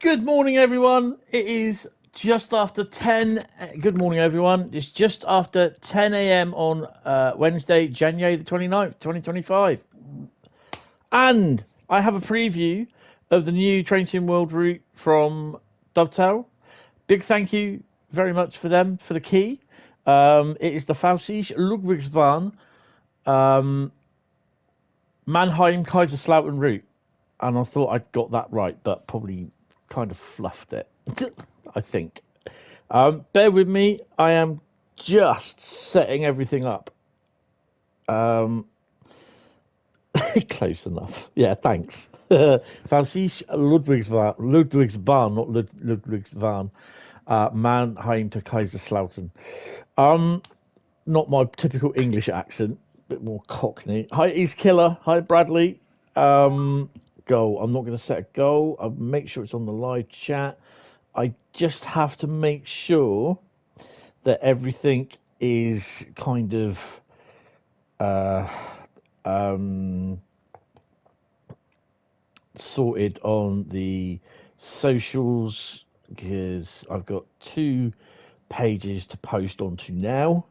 Good morning, everyone. It is just after 10. Good morning, everyone. It's just after 10 a.m. on Wednesday, January the 29th, 2025. And I have a preview of the new Train Sim World route from Dovetail. Big thank you very much for them for the key. It is the Pfälzische Ludwigsbahn, Mannheim, Kaiserslautern route. And I thought I'd got that right, but probably kind of fluffed it, I think. Bear with me. I am just setting everything up. Close enough. Yeah, thanks. Pfälzische Ludwigsbahn, not Ludwigsbahn. Mannheim to Kaiserslautern. Not my typical English accent, a bit more Cockney. Hi, East Killer. Hi, Bradley. Goal. I'm not going to set a goal. I'll make sure it's on the live chat. I just have to make sure that everything is kind of sorted on the socials, because I've got 2 pages to post onto now,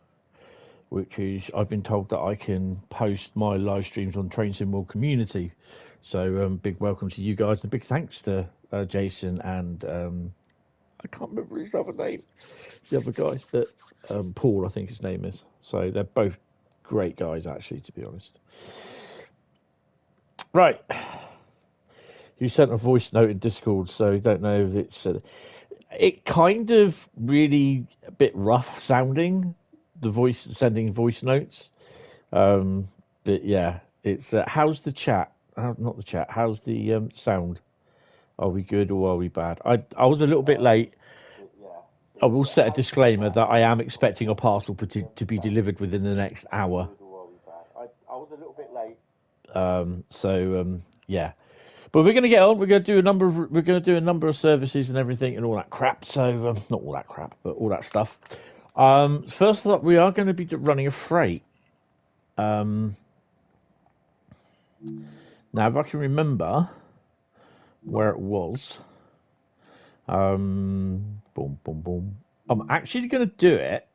which is I've been told that I can post my live streams on Train Sim World community. So big welcome to you guys, and big thanks to Jason and I can't remember his other name, the other guy that Paul, I think his name is. So they're both great guys, actually, to be honest. Right, you sent a voice note in Discord, so I don't know if it's it kind of really a bit rough sounding, the voice sending voice notes, but yeah, it's how's the chat? Not the chat. How's the sound? Are we good or are we bad? I was a little bit late. I will set a disclaimer that I am expecting a parcel to be delivered within the next hour. I was a little bit late. Yeah, but we're going to get on. We're going to do a number of services and everything and all that crap. So not all that crap, but all that stuff. First up, we are going to be running a freight. Now, if I can remember where it was, boom, boom, boom. I'm actually going to do it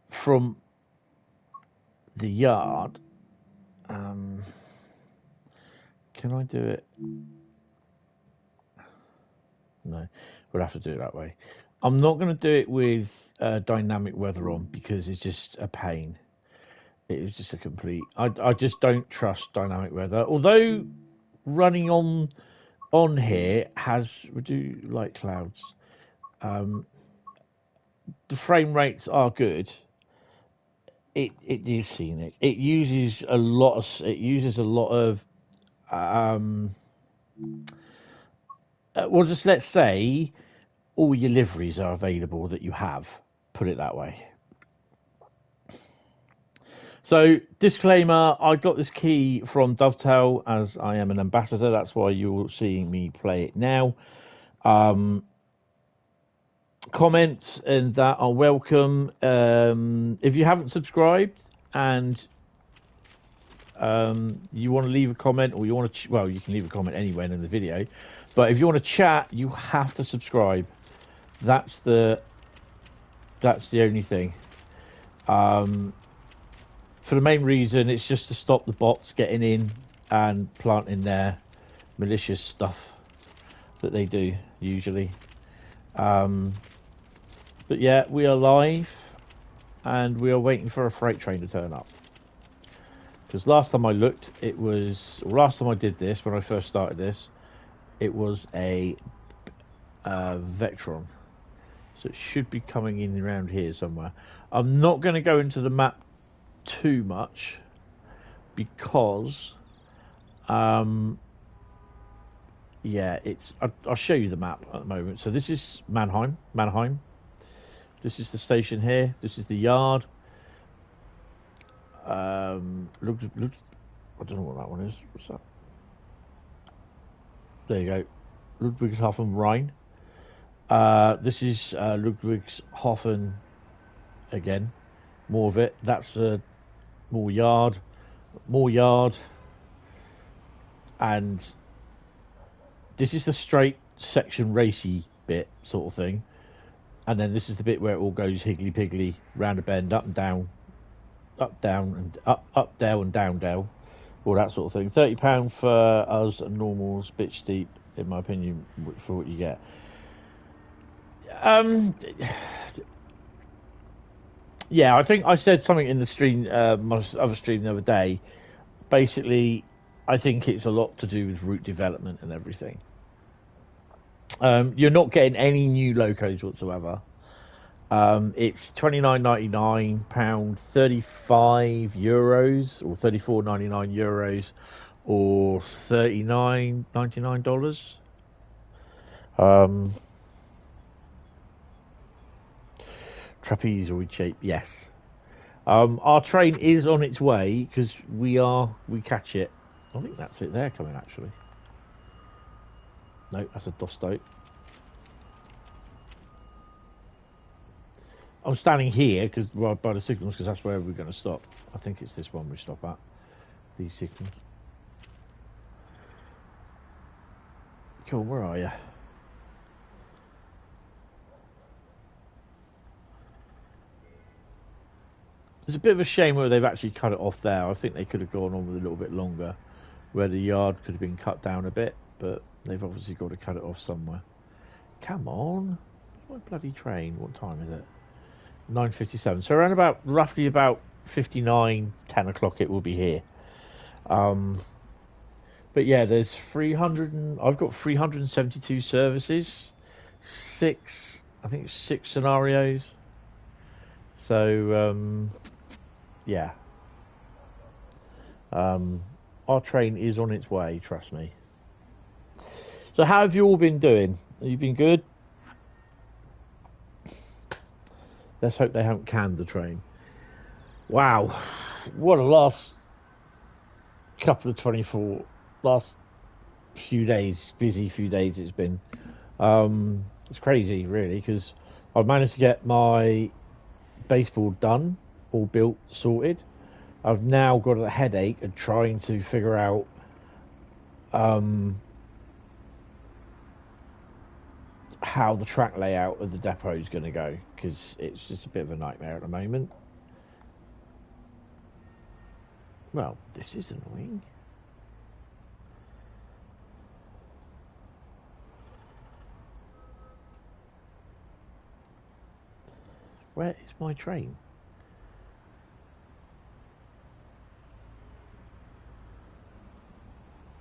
from the yard. Can I do it? No, we'll have to do it that way. I'm not going to do it with dynamic weather on, because it's just a pain. It is just a complete. I just don't trust dynamic weather. Although running on here we do light clouds. The frame rates are good. You've seen it. It uses a lot of. Well, just let's say all your liveries are available that you have. Put it that way. So, disclaimer, I got this key from Dovetail as I am an ambassador. That's why you're seeing me play it now. Comments and that are welcome. If you haven't subscribed and you want to leave a comment, or you want to, well, you can leave a comment anywhere in the video. But if you want to chat, you have to subscribe. That's the only thing. For the main reason, it's just to stop the bots getting in and planting their malicious stuff that they do usually. But yeah, we are live, and we are waiting for a freight train to turn up. Because last time I looked, last time I did this, when I first started this, it was a Vectron. So it should be coming in around here somewhere. I'm not going to go into the map too much, because yeah, I'll show you the map at the moment. So this is Mannheim. This is the station here. This is the yard. Look, I don't know what that one is. What's that? There you go. Ludwigshafen, Rhein. This is Ludwigshafen again. More of it. That's more yard, and this is the straight section racy bit sort of thing, and then this is the bit where it all goes higgly piggly round a bend, up and down, up down and up down and down down, all that sort of thing. £30 for us, and normal's a bit steep in my opinion for what you get. Yeah, I think I said something in the stream, my other stream the other day. Basically, I think it's a lot to do with route development and everything. You're not getting any new locos whatsoever. It's £29.99, €35 or €34.99 or $39.99. Trapezoid shape, yes. Our train is on its way because we catch it. I think that's it there coming actually. No, that's a Dosto. I'm standing here because right by the signals because that's where we're going to stop. I think it's this one we stop at. These signals. Cool, where are you? There's a bit of a shame where they've actually cut it off there. I think they could have gone on with a little bit longer, where the yard could have been cut down a bit, but they've obviously got to cut it off somewhere. Come on, my bloody train. What time is it? 9:57. So around about roughly about 10 o'clock it will be here. But yeah, there's 300 and I've got 372 services, I think 6 scenarios. So yeah, our train is on its way, trust me. So how have you all been doing? Have you been good? Let's hope they haven't canned the train. Wow, what a last few days, busy few days it's been. It's crazy really because I've managed to get my baseboard done, all built, sorted. I've now got a headache of trying to figure out how the track layout of the depot is going to go because it's just a bit of a nightmare at the moment. Well, this is annoying. Where is my train?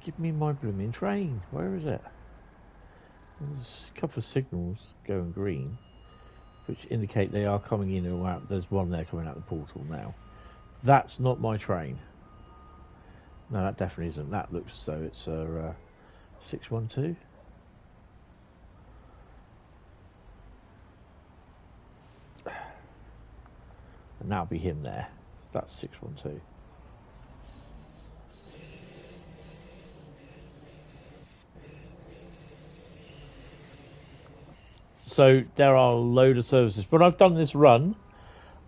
Give me my blooming train. Where is it? There's a couple of signals going green, which indicate they are coming in or out. There's one there coming out the portal now. That's not my train. No, that definitely isn't. That looks as though it's a 612. And that'll be him there. That's 612. So there are a load of services. When I've done this run,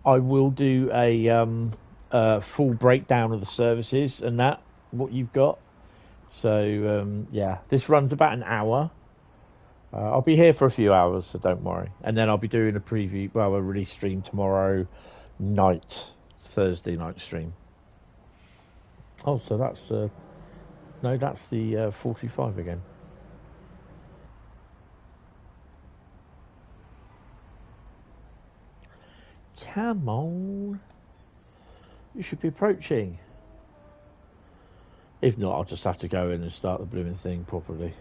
I will do a full breakdown of the services and what you've got. So yeah, this runs about an hour. I'll be here for a few hours, so don't worry. And then I'll be doing a release stream tomorrow night, Thursday night stream. Oh, so that's no, that's the 45 again. Come on. You should be approaching. If not, I'll just have to go in and start the blooming thing properly.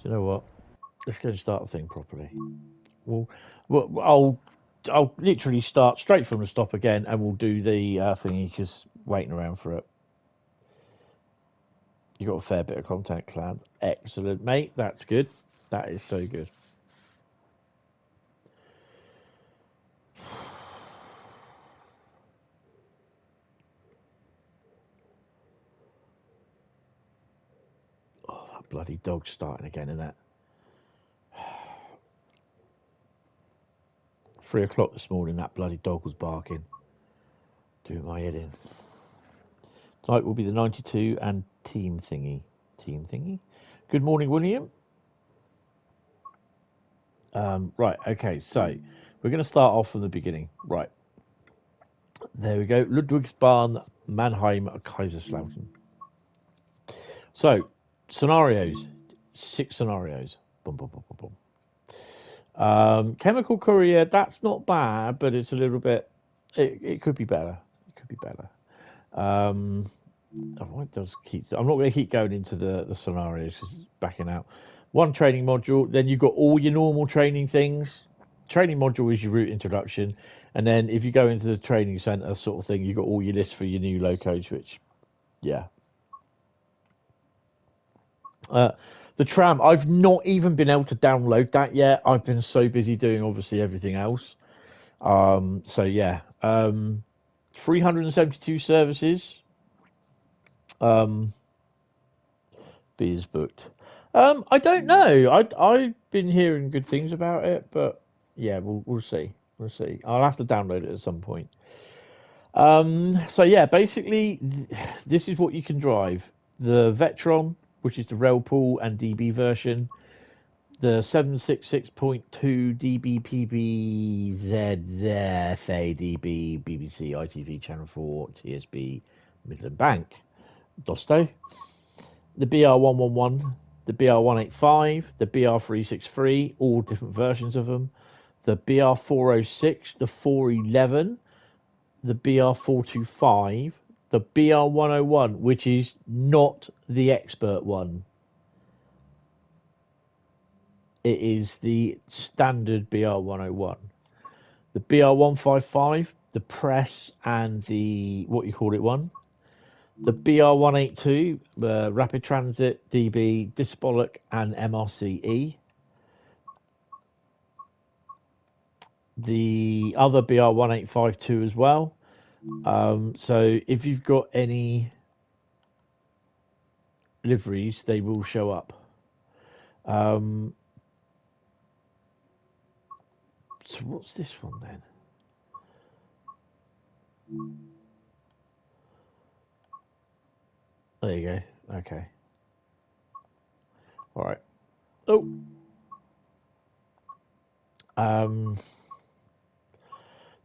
Do you know what? Let's go and start the thing properly. Well, I'll literally start straight from the stop again, and we'll do the thingy because waiting around for it. You got a fair bit of content, Clan. Excellent, mate. That's good. That is so good. Oh, that bloody dog's starting again, isn't it? 3 o'clock this morning, that bloody dog was barking. Doing my head in. Tonight will be the 92 and team thingy. Team thingy. Good morning, William. Right, okay, so we're going to start off from the beginning. Right. There we go. Ludwigsbahn, Mannheim, Kaiserslautern. So, scenarios. 6 scenarios. Boom, boom, boom, boom, boom. Chemical courier, that's not bad, but it's a little bit... It could be better. It could be better. I'm not going to keep going into the scenarios because it's backing out. One training module, then you've got all your normal training things. Training module is your route introduction, and then if you go into the training centre sort of thing, you've got all your lists for your new locos, which, yeah. The tram, I've not even been able to download that yet. I've been so busy doing obviously everything else. So yeah, 372 services. B is booked. I don't know. I've been hearing good things about it, but yeah, we'll see. We'll see. I'll have to download it at some point. So yeah, basically, this is what you can drive: the Vetron, which is the Railpool and DB version, the 766.2 DB PBZ FADB BBC ITV Channel 4 TSB Midland Bank Dosto, the BR111, the BR185, the BR363, all different versions of them, the BR406, the 411, the BR425, the BR101, which is not the expert one. It is the standard BR101. The BR155, the press and the, what you call it one. The BR182, Rapid Transit, DB, Dispolic and MRCE. The other BR1852 as well. So if you've got any liveries, they will show up. So what's this one then? There you go. Okay. All right. Oh.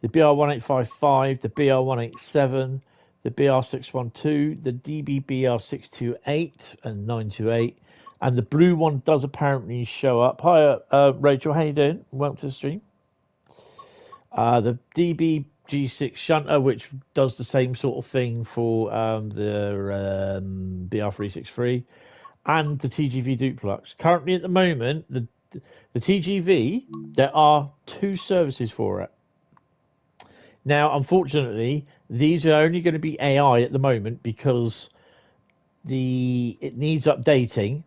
The BR1855, the BR187, the BR612, the DBBR628 and 928, and the blue one does apparently show up. Hi, Rachel, how you doing? Welcome to the stream. The DBG6 shunter, which does the same sort of thing for the BR363, and the TGV duplex. Currently, at the moment, the TGV, there are 2 services for it. Now, unfortunately, these are only going to be AI at the moment because it needs updating,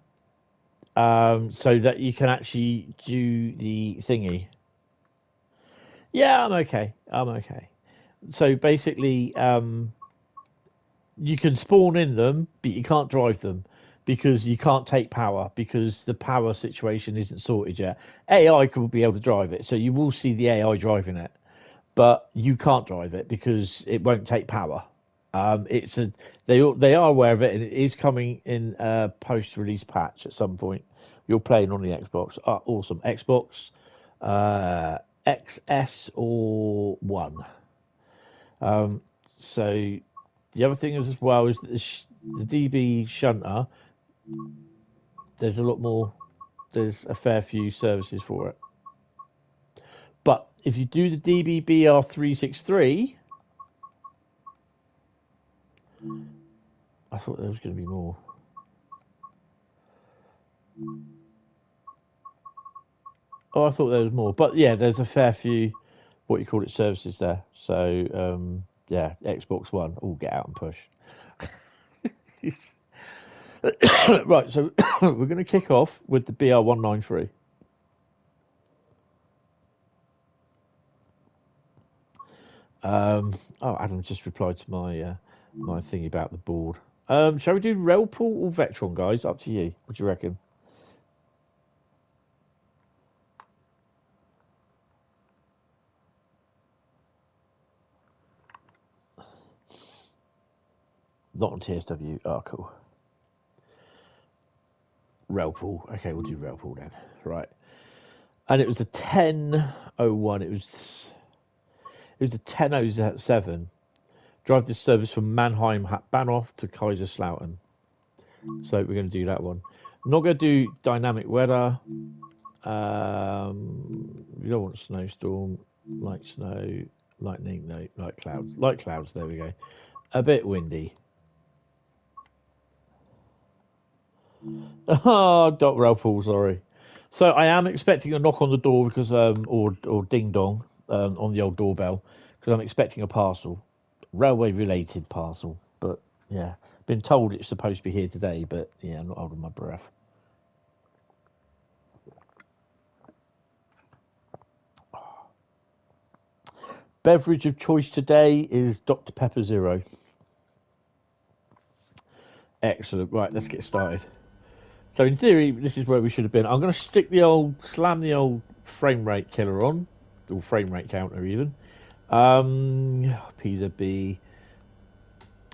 so that you can actually do the thingy. Yeah, I'm okay. So basically, you can spawn in them, but you can't drive them because you can't take power because the power situation isn't sorted yet. AI will be able to drive it, so you will see the AI driving it. But you can't drive it because it won't take power. They are aware of it, and it is coming in a post-release patch at some point. You're playing on the Xbox. Awesome. Xbox XS or One. So the other thing is as well is that the DB shunter. There's a lot more. There's a fair few services for it. But if you do the DBBR363, I thought there was going to be more. Oh, I thought there was more. But yeah, there's a fair few, what you call it, services there. So, yeah, Xbox One, all get out and push. Right, so we're going to kick off with the BR193. Adam just replied to my my thing about the board. Shall we do Railpool or Vetron, guys? Up to you. What do you reckon? Not on TSW. Oh, cool. Railpool. Okay, we'll do Railpool then. Right. And it was a 10:01. It was a 10:07. Drive this service from Mannheim Bahnhof to Kaiserslautern. So we're going to do that one. I'm not going to do dynamic weather. We don't want snowstorm, light snow, lightning, no, light clouds. Light clouds, there we go. A bit windy. Oh, dot Railpool, sorry. So I am expecting a knock on the door because, or ding dong, on the old doorbell, because I'm expecting a parcel. Railway related parcel, but yeah, been told it's supposed to be here today, but yeah, I'm not holding my breath. Beverage of choice today is Dr. Pepper Zero. Excellent. Right, let's get started. So in theory, this is where we should have been. I'm going to slam the old frame rate killer on, or frame rate counter even. PZB.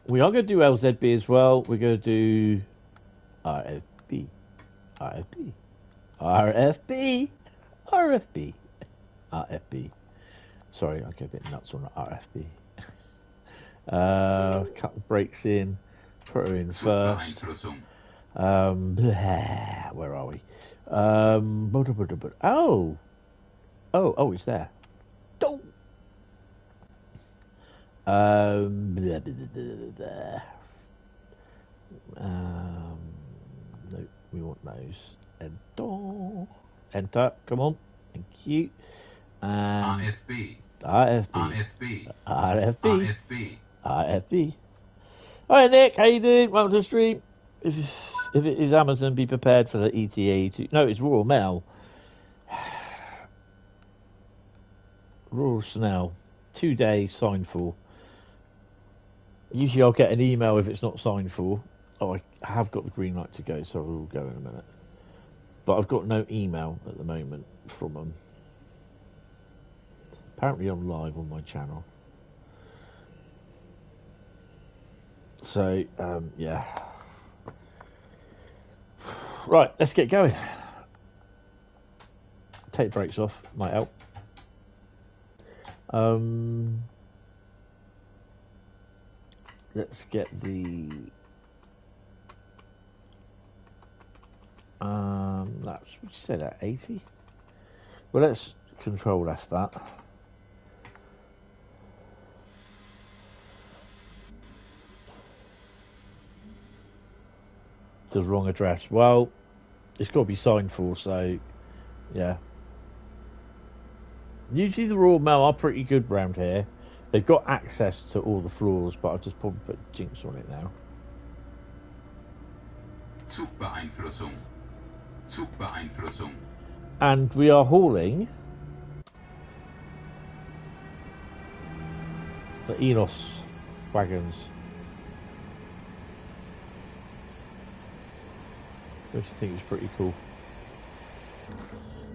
We are going to do LZB as well. We're going to do RFB. Sorry, I get a bit nuts on RFB. Cut the brakes in. Put her in first. Where are we? Oh, it's there. No, we want those. Enter. Come on. Thank you. RFB. Hi Nick, how you doing? Welcome to the stream. If it is Amazon, be prepared for the ETA. No, it's Royal Mail. Royal Snell. 2 days signed for. Usually I'll get an email if it's not signed for. Oh, I have got the green light to go, so we'll go in a minute. But I've got no email at the moment from them. Apparently I'm live on my channel. So, yeah. Right, let's get going. Take the brakes off, might help. Let's get the... that's, what you said, at 80? Well, let's control F that. The wrong address. Well, it's got to be signed for, so yeah. Usually the Royal Mail are pretty good round here. They've got access to all the floors, but I've just probably put Jinx on it now. And we are hauling the Enos wagons, which I think is pretty cool.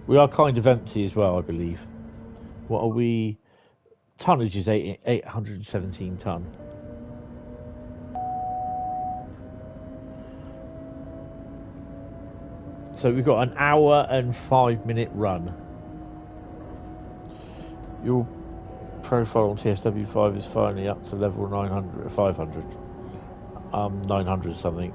We are kind of empty as well, I believe. What are we? Tonnage is 817 ton. So we've got an hour and 5-minute run. Your profile on TSW5 is finally up to level 900, 500. 900 something.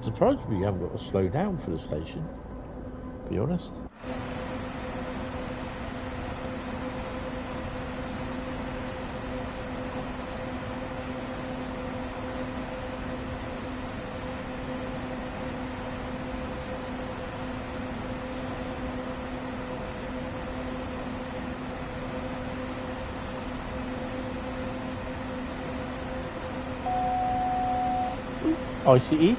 Surprised we haven't got to slow down for the station, to be honest. ICE.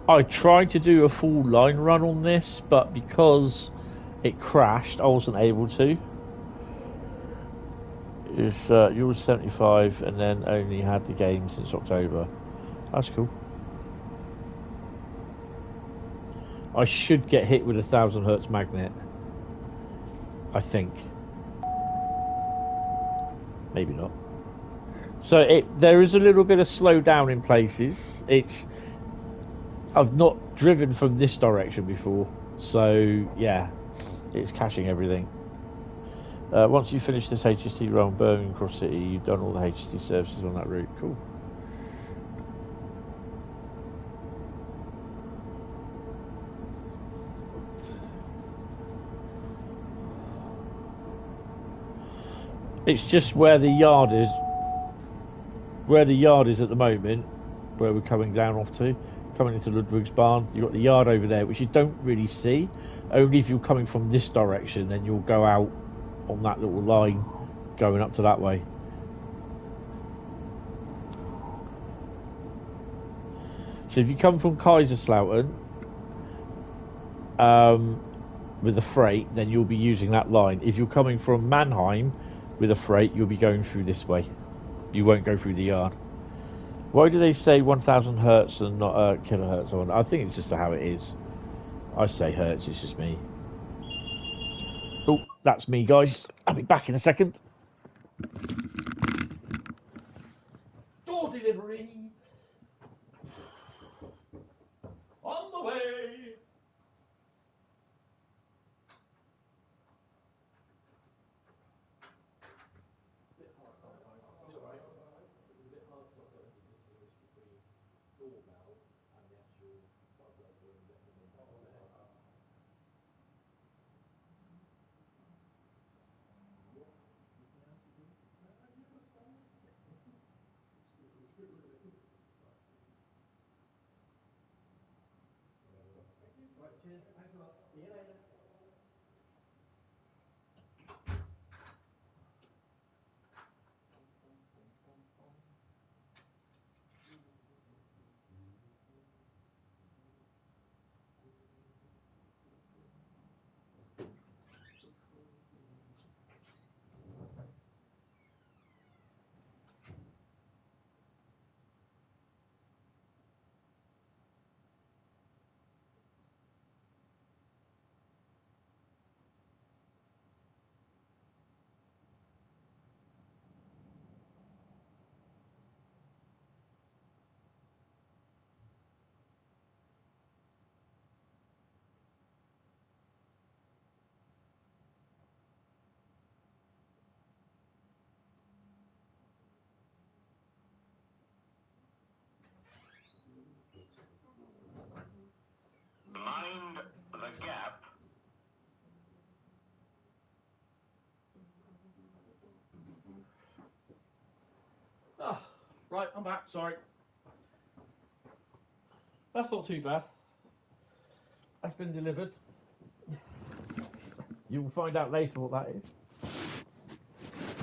I tried to do a full line run on this, but because it crashed, I wasn't able to. It's yours 75, and then only had the game since October. That's cool. I should get hit with a 1000 hertz magnet. I think. Maybe not. So there is a little bit of slowdown in places. I've not driven from this direction before, so yeah, it's caching everything. Once you finish this HST run, Birmingham Cross City, you've done all the HST services on that route. Cool. It's just where the yard is. Where the yard is at the moment, where we're coming down off to, coming into Ludwigsbahn. You've got the yard over there, which you don't really see. Only if you're coming from this direction, then you'll go out on that little line going up to that way. So if you come from Kaiserslautern with a freight, then you'll be using that line. If you're coming from Mannheim with a freight, you'll be going through this way. You won't go through the yard. Why do they say 1000 hertz and not kilohertz on? I think it's just how it is. I say hertz, it's just me. Oh, that's me, guys. I'll be back in a second. Door delivery. On the way. Cheers. Thanks a lot. See you later. Mind the gap. Oh, right, I'm back, sorry. That's not too bad. That's been delivered. You will find out later what that is.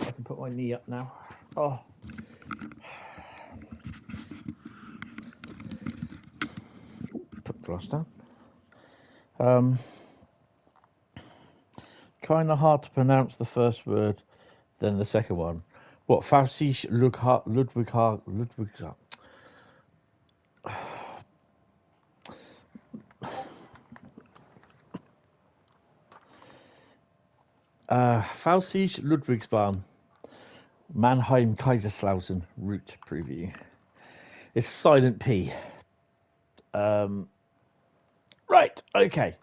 I can put my knee up now. Oh. Put the glass down. Kind of hard to pronounce the first word, then the second one. What? Pfälzische Ludwigsbahn. Pfälzische Ludwigsbahn. Mannheim Kaiserslautern route preview. It's silent P. Right, okay.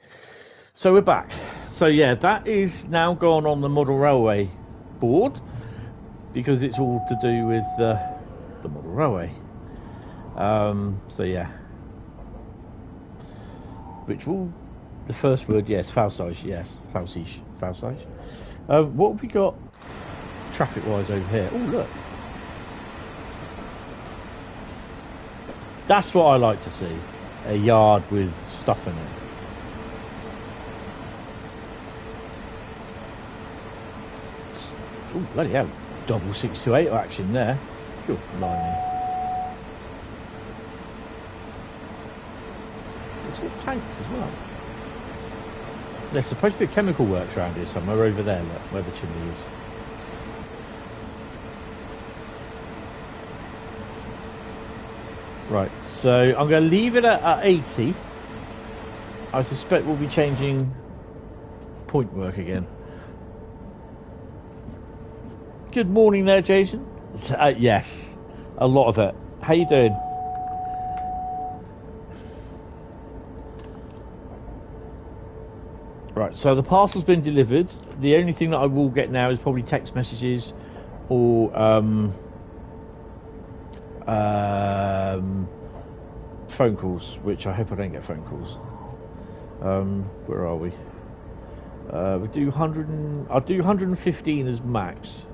So we're back. So yeah, that is now gone on the model railway board because it's all to do with the model railway. So yeah. Which will, the first word, yes, Pfälzische, yes, Pfälzische. What have we got traffic-wise over here? Oh, look. That's what I like to see. A yard with stuff in it. Oh, bloody hell. Double 628 action there. Good blimey. tanks as well. There's supposed to be a chemical works around here somewhere over there, look, where the chimney is. Right, so I'm going to leave it at 80. I suspect we'll be changing point work again. Good morning there, Jason. Yes, a lot of it. How you doing? Right, so the parcel's been delivered. The only thing that I will get now is probably text messages or phone calls, which I hope I don't get phone calls. Where are we? We do 100 I'll do 115 as max.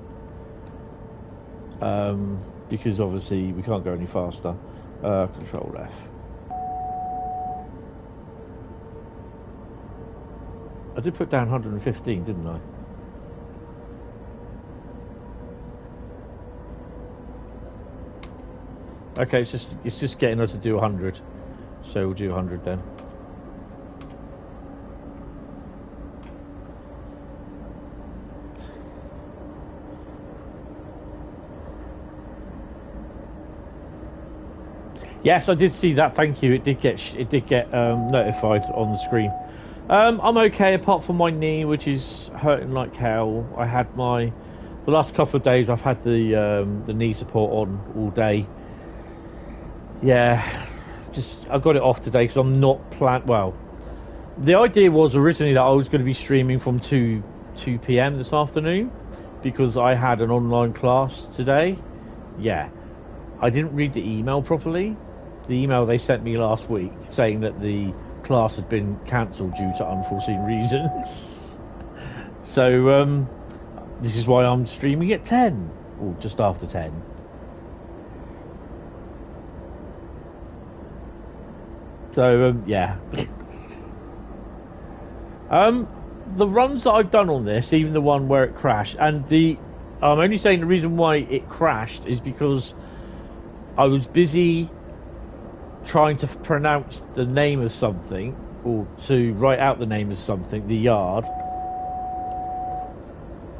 Because obviously we can't go any faster. Control F. I did put down 115, didn't I? Okay, it's just getting us to do 100, so we'll do 100 then. Yes, I did see that. Thank you. It did get notified on the screen. I'm okay apart from my knee, which is hurting like hell. I had the last couple of days I've had the knee support on all day. Yeah, I got it off today because I'm not well, the idea was originally that I was going to be streaming from 2 p.m. this afternoon because I had an online class today. Yeah, I didn't read the email properly. The email they sent me last week saying that the class had been cancelled due to unforeseen reasons. So this is why I'm streaming at 10 or just after 10. So yeah. The runs that I've done on this, even the one where it crashed, and I'm only saying the reason why it crashed is because I was busy trying to pronounce the name of something, or to write out the name of something, the yard.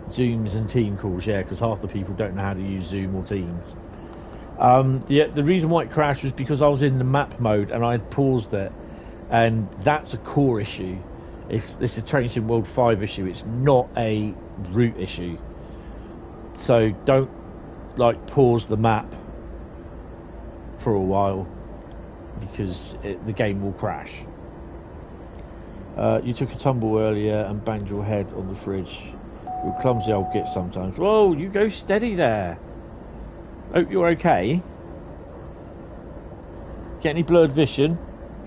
Zooms and team calls, yeah, because half the people don't know how to use Zoom or Teams. The reason why it crashed was because I was in the map mode and I had paused it, and that's a core issue. It's a Train Sim World 5 issue. It's not a route issue. So don't pause the map for a while because the game will crash. You took a tumble earlier and banged your head on the fridge. You're a clumsy old git sometimes. Whoa, you go steady there. Hope you're okay. Get any blurred vision?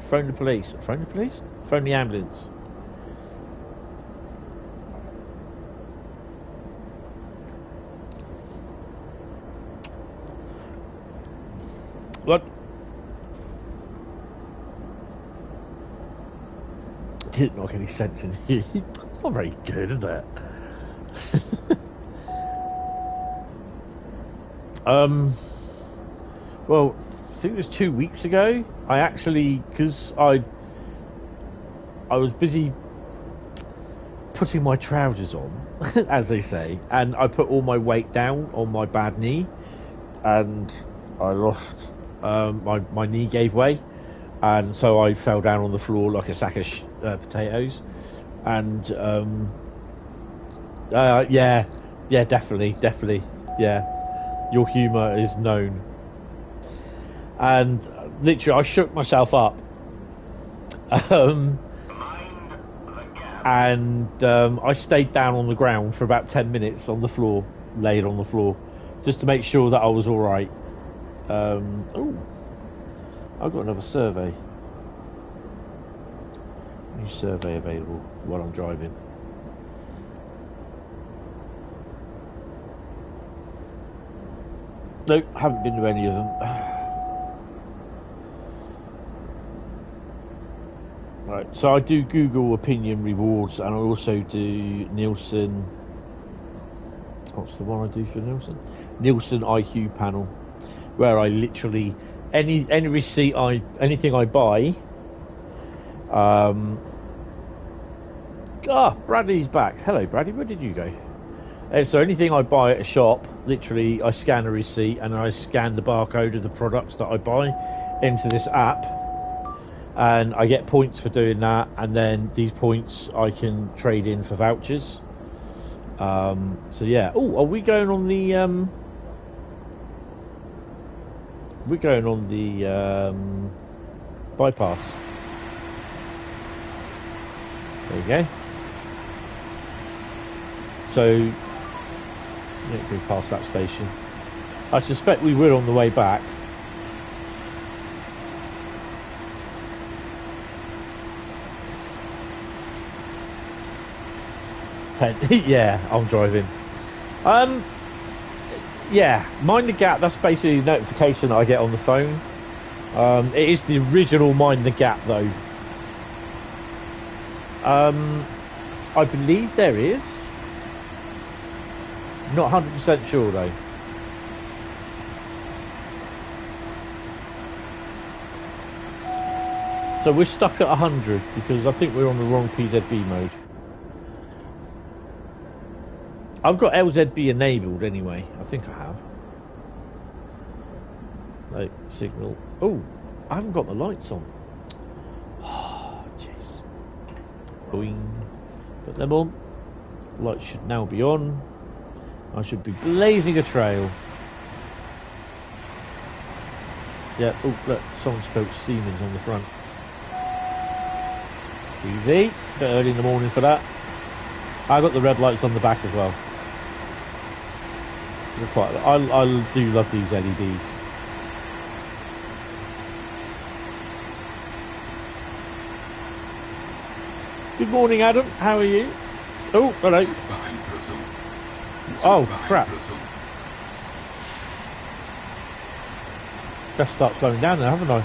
Phone the police. Phone the police? Phone the ambulance. What? Didn't knock any sense in you. It's not very good, is it? Well, I think it was 2 weeks ago. I actually, because I was busy putting my trousers on, as they say, and I put all my weight down on my bad knee, and I lost, my knee gave way, and so I fell down on the floor like a sack of potatoes, and yeah, definitely, yeah. Your humour is known. And literally, I shook myself up. And I stayed down on the ground for about 10 minutes on the floor, laid on the floor, just to make sure that I was alright. Oh, I've got another survey. New survey available while I'm driving. Nope, haven't been to any of them. Right, so I do Google opinion rewards, and I also do Nielsen. What's the one I do for Nielsen? Nielsen IQ panel, where I literally any receipt anything I buy, Bradley's back. Hello, Bradley. Where did you go? So anything I buy at a shop, literally, I scan a receipt and I scan the barcode of the products that I buy into this app, and I get points for doing that. And then these points I can trade in for vouchers. So yeah. Oh, are we going on the? We're going on the bypass. There you go. So. Go past that station. I suspect we will on the way back. Yeah, I'm driving. Yeah, Mind the Gap. That's basically a notification that I get on the phone. It is the original Mind the Gap, though. I believe there is. Not 100% sure though. So we're stuck at 100 because I think we're on the wrong PZB mode. I've got LZB enabled anyway. I think I have. Like signal. Oh, I haven't got the lights on. Oh, jeez. Boing. Put them on. Lights should now be on. I should be blazing a trail. Yeah, oh look, someone spelled Siemens on the front. Easy. Bit early in the morning for that. I got the red lights on the back as well. I do love these LEDs. Good morning, Adam. How are you? Oh, hello. Oh, crap. Just start slowing down there, haven't I?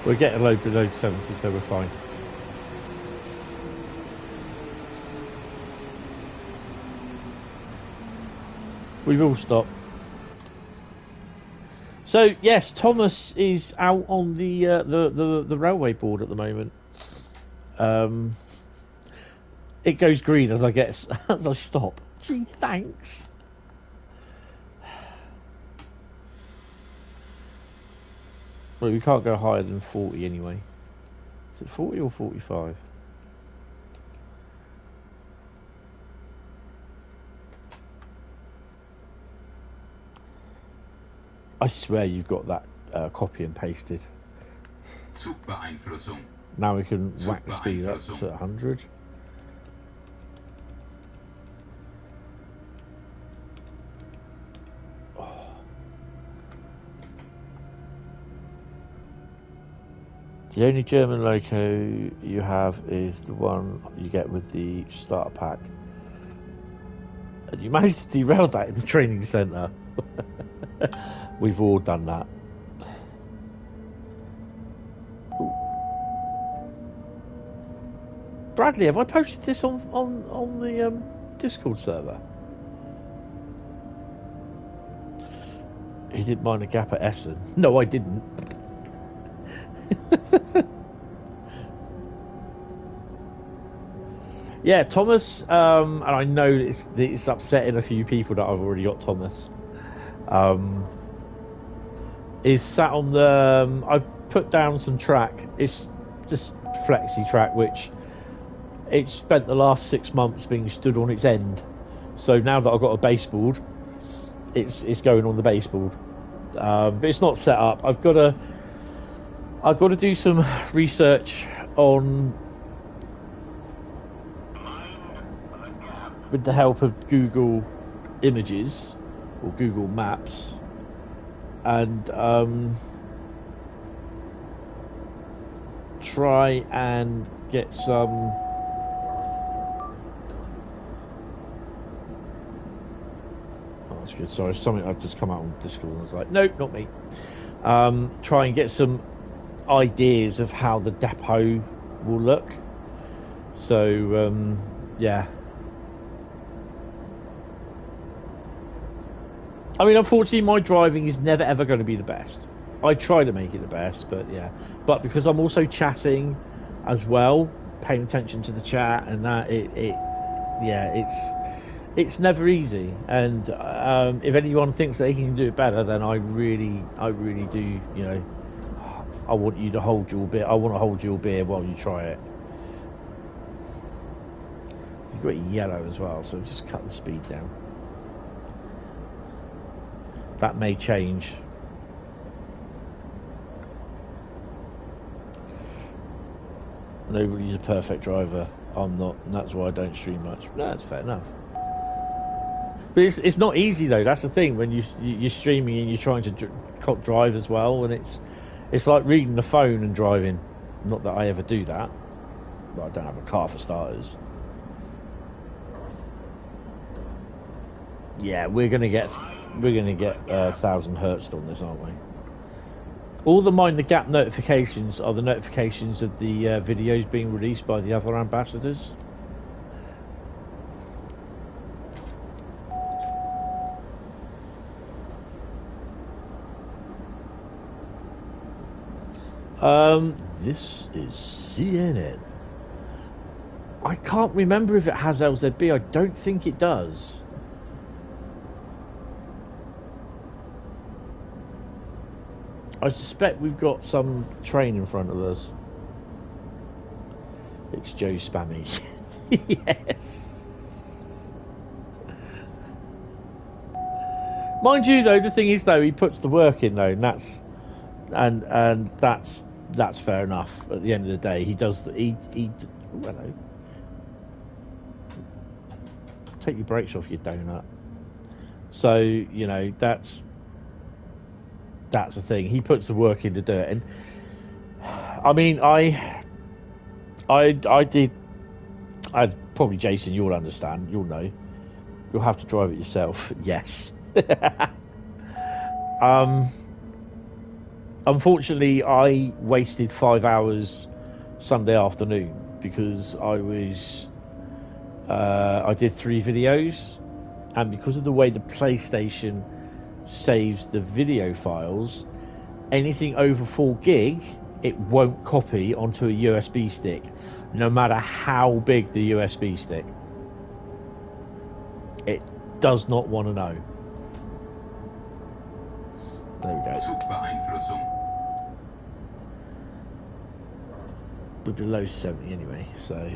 We're getting low below 70, so we're fine. We've all stopped. So yes, Thomas is out on the railway board at the moment. It goes green as I stop. Gee, thanks. Well, we can't go higher than 40 anyway. Is it 40 or 45? I swear you've got that copy and pasted. Now we can whack the speed up to 100. Oh. The only German loco you have is the one you get with the starter pack. And you managed to derail that in the training centre. We've all done that. Ooh. Bradley, have I posted this on the Discord server? He didn't mind a gap at Essen. No, I didn't. Yeah, Thomas, and I know it's upsetting a few people that I've already got Thomas. Is sat on the I put down some track. It's just flexi track, which it's spent the last 6 months being stood on its end. So now that I've got a baseboard, it's going on the baseboard. But it's not set up. I've got to do some research on, with the help of Google Images or Google Maps, and try and get some that's good. Sorry, something I've just come out on Discord and I was like, nope, not me. Try and get some ideas of how the depot will look. So yeah. I mean, unfortunately, my driving is never ever going to be the best. I try to make it the best, but yeah. But because I'm also chatting as well, paying attention to the chat and that, it's never easy. And if anyone thinks they can do it better, then I really do. You know, I want you to hold your beer. I want to hold your beer while you try it. You've got yellow as well, so just cut the speed down. That may change. Nobody's a perfect driver. I'm not, and that's why I don't stream much. No, that's fair enough. But it's not easy though. That's the thing when you're streaming and you're trying to drive as well, and it's like reading the phone and driving. Not that I ever do that, but I don't have a car for starters. Yeah, we're gonna get 1,000 hertz on this, aren't we? All the Mind the Gap notifications are the notifications of the videos being released by the other ambassadors. This is CNN. I can't remember if it has LZB. I don't think it does. I suspect we've got some train in front of us. It's Joe Spammy. Yes. Mind you, though, the thing is, though, he puts the work in, though, and that's fair enough. At the end of the day, he does. Hello. Take your brakes off, you donut. So you know that's the thing. He puts the work in to do it, and I mean, I did. Probably Jason, you'll understand. You'll know. You'll have to drive it yourself. Yes. Unfortunately, I wasted 5 hours Sunday afternoon because I did 3 videos, and because of the way the PlayStation saves the video files, anything over 4 gig it won't copy onto a USB stick, no matter how big the USB stick. It does not want to know. There we go. We're below 70 anyway, so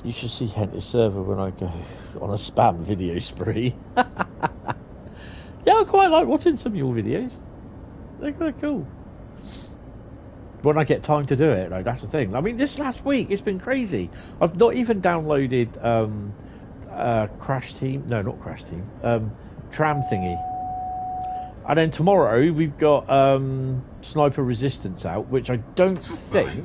you should see Hentis server when I go on a spam video spree. Yeah, I quite like watching some of your videos. They're kind of cool. When I get time to do it, though, that's the thing. I mean, this last week, it's been crazy. I've not even downloaded Crash Team. No, not Crash Team. Tram Thingy. And then tomorrow, we've got Sniper Resistance out, which I don't think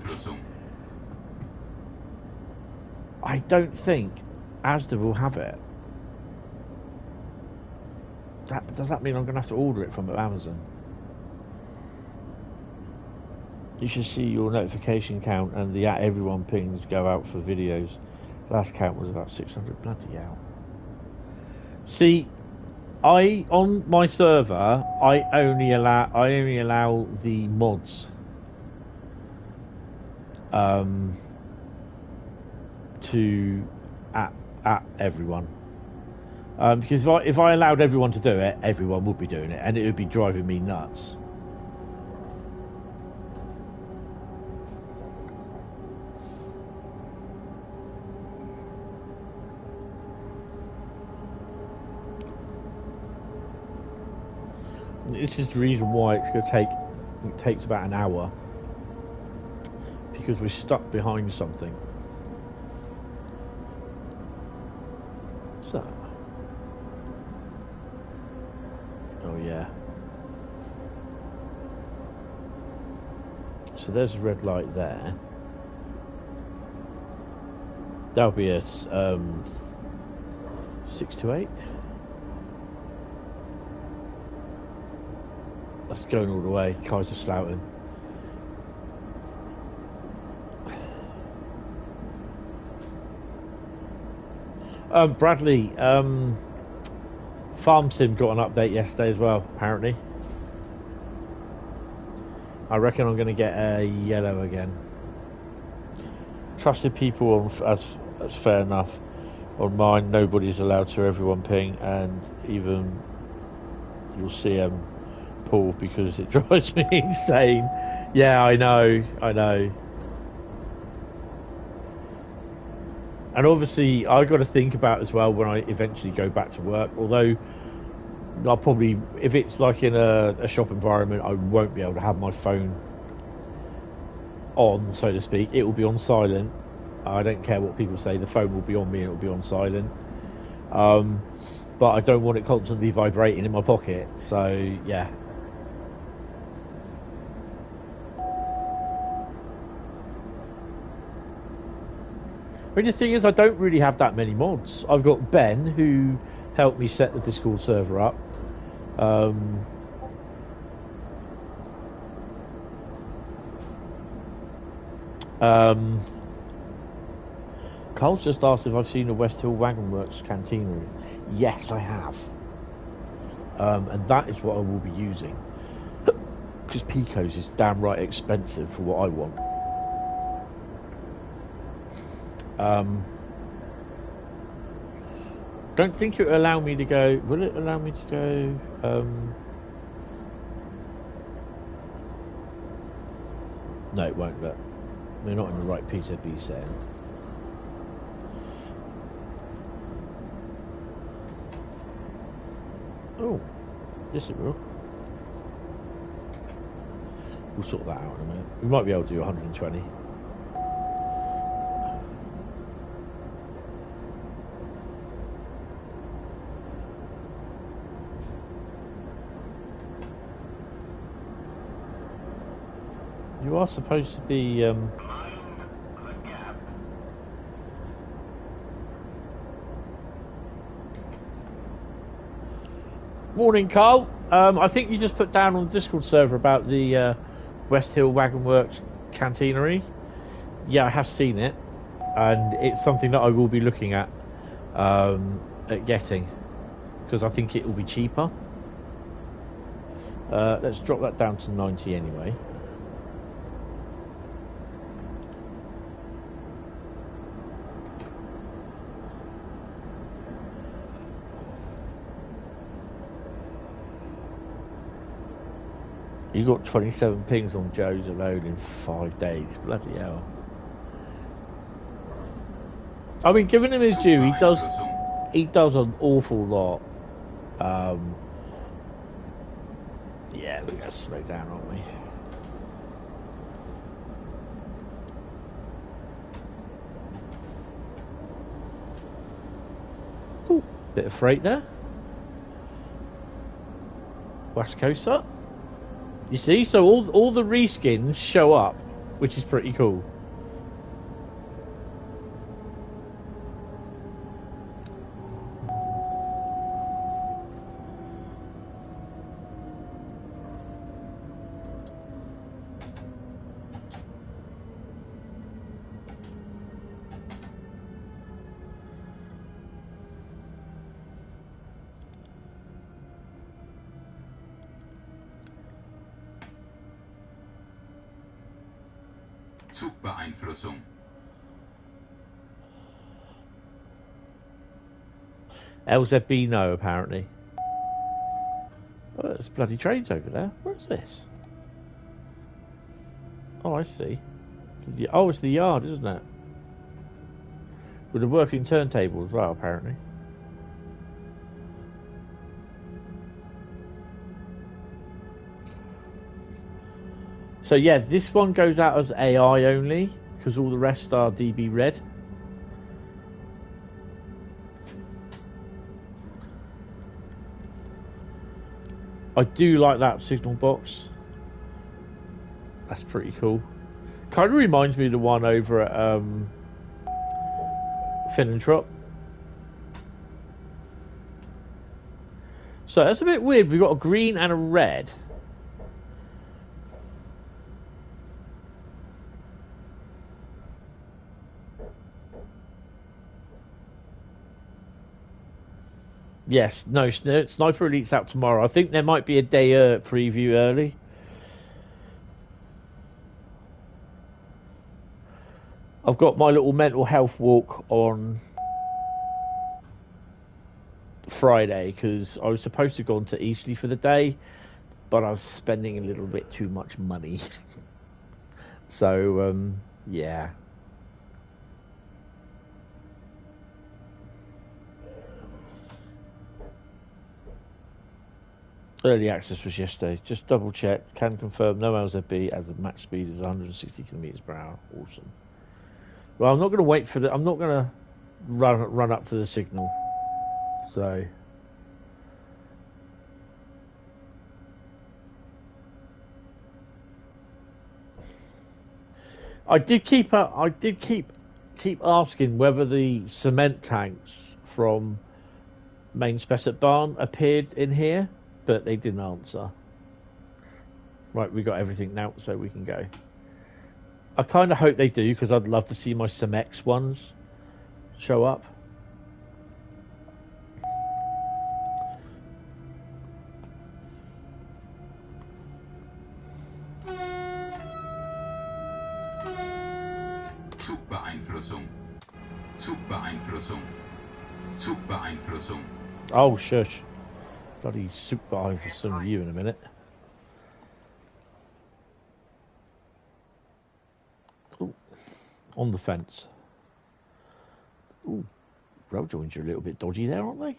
Asda will have it. Does that mean I'm going to have to order it from Amazon? You should see your notification count and the @everyone pings go out for videos. Last count was about 600. Bloody hell. See, on my server, I only allow the mods. To at everyone, because if I allowed everyone to do it, everyone would be doing it, and it would be driving me nuts. This is the reason why it's going to take. It takes about an hour because we're stuck behind something. So, oh yeah. So there's a red light there. That'll be a 6 to 8. That's going all the way, Kaiserslautern. Bradley, Farm Sim got an update yesterday as well, apparently. I reckon I'm going to get a yellow again. Trusted people on, that's fair enough. On mine, nobody's allowed to everyone ping, and even you'll see Paul, because it drives me insane. Yeah, I know. And obviously, I've got to think about as well when I eventually go back to work. Although, I'll probably, if it's like in a shop environment, I won't be able to have my phone on, so to speak. It will be on silent. I don't care what people say. The phone will be on me and it will be on silent. But I don't want it constantly vibrating in my pocket. So, yeah. But the thing is, I don't really have that many mods. I've got Ben, who helped me set the Discord server up. Carl's just asked if I've seen a West Hill Wagon Works cantina. Yes, I have. And that is what I will be using. Because Pico's is damn right expensive for what I want. Don't think it will allow me to go. Will it allow me to go? No, it won't. Look, we're not in the right PZB setting. Oh, yes, it will. We'll sort that out in a minute. We might be able to do 120. You are supposed to be. Morning, Carl. I think you just put down on the Discord server about the West Hill Wagon Works cantinery. Yeah, I have seen it, and it's something that I will be looking at getting, because I think it will be cheaper. Let's drop that down to 90 anyway. You got 27 pings on Joe's alone in 5 days. Bloody hell. I mean, giving him his due, he does an awful lot. Yeah, we're going to slow down, aren't we? Ooh, bit of freight there. West Coast up. You see, so all the reskins show up, which is pretty cool. Zugbeeinflussung. LZB no, apparently. Oh, there's bloody trains over there. Where's this? Oh, I see. Oh, it's the yard, isn't it? With a working turntable as well, apparently. So yeah, this one goes out as AI only, because all the rest are DB red. I do like that signal box. That's pretty cool. Kind of reminds me of the one over at Finn and Trot. So that's a bit weird. We've got a green and a red. Yes, no, Sniper Elite's out tomorrow. I think there might be a day preview early. I've got my little mental health walk on Friday because I was supposed to have gone to Eastleigh for the day, but I was spending a little bit too much money. So, yeah. Early access was yesterday. Just double check. Can confirm no LZB as the max speed is 160 kilometers per hour. Awesome. Well, I'm not going to wait for the. I'm not going to run up to the signal. So. I did keep asking whether the cement tanks from main spec at Barn appeared in here, but they didn't answer. Right, we got everything now, so we can go. I kind of hope they do, because I'd love to see my Cemex ones show up. Zugbeeinflussung. Zugbeeinflussung. Zugbeeinflussung. Oh, shush. Bloody Zugbeeinflussung you in a minute. Ooh. On the fence. Ooh. Road joins are a little bit dodgy there, aren't they?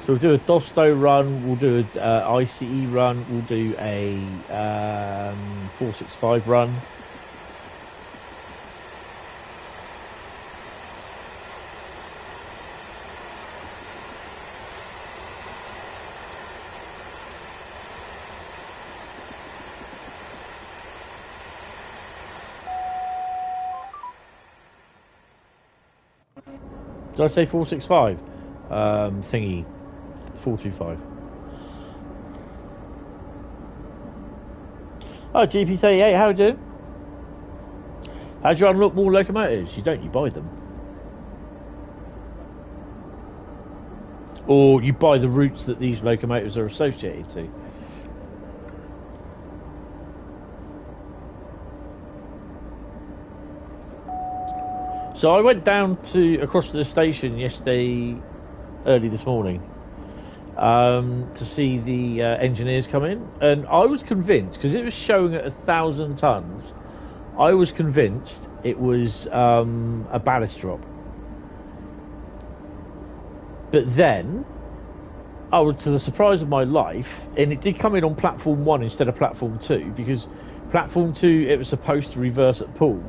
So we'll do a Dosto run, we'll do a ICE run, we'll do a 465 run. Did I say 465? Thingy. 425. Oh, GP38, how are you doing? How do you unlock more locomotives? You don't, you buy them. Or you buy the routes that these locomotives are associated to. So I went down across to the station yesterday, early this morning, to see the engineers come in, and I was convinced, because it was showing at 1,000 tons, I was convinced it was a ballast drop. But then, I was, to the surprise of my life, and it did come in on platform 1 instead of platform 2, because platform 2 it was supposed to reverse at Poole,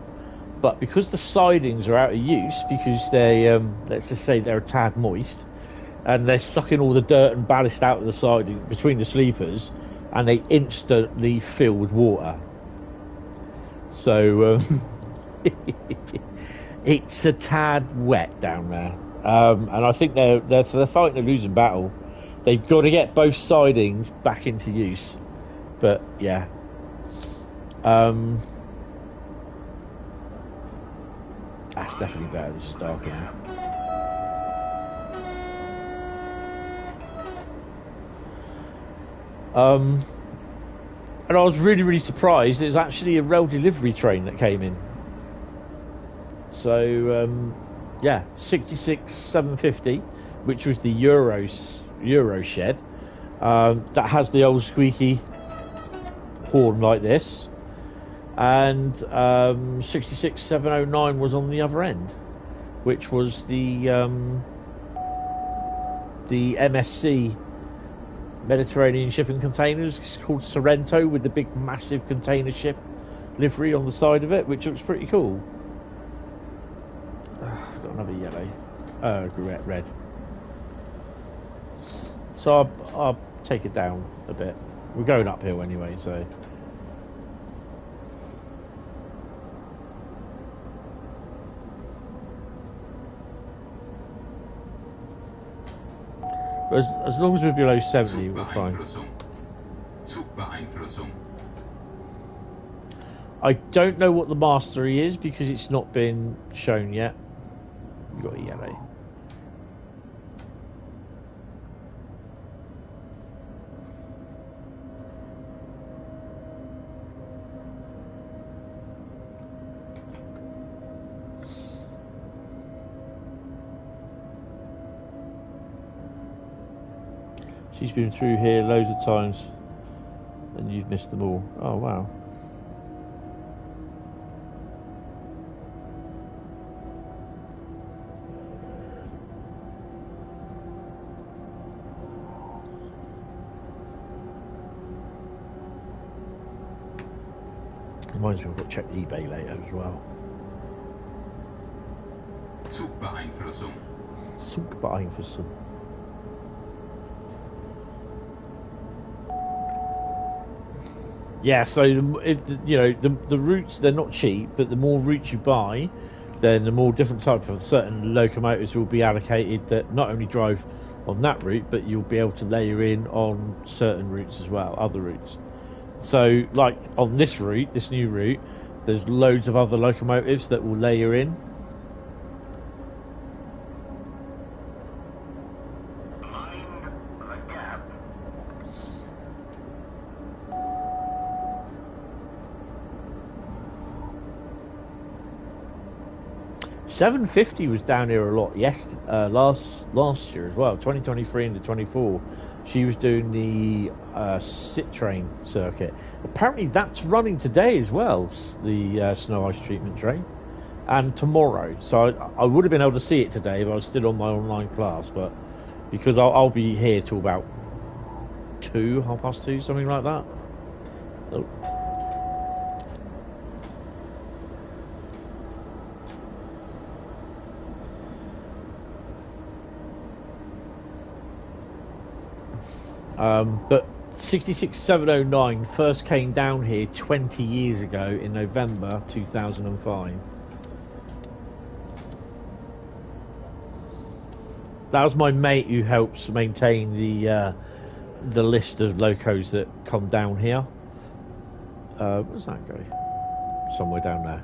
but because the sidings are out of use, because they let's just say they're a tad moist, and they're sucking all the dirt and ballast out of the siding between the sleepers, and they instantly fill with water. So it's a tad wet down there, and I think they're fighting a losing battle. They've got to get both sidings back into use, but yeah. That's definitely better. This is darker now. And I was really, really surprised. It was actually a rail delivery train that came in. So, yeah, 66,750, which was the Euro shed. That has the old squeaky horn like this. And 66,709 was on the other end, which was the MSC Mediterranean Shipping Containers. It's called Sorrento, with the big massive container ship livery on the side of it, which looks pretty cool. I've got another yellow, red. So I'll take it down a bit. We're going uphill anyway, so. As long as we're below 70, we're fine. Zugbeeinflussung. I don't know what the mastery is because it's not been shown yet. You've got a yellow. She's been through here loads of times and you've missed them all. Oh wow. Reminds me, I've got to check eBay later as well. Zugbeeinflussung. Zugbeeinflussung. Yeah, so the routes, they're not cheap, but the more routes you buy, then the more different types of certain locomotives will be allocated that not only drive on that route, but you'll be able to layer in on certain routes as well, other routes. So, like on this route, this new route, there's loads of other locomotives that will layer in. Mind the gap. 750 was down here a lot. Yes, last year as well, 2023 into 24. She was doing the sit train circuit. Apparently that's running today as well, the snow ice treatment train, and tomorrow. So I would have been able to see it today if I was still on my online class, but because I'll be here till about 2:30, something like that. Oh. But 66709 first came down here 20 years ago in November 2005. That was my mate who helps maintain the list of locos that come down here. Where does that go? Somewhere down there.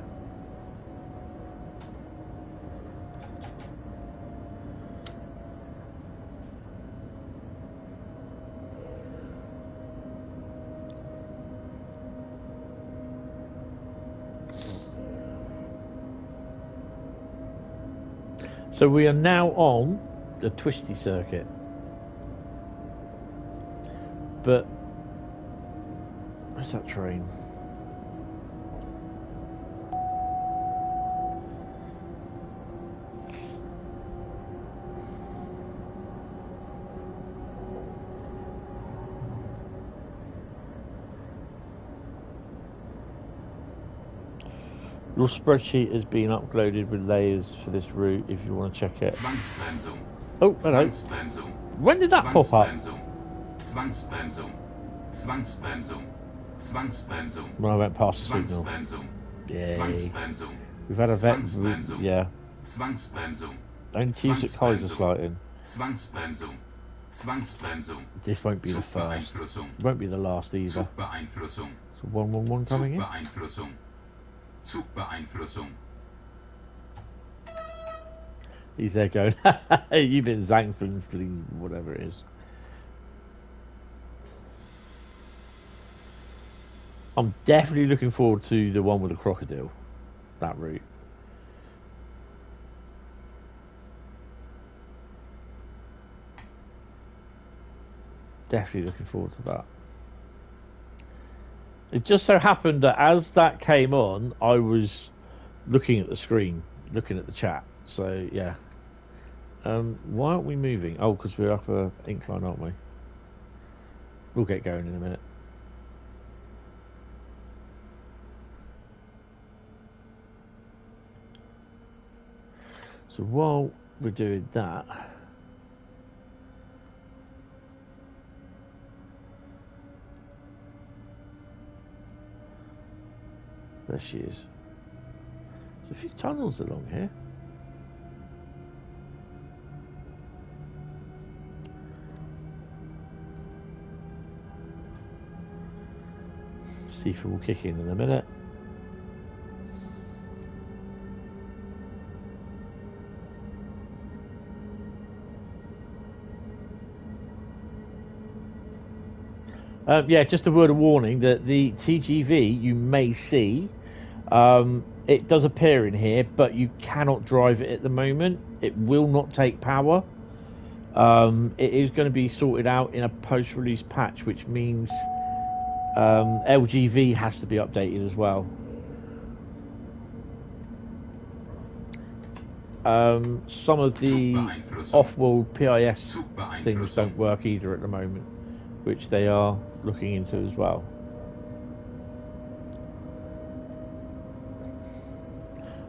So we are now on the twisty circuit, but where's that train? Your spreadsheet has been uploaded with layers for this route if you want to check it. Zwangsbremsung. Oh, hello. Zwangsbremsung. When did that pop up? Zwangsbremsung. Zwangsbremsung. Zwangsbremsung. When I went past the signal. Zwangsbremsung. Yay. Zwangsbremsung. We've had a vet. Zwangsbremsung. Yeah. Zwangsbremsung. Only two at Kaiserslautern. Zwangsbremsung. Zwangsbremsung. This won't be the first. Zugbeeinflussung. Won't be the last either. Zugbeeinflussung. So 111 coming in. Zugbeeinflussung. Zugbeeinflussung. He's there going, you've been zangfling, whatever it is. I'm definitely looking forward to the one with the crocodile, that route. Definitely looking forward to that. It just so happened that as that came on, I was looking at the screen, looking at the chat. So, yeah. Why aren't we moving? Oh, because we're up a incline, aren't we? We'll get going in a minute. So while we're doing that, there she is. There's a few tunnels along here. Seafood will kick in a minute. Yeah, just a word of warning that the TGV you may see, it does appear in here, but you cannot drive it at the moment. It will not take power. It is going to be sorted out in a post-release patch, which means LGV has to be updated as well. Some of the off-world PIS things don't work either at the moment, which they are looking into as well.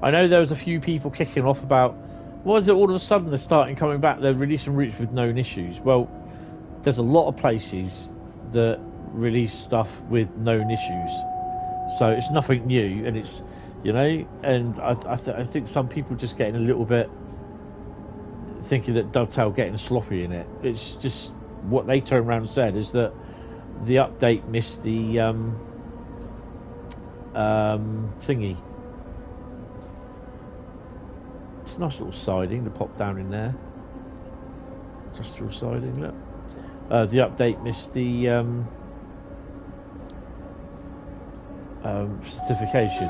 I know there was a few people kicking off about, why is it all of a sudden they're starting coming back, they're releasing routes with known issues? Well, there's a lot of places that release stuff with known issues, so it's nothing new, and it's, you know, and I think some people just getting a little bit thinking that Dovetail getting sloppy in it. It's just what they turned around and said is that the update missed the thingy. It's a nice little siding to pop down in there. Just through siding, look. The update missed the certification.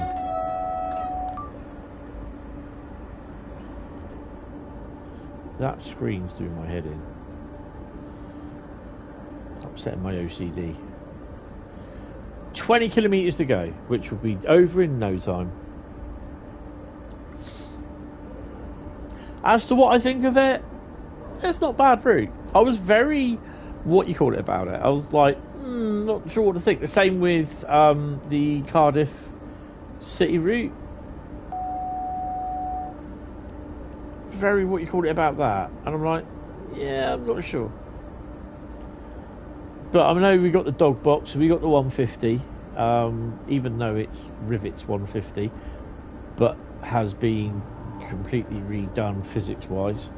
That screen's doing my head in. Upsetting my OCD. 20 kilometres to go, which will be over in no time. As to what I think of it, it's not a bad route. I was very, what you call it about it. I was like, not sure what to think. The same with the Cardiff City route. Very, what you call it about that. And I'm like, yeah, I'm not sure. But I know we got the dog box, we got the 150, even though it's Rivets 150, but has been completely redone physics-wise.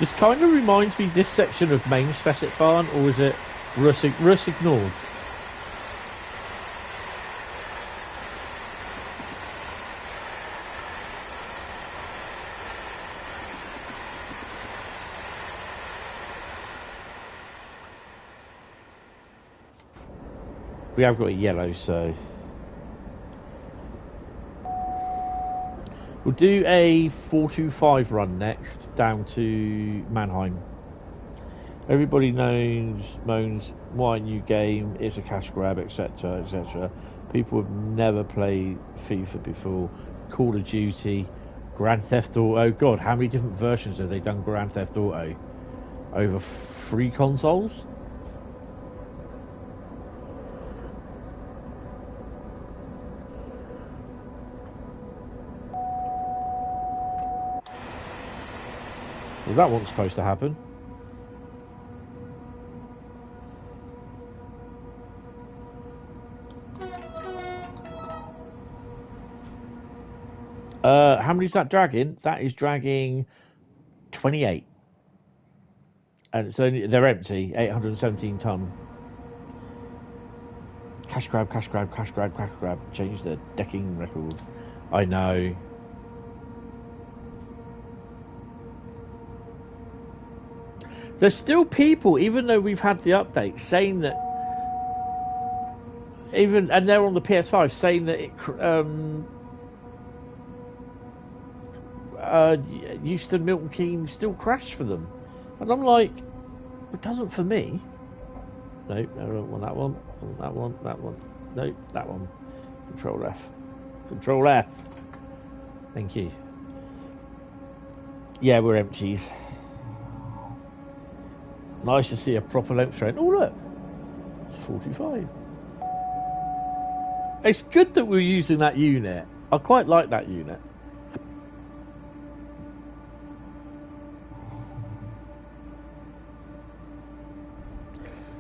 This kind of reminds me, this section of main Pfälzische, or is it Ruhr ignored? We have got a yellow, so we'll do a 425 run next down to Mannheim. Everybody moans, why new game, it's a cash grab, etc, etc. People have never played FIFA before. Call of Duty, Grand Theft Auto. God, how many different versions have they done Grand Theft Auto? Over 3 consoles? Well, that wasn't supposed to happen. How many is that dragging? That is dragging 28. And it's only, they're empty, 817 ton. Cash grab, cash grab, cash grab, cash grab. Change the decking record. I know. There's still people, even though we've had the update, saying that and they're on the PS5 saying that it Euston Milton Keynes still crashed for them, and I'm like, it doesn't for me. No, I don't want that one. I want that one. That one. No, that one. Control F. Control F. Thank you. Yeah, we're empties. Nice to see a proper length train. Oh look, it's 45. It's good that we're using that unit. I quite like that unit.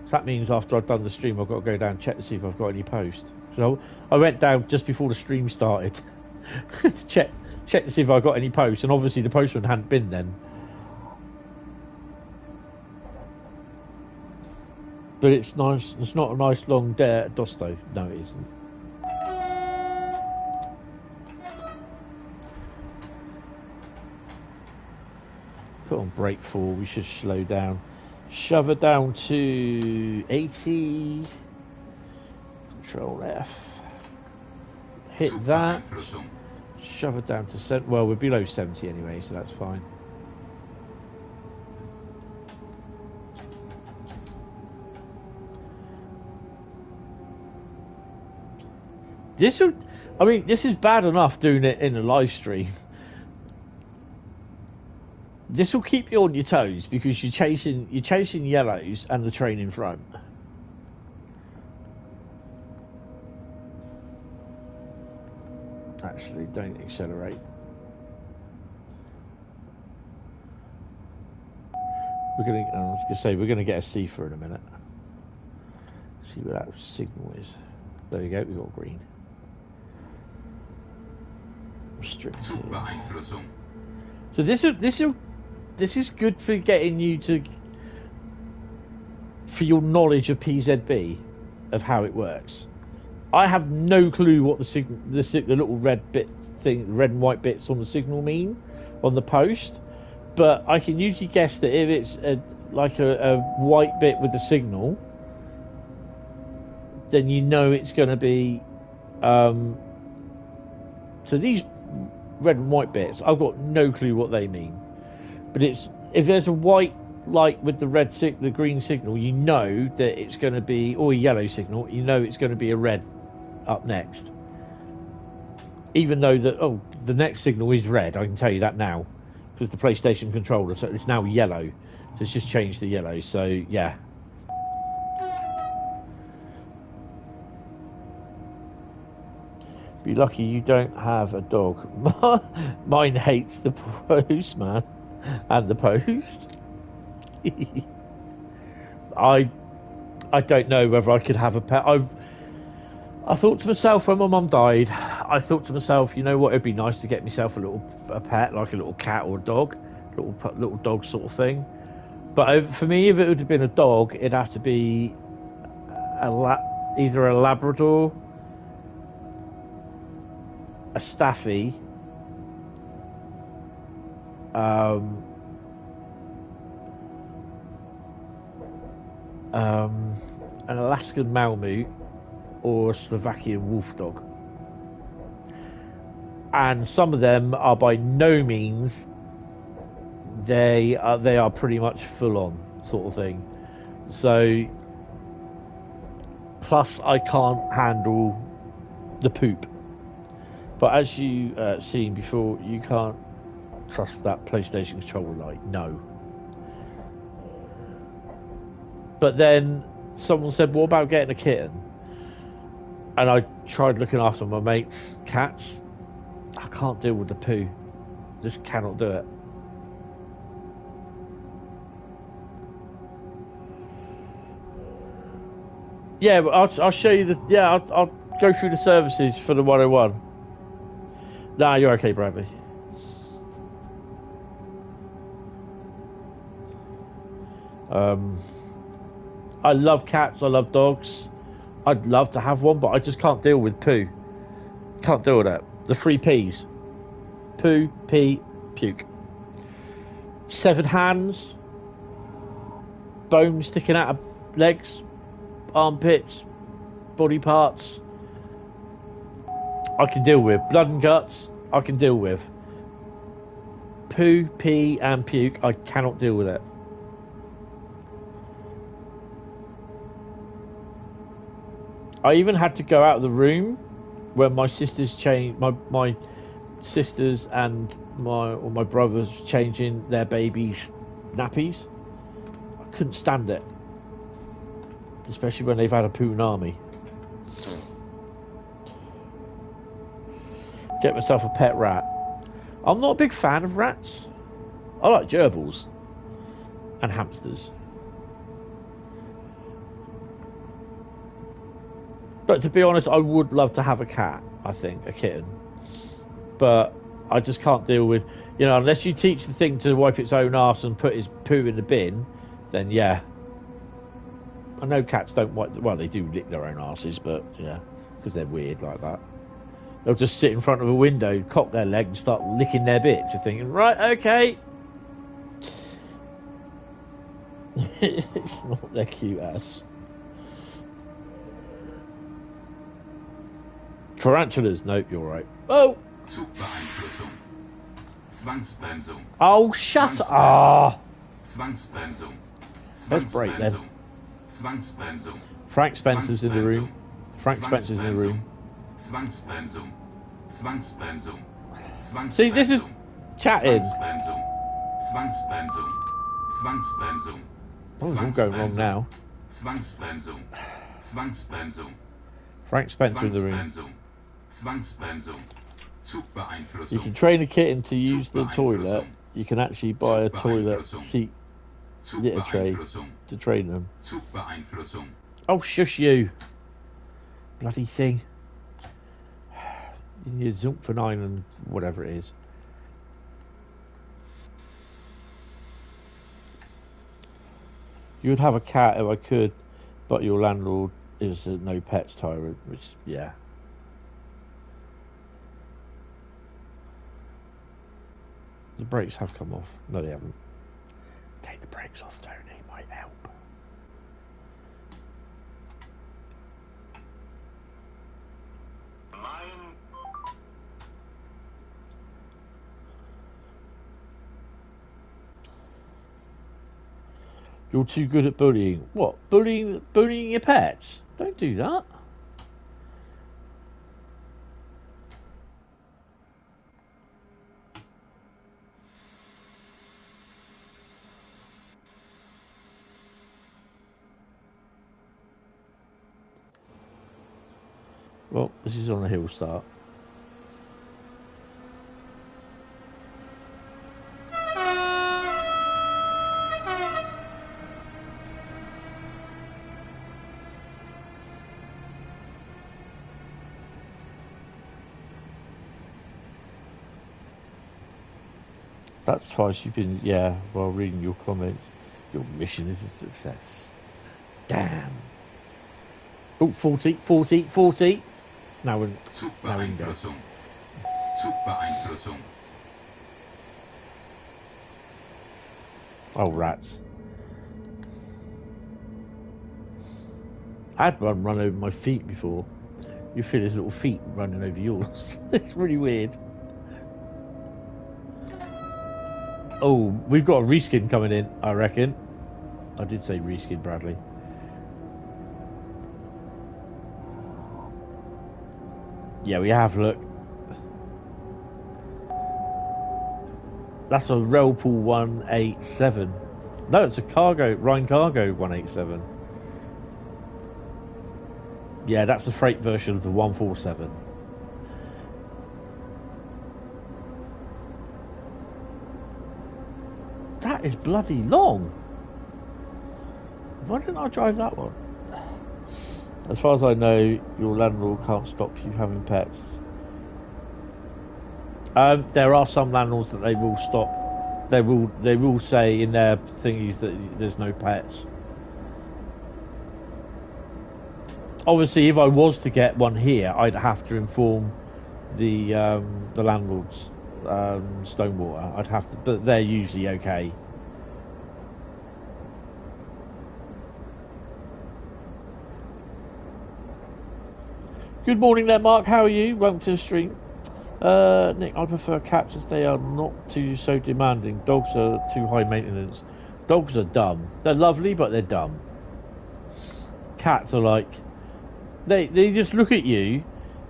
So that means after I've done the stream, I've got to go down and check to see if I've got any post. So I went down just before the stream started to check to see if I got any posts, and obviously the postman hadn't been then. But it's nice. It's not a nice long Dosto. No, it isn't. Put on brake 4. We should slow down. Shove her down to 80. Control F. Hit that. Shove it down to 70. Well, we're below 70 anyway, so that's fine. This is bad enough doing it in a live stream. This will keep you on your toes because you're chasing yellows and the train in front. Actually, don't accelerate. I was gonna say we're gonna get a CIFA in a minute. See what that signal is. There we go. We got green. Restricted. So this is good for getting you to, for your knowledge of PZB, of how it works. I have no clue what the little red bit thing, red and white bits on the signal mean on the post, but I can usually guess that if it's like a white bit with the signal, then you know it's going to be. So these red and white bits, I've got no clue what they mean, but it's if there's a white light with the green signal, you know that it's going to be, or a yellow signal, you know it's going to be a red up next. Even though the next signal is red, I can tell you that now because the PlayStation controller, so it's now yellow. So it's just changed the yellow. So yeah. Be lucky you don't have a dog. Mine hates the postman and the post. I don't know whether I could have a pet. I thought to myself when my mum died, I thought to myself, you know what, it'd be nice to get myself a pet, like a little cat or a dog, little dog sort of thing. But for me, if it would have been a dog, it'd have to be either a Labrador, a Staffy, an Alaskan Malamute, or a Slovakian wolf dog. And some of them are by no means, they are pretty much full on sort of thing. So plus I can't handle the poop, but as you seen before, you can't trust that PlayStation controller light. No. But then someone said, what about getting a kitten? And I tried looking after my mate's cats. I can't deal with the poo. Just cannot do it. Yeah, but I'll show you the. Yeah, I'll go through the services for the 101. Nah, you're okay, Bradley. I love cats. I love dogs. I'd love to have one, but I just can't deal with poo. Can't deal with that. The 3 P's. Poo, pee, puke. Severed hands. Bones sticking out of legs. Armpits. Body parts. I can deal with. Blood and guts, I can deal with. Poo, pee, and puke, I cannot deal with it. I even had to go out of the room when my sisters changed my sisters and my brothers changing their babies' nappies. I couldn't stand it, especially when they've had a poonami. Get myself a pet rat. I'm not a big fan of rats. I like gerbils and hamsters. But to be honest, I would love to have a cat, I think, a kitten. But I just can't deal with, unless you teach the thing to wipe its own arse and put its poo in the bin, then yeah. I know cats don't wipe. Well, they do lick their own asses, but yeah, because they're weird like that. They'll just sit in front of a window, cock their leg, and start licking their bits. You're thinking, right, okay. It's not their cute ass. Tarantulas, nope, you're right. Oh! Zugbeeinflussung. Zwangsbremsung. Oh, shut up! Ah! Zwangsbremsung. Let's break them. Zwangsbremsung. Frank Spencer's in the room. Frank Spencer's in the room. Zwangsbremsung. Zwangsbremsung. See, this is chatting. Zwangsbremsung. Zwangsbremsung. Zwangsbremsung. Oh, it's all going wrong now. Zwangsbremsung. Zwangsbremsung. Frank Spencer in the room. Zwangsbremsung. Zugbeeinflussung. You can train a kitten to use the toilet. You can actually buy a toilet seat litter tray to train them. Zugbeeinflussung. Oh, shush you. Bloody thing. You need Zump for 9 and whatever it is. You would have a cat if I could, but your landlord is a no pets tyrant, which, yeah. The brakes have come off. No, they haven't. Take the brakes off, Tony. Might help. You're too good at bullying. What? Bullying your pets? Don't do that. Well, this is on a hill start. That's twice you've been, yeah, while reading your comments. Your mission is a success. Damn. Oh, 40, 40, 40. Now we're Zugbeeinflussung. Zugbeeinflussung. Oh, rats. I had one run over my feet before. You feel his little feet running over yours. It's really weird. Oh, we've got a reskin coming in, I reckon. I did say reskin, Bradley. Yeah, we have, look. That's a Railpool 187. No, it's a cargo, Rhein Cargo 187. Yeah, that's the freight version of the 147. That is bloody long. Why didn't I drive that one? As far as I know, your landlord can't stop you having pets. There are some landlords that they will stop. They will say in their thingies that there's no pets. Obviously, if I was to get one here, I'd have to inform the landlords, Stonewater. I'd have to, but they're usually okay. Good morning there, Mark. How are you? Welcome to the stream. Nick, I prefer cats as they are not too so demanding. Dogs are too high maintenance. Dogs are dumb. They're lovely, but they're dumb. Cats are like, they just look at you.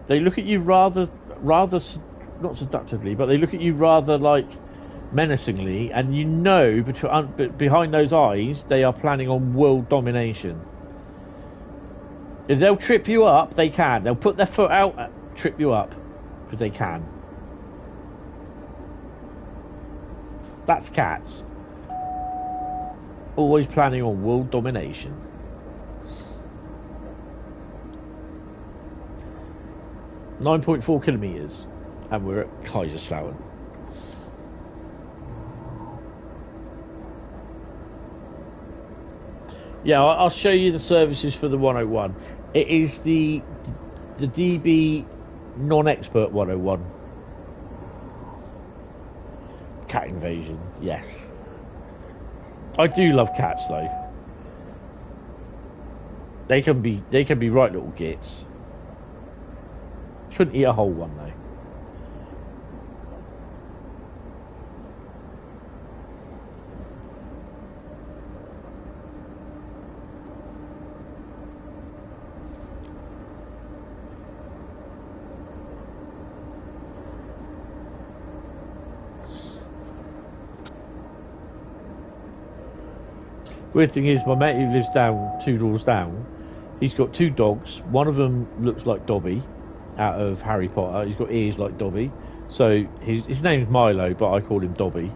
They look at you rather not seductively, but they look at you rather like menacingly, and you know behind those eyes they are planning on world domination. If they'll trip you up, they can. They'll put their foot out, trip you up, because they can. That's cats. Always planning on world domination. .4 kilometres, and we're at Kaiserslautern. Yeah, I'll show you the services for the 101. It is the DB non-expert 101. Cat invasion, yes. I do love cats though. They can be right little gits. Couldn't eat a whole one though. Weird thing is, my mate who lives down 2 doors down, he's got 2 dogs. One of them looks like Dobby out of Harry Potter. He's got ears like Dobby. So his name's Milo, but I call him Dobby.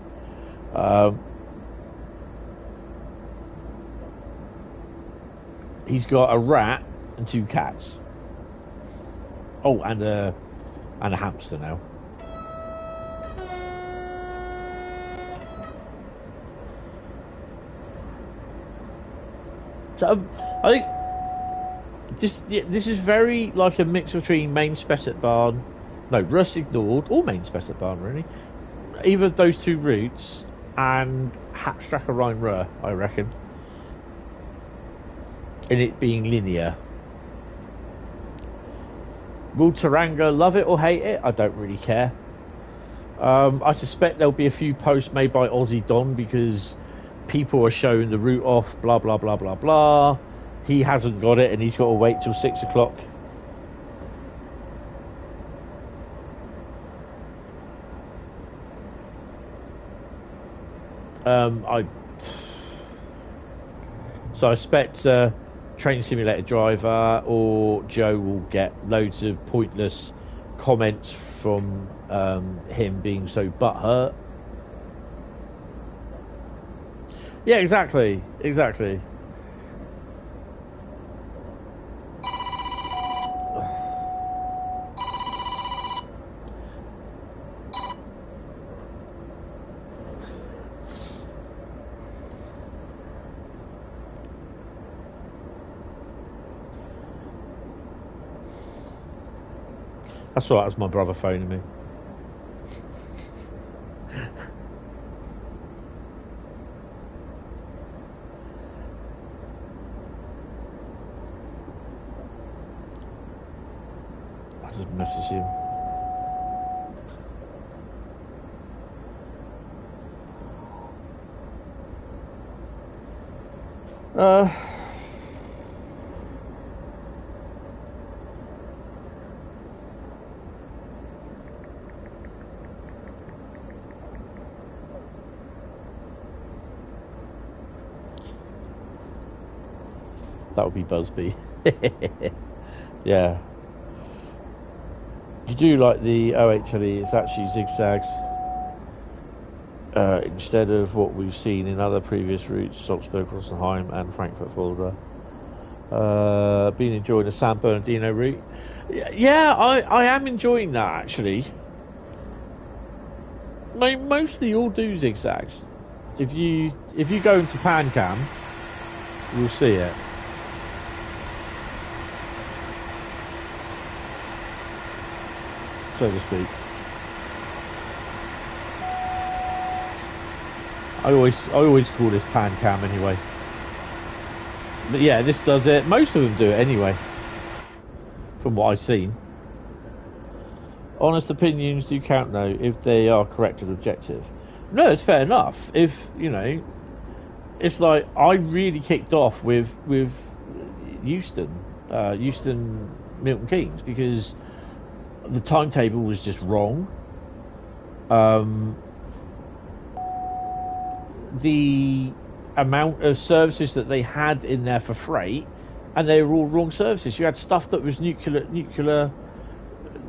He's got a rat and 2 cats. Oh, and a hamster now. So I think this is very like a mix between Main Spessartbahn, no, Rust Ignored, or Main Spessartbahn really, either of those 2 routes, and Hauptstrecke Rhein Ruhr, I reckon, in it being linear. Will Taranga love it or hate it? I don't really care. I suspect there'll be a few posts made by Aussie Don because people are showing the route off, blah blah blah blah blah. He hasn't got it and he's got to wait till 6 o'clock. I expect Train Simulator Driver or Joe will get loads of pointless comments from him being so butthurt. Yeah, exactly. That's all right, that's my brother phoning me. I just message him. That would be Busby. Yeah. You do like the OHLE, it's actually zigzags instead of what we've seen in other previous routes, Salzburg, Rosenheim and Frankfurt-Fulda. Been enjoying the San Bernardino route. Yeah, I am enjoying that actually. Mostly all do zigzags. If you go into PanCam, you'll see it. So to speak. I always call this PanCam anyway. But yeah, this does it. Most of them do it anyway, from what I've seen. Honest opinions do count though, if they are correct and objective. No, it's fair enough. If, you know, it's like I really kicked off with Euston Milton Keynes because the timetable was just wrong. The amount of services that they had in there for freight, and they were all wrong services. You had stuff that was nuclear,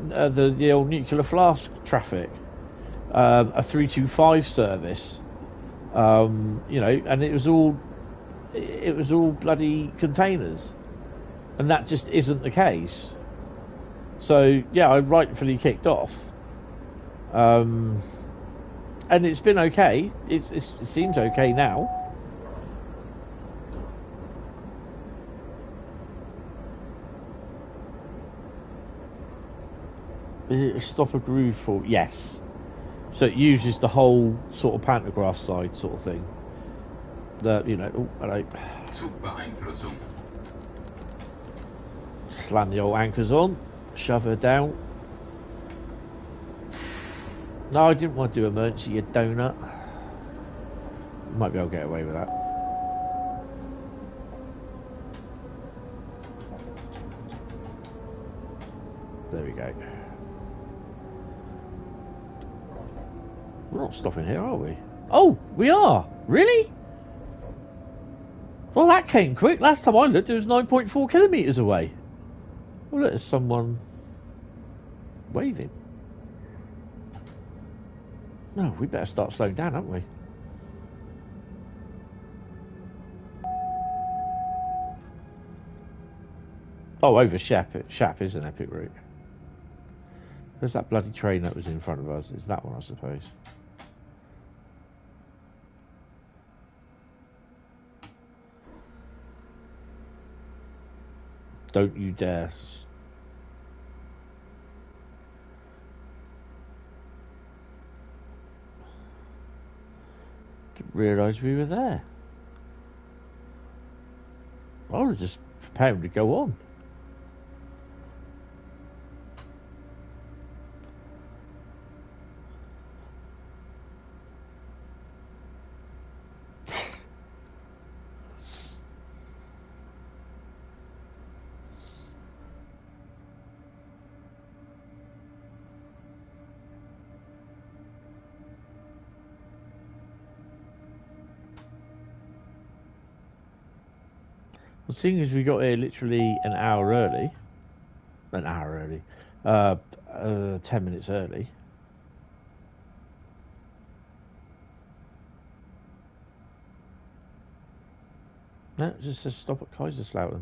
the old nuclear flask traffic, a 325 service, you know, and it was all bloody containers, and that just isn't the case. So yeah, I rightfully kicked off, and it's been okay. It seems okay now. Is it a stopper groove fault? Yes. So it uses the whole sort of pantograph side sort of thing. The, you know, oh, hello. Zugbeeinflussung. Slam the old anchors on, shove her down. No, I didn't want to do emergency, you donut. Might be able to get away with that. There we go. We're not stopping here, are we? Oh, we are! Really? Well, that came quick. Last time I looked, it was 9.4 kilometres away. Well, look, there's someone waving. No, we better start slowing down, haven't we? Oh, over Shap is an epic route. There's that bloody train that was in front of us. It's that one, I suppose. Don't you dare. Didn't realise we were there. I was just preparing to go on. Well, seeing as we got here literally an hour early, 10 minutes early. No, it just says stop at Kaiserslautern.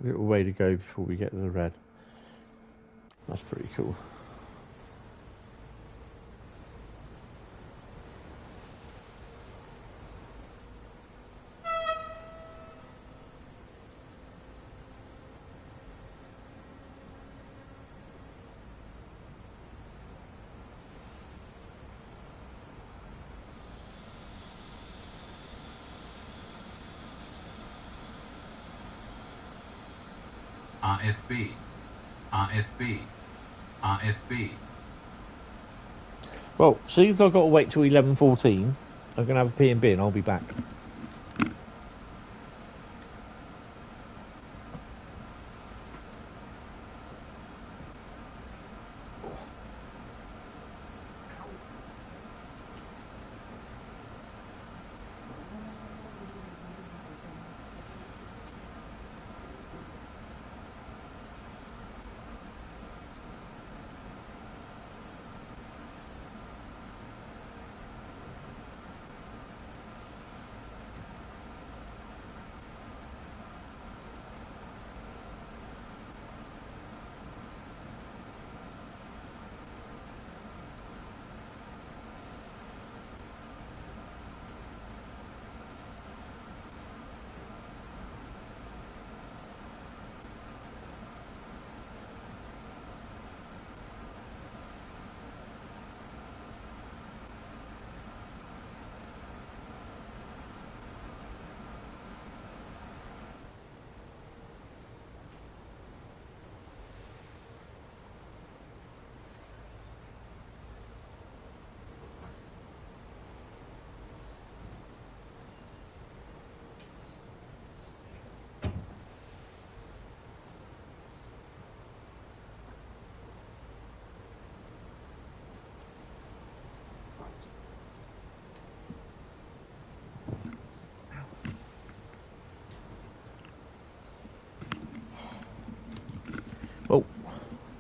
A little way to go before we get to the red. That's pretty cool. AFB, AFB, AFB. Well, since I've got to wait till 11:14, I'm going to have a P&B and I'll be back.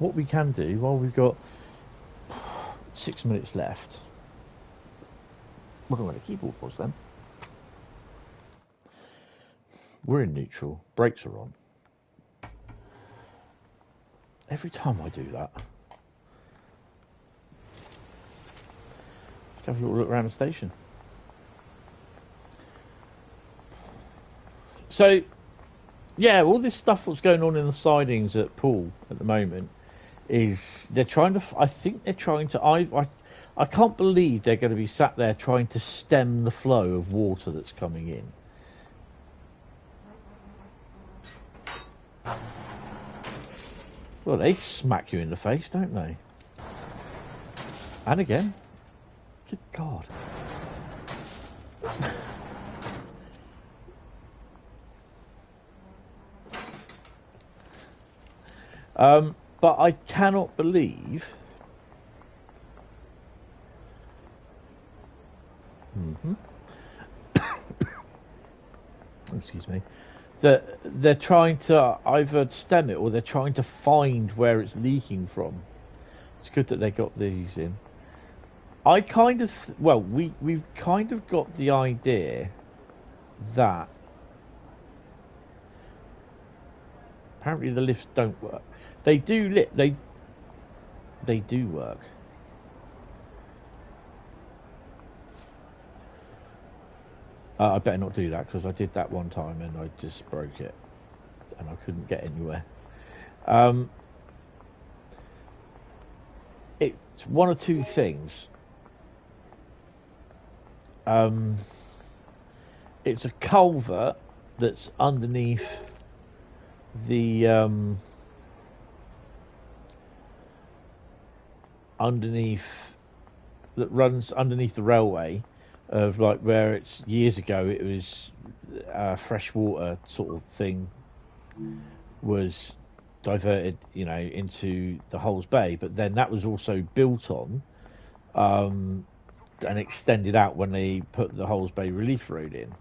what we can do while we've got 6 minutes left. I don't know where the keyboard was then. We're in neutral. Brakes are on. Every time I do that. Let's have a little look around the station. So, yeah, all this stuff that's going on in the sidings at Poole at the moment is they're trying to. I think they're trying to. I can't believe they're going to be sat there trying to stem the flow of water that's coming in. Well, they smack you in the face, don't they? And again. Good God. But I cannot believe... Excuse me. That they're trying to either stem it or they're trying to find where it's leaking from. It's good that they got these in. I kind of... Well, we've kind of got the idea that... Apparently the lifts don't work. They do they do work. I better not do that because I did that one time and I just broke it and I couldn't get anywhere. It's one of two things. It's a culvert that's underneath the that runs underneath the railway of like where it's years ago it was freshwater sort of thing was diverted, you know, into the Hulls Bay, but then that was also built on and extended out when they put the Hulls Bay Relief Road in.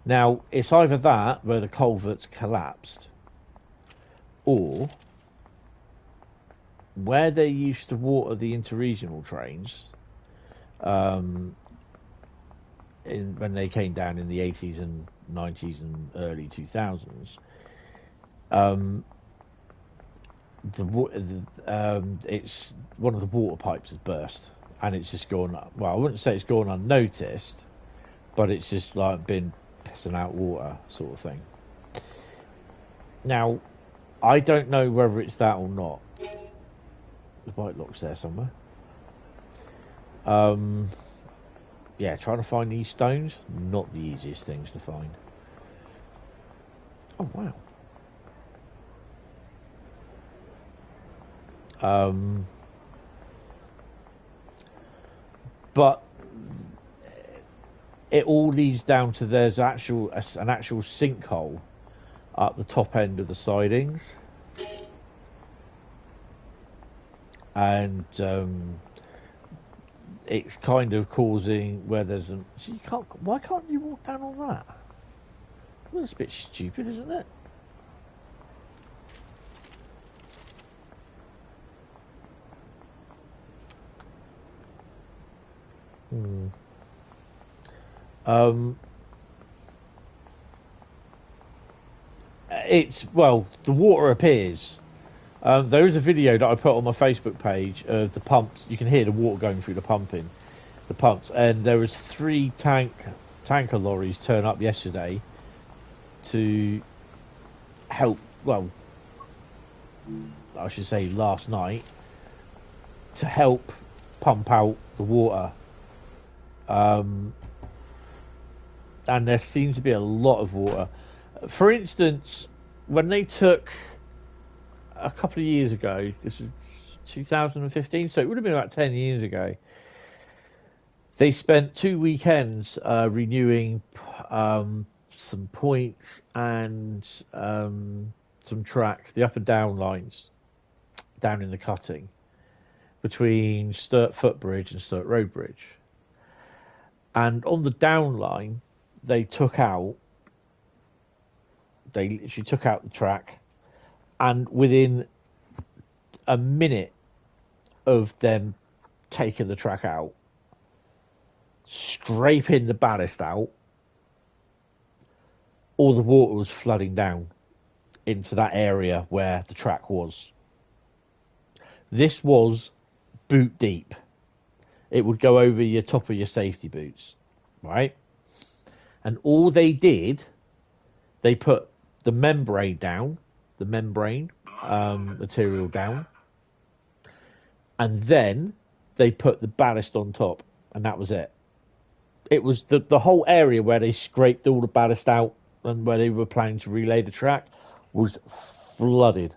Now, it's either that, where the culvert's collapsed, or where they used to water the interregional trains when they came down in the 80s and 90s and early 2000s, it's one of the water pipes has burst, and it's just gone. Well, I wouldn't say it's gone unnoticed, but it's just like been pissing out water, sort of thing. Now, I don't know whether it's that or not. The bike lock's there somewhere. Yeah, trying to find these stones, not the easiest things to find. Oh wow. But it all leads down to there's an actual sinkhole at the top end of the sidings, and it's kind of causing where there's a. So you can't. Why can't you walk down on that? Well, that's a bit stupid, isn't it? It's, well, the water appears. There is a video that I put on my Facebook page of the pumps. You can hear the water going through the pumps, and there was 3 tanker lorries turn up yesterday to help. Well, I should say last night, to help pump out the water. And there seems to be a lot of water. For instance, when they took a couple of years ago, this was 2015, so it would have been about 10 years ago, they spent 2 weekends renewing some points and some track, the up and down lines down in the cutting between Sturt Footbridge and Sturt Road Bridge. And on the down line, they literally took out the track, and within a minute of them taking the track out, scraping the ballast out, all the water was flooding down into that area where the track was. This was boot deep. It would go over your top of your safety boots, right? And all they did, they put the membrane down, the membrane material down, and then they put the ballast on top, and that was it. It was the whole area where they scraped all the ballast out and where they were planning to relay the track was flooded.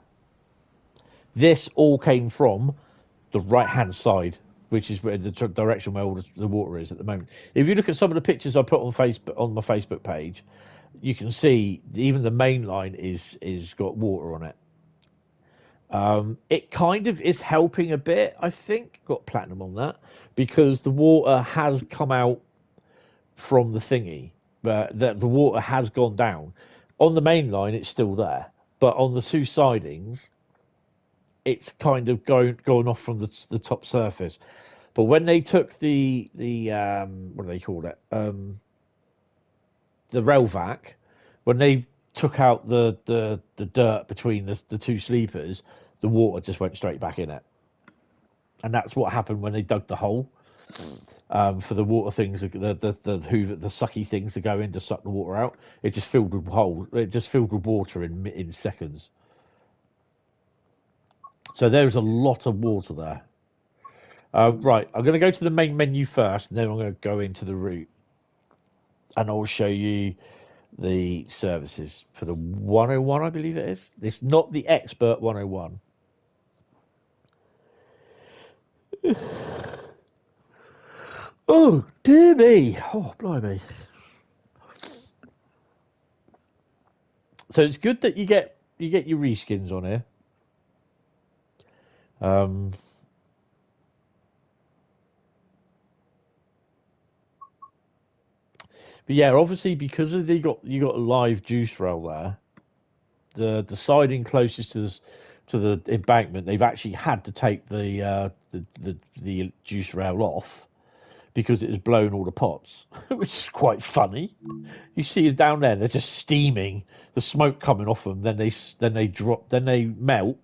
This all came from the right-hand side, which is where the direction where all the water is at the moment. If you look at some of the pictures I put on Facebook on my Facebook page, you can see even the main line is got water on it. It kind of is helping a bit, I think. Got platinum on that because the water has come out from the thingy, but the water has gone down. On the main line, it's still there, but on the two sidings, it's kind of going off from the top surface. But when they took the what do they call it? The rail vac, when they took out the dirt between the two sleepers, the water just went straight back in it. And that's what happened when they dug the hole for the water things, the sucky things to go in to suck the water out. It just filled with water in seconds. So there's a lot of water there. Right, I'm going to go to the main menu first, and then I'm going to go into the route, and I'll show you the services for the 101, I believe it is. It's not the Expert 101. Oh, dear me. Oh, blimey. So it's good that you get your reskins on here. But yeah, obviously because of you got a live juice rail there, the siding closest to the embankment, they've actually had to take the juice rail off because it has blown all the pots, which is quite funny. You see them down there; they're just steaming, the smoke coming off them. Then they drop, then they melt,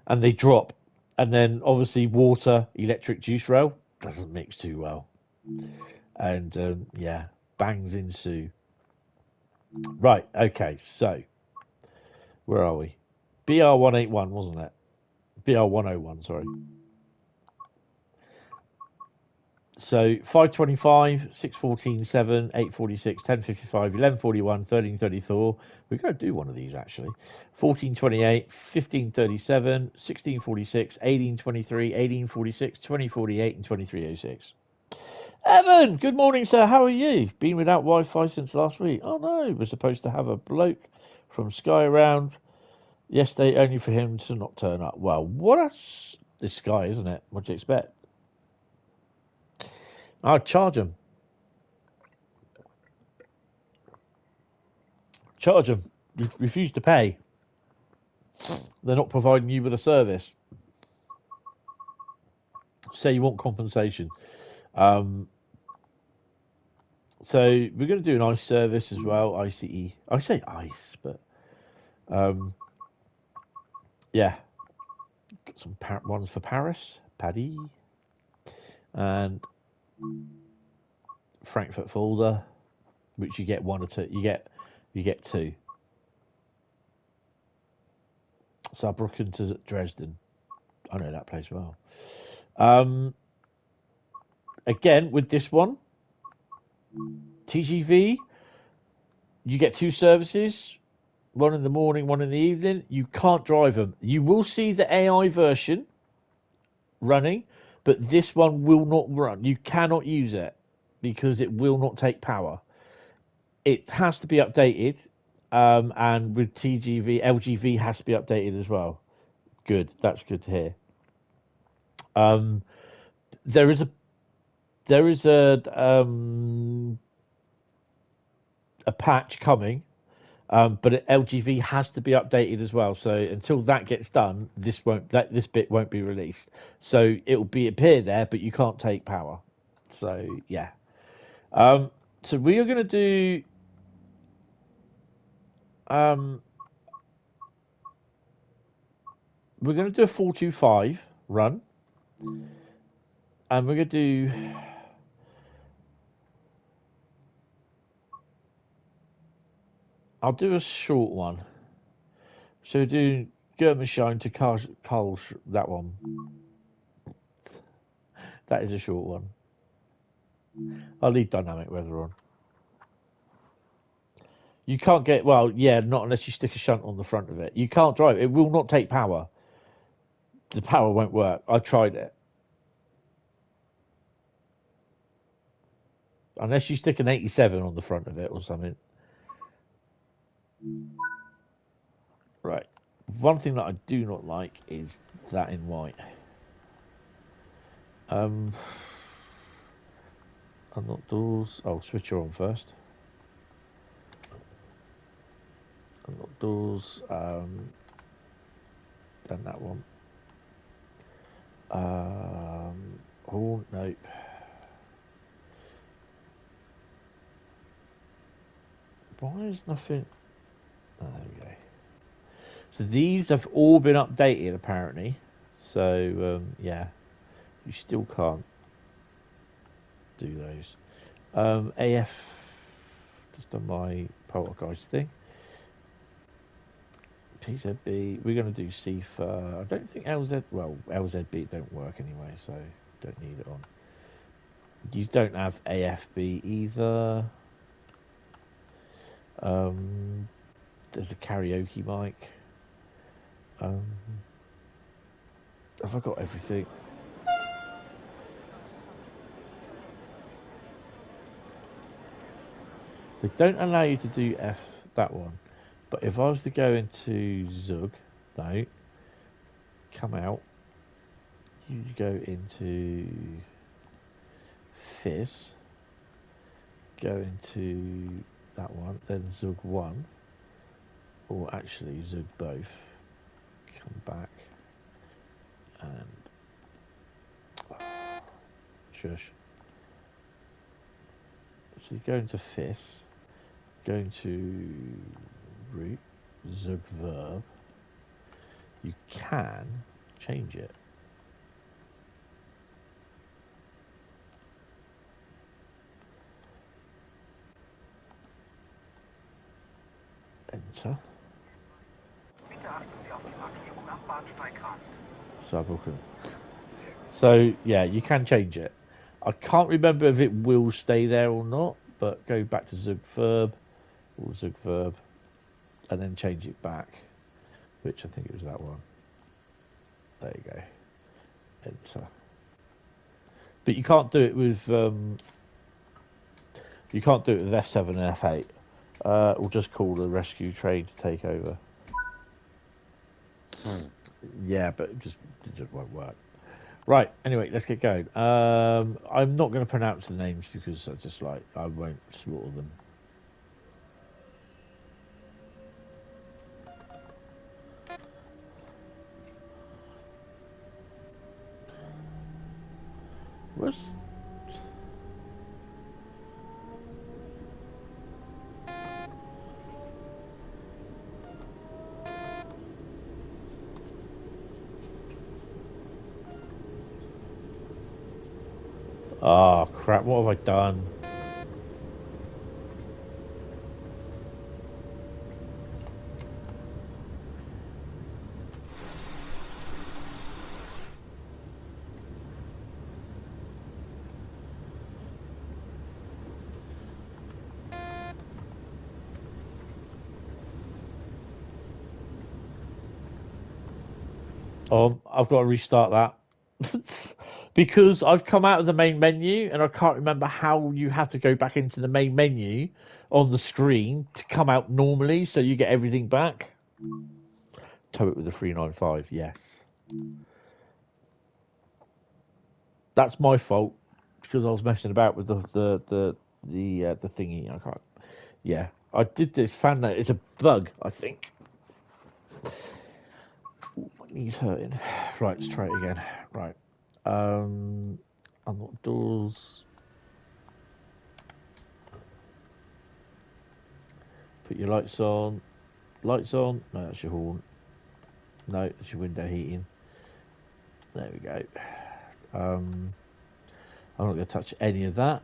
and they drop, and then obviously water, electric juice rail doesn't mix too well, and yeah. Bangs ensue. Right, okay, so where are we? BR181, wasn't it? BR101, sorry. So 525, 614, 7, 846, 1055, 1141, 1334. We're going to do one of these actually. 1428, 1537, 1646, 1823, 1846, 2048, and 2306. Evan, good morning, sir. How are you? Been without Wi-Fi since last week. Oh no, we're supposed to have a bloke from Sky around yesterday, only for him to not turn up. Well, this Sky, isn't it? What do you expect? I'll charge him. Charge them. Refuse to pay. They're not providing you with a service. Say you want compensation. So we're going to do an ice service as well, ICE. I say ice, but yeah. Got some ones for Paris, Paddy, and Frankfurt Fulda, which you get one or two. You get two. Saarbrücken to Dresden. I know that place well. Again, with this one, TGV, you get two services, one in the morning, one in the evening. You can't drive them. You will see the AI version running, but this one will not run. You cannot use it because it will not take power. It has to be updated, and with TGV, LGV has to be updated as well. Good, that's good to hear. There is a patch coming But LGV has to be updated as well. So until that gets done, this bit won't be released. So it'll appear there, but you can't take power. So yeah. So we are going to do. We're going to do a 425 run, and we're going to do. I'll do a short one. So do Germersheim to Karl, that one. That is a short one. I'll leave dynamic weather on. You can't get, well, yeah, not unless you stick a shunt on the front of it. You can't drive. It will not take power. The power won't work. I tried it. Unless you stick an 87 on the front of it or something. Right. One thing that I do not like is that in white. Unlock doors. Oh, switch her on first. Unlock doors. Then that one. Oh, nope. Why is nothing? Oh, there we go. So these have all been updated apparently. So yeah, you still can't do those. AF just done my poltergeist thing. PZB, we're going to do CFA. I don't think LZ. Well, LZB don't work anyway, so don't need it on. You don't have AFB either. There's a karaoke mic. Have I got everything? They don't allow you to do that one. But if I was to go into Zug, no, come out, you go into Fizz, go into that one, then Zug 1, or actually Zug both, come back, and shush. So you go into Fizz, go into root, Zug verb, you can change it. Enter. So yeah, you can change it. I can't remember if it will stay there or not, but go back to Zug verb or Zug verb and then change it back, which I think it was that one. There you go. Enter. But you can't do it with F7 and F8. We'll just call the rescue train to take over. Yeah, but it just won't work. Right, anyway, let's get going. I'm not going to pronounce the names because I won't slaughter them. Where's... Oh, crap, what have I done? I've got to restart that. Because I've come out of the main menu and I can't remember how you have to go back into the main menu on the screen to come out normally so you get everything back. Tow it with a 395, yes. That's my fault because I was messing about with the thingy. I can't. Yeah, I did this, found that it's a bug, I think. Ooh, my knee's hurting. Right, let's try it again. Right. Unlock doors. Put your lights on. Lights on. No, that's your horn. No, it's your window heating. There we go. I'm not going to touch any of that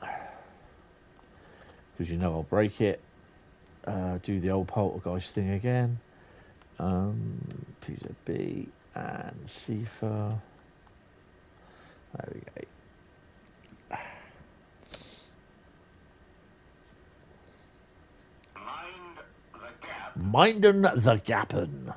because you know I'll break it. Do the old poltergeist thing again. Please B and CFA. There we go. Mind the gap. Minden the gappen.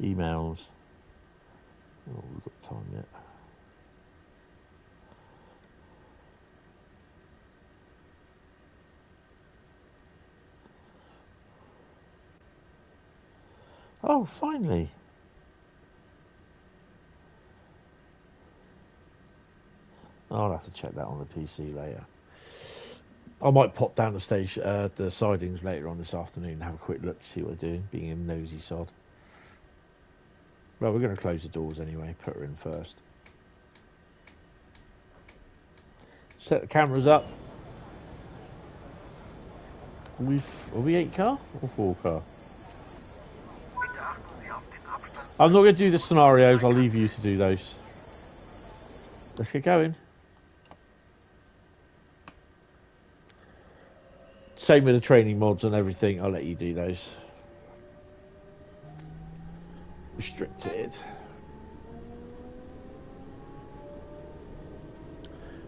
Emails. Oh, we've got time yet. Oh, finally. I'll have to check that on the PC later. I might pop down the station, the sidings later on this afternoon and have a quick look to see what they're doing, being a nosy sod. Well, we're going to close the doors anyway. Put her in first. Set the cameras up. Are we 8K or 4K? I'm not going to do the scenarios. I'll leave you to do those. Let's get going. Same with the training mods and everything. I'll let you do those. Restricted.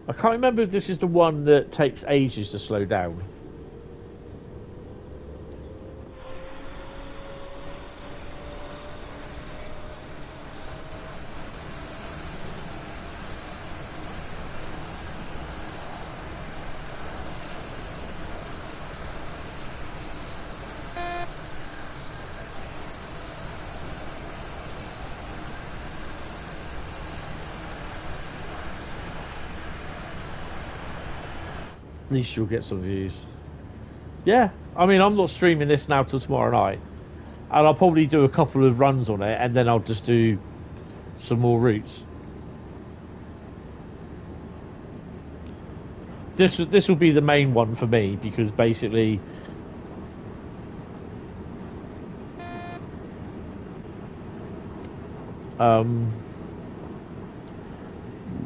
I can't remember if this is the one that takes ages to slow down. At least you'll get some views. Yeah, I mean, I'm not streaming this now till tomorrow night, and I'll probably do a couple of runs on it, and then I'll just do some more routes. This will be the main one for me because basically,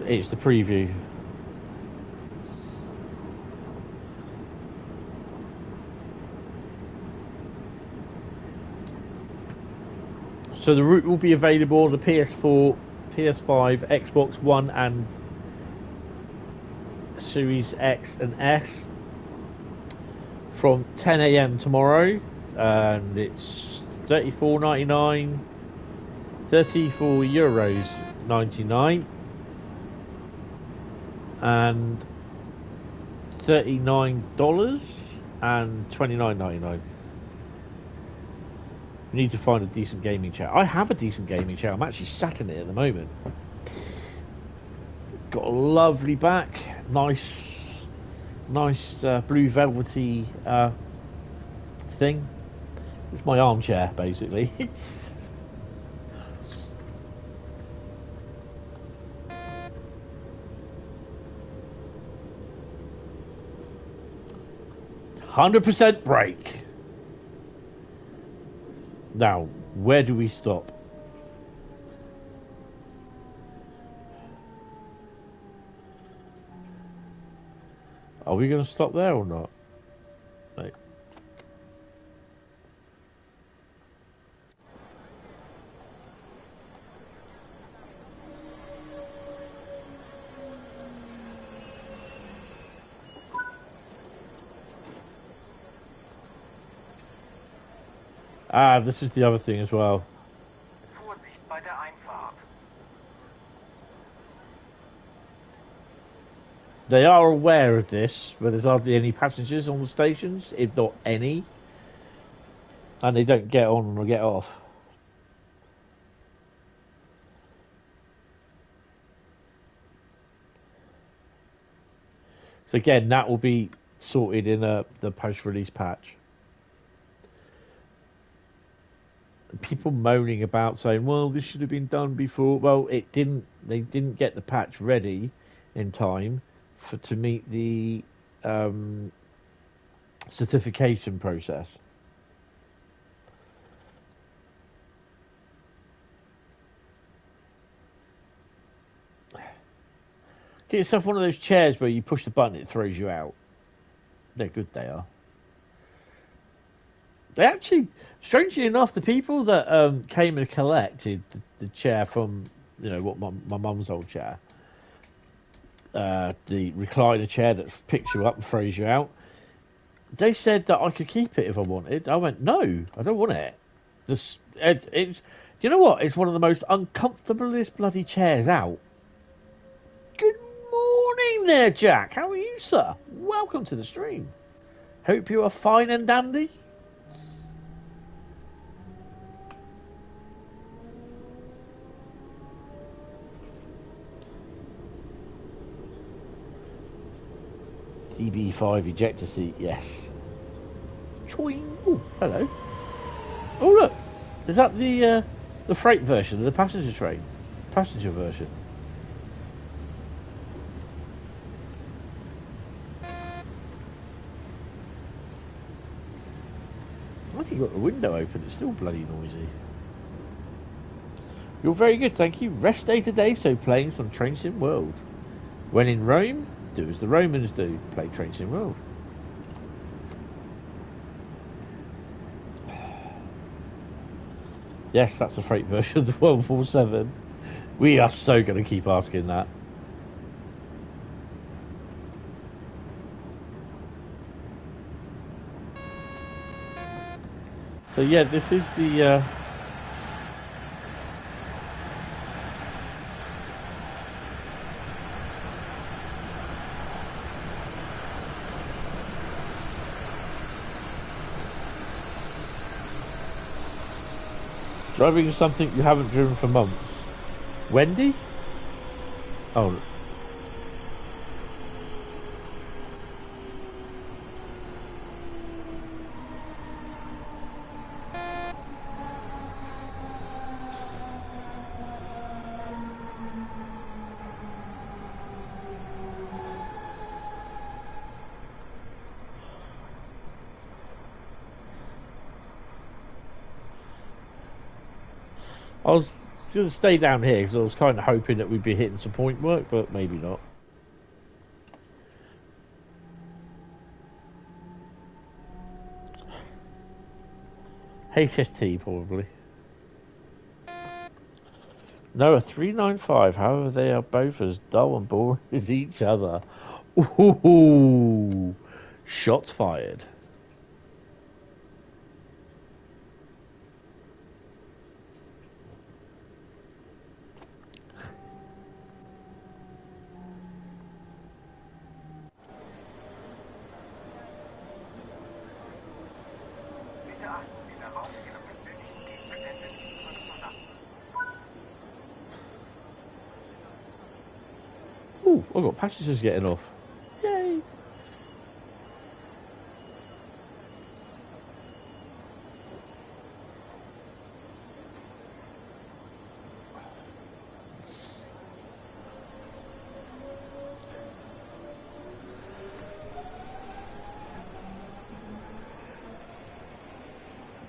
it's the preview. So the route will be available on the PS4, PS5, Xbox One and Series X and S from 10 AM tomorrow, and it's €34.99, €34.99, and $39 and $29.99. We need to find a decent gaming chair. I have a decent gaming chair. I'm actually sat in it at the moment. Got a lovely back, nice blue velvety thing. It's my armchair, basically. %100% brake. Now, where do we stop? Are we going to stop there or not? Right. Ah, this is the other thing as well. Vorsicht bei der Einfahrt. They are aware of this, but there's hardly any passengers on the stations, if not any. And they don't get on or get off. So again, that will be sorted in the post-release patch. People moaning about saying, well, this should have been done before. Well, it didn't. They didn't get the patch ready in time to meet the certification process. Get yourself one of those chairs where you push the button, it throws you out. They're good, they are. They actually, strangely enough, the people that came and collected the chair from, what my mum's old chair, the recliner chair that picks you up and throws you out, they said that I could keep it if I wanted. I went, no, I don't want it. It's do you know what? It's one of the most uncomfortablest bloody chairs out. Good morning there, Jack. How are you, sir? Welcome to the stream. Hope you are fine and dandy. TB5 ejector seat, yes. Choing. Oh, hello. Oh, look. Is that the freight version of the passenger train? Passenger version. Look, you got the window open. It's still bloody noisy. You're very good, thank you. Rest day today, so playing some Train Sim World. When in Rome, do as the Romans do. Play Train Sim World. Yes, that's the freight version of the 147. We are so going to keep asking that. So yeah, this is the driving something you haven't driven for months. Wendy? Oh. I was going to stay down here because I was kind of hoping that we'd be hitting some point work, but maybe not. HST, probably. No, a 395. However, they are both as dull and boring as each other. Ooh, shots fired. Ooh, I've got passengers getting off. Yay!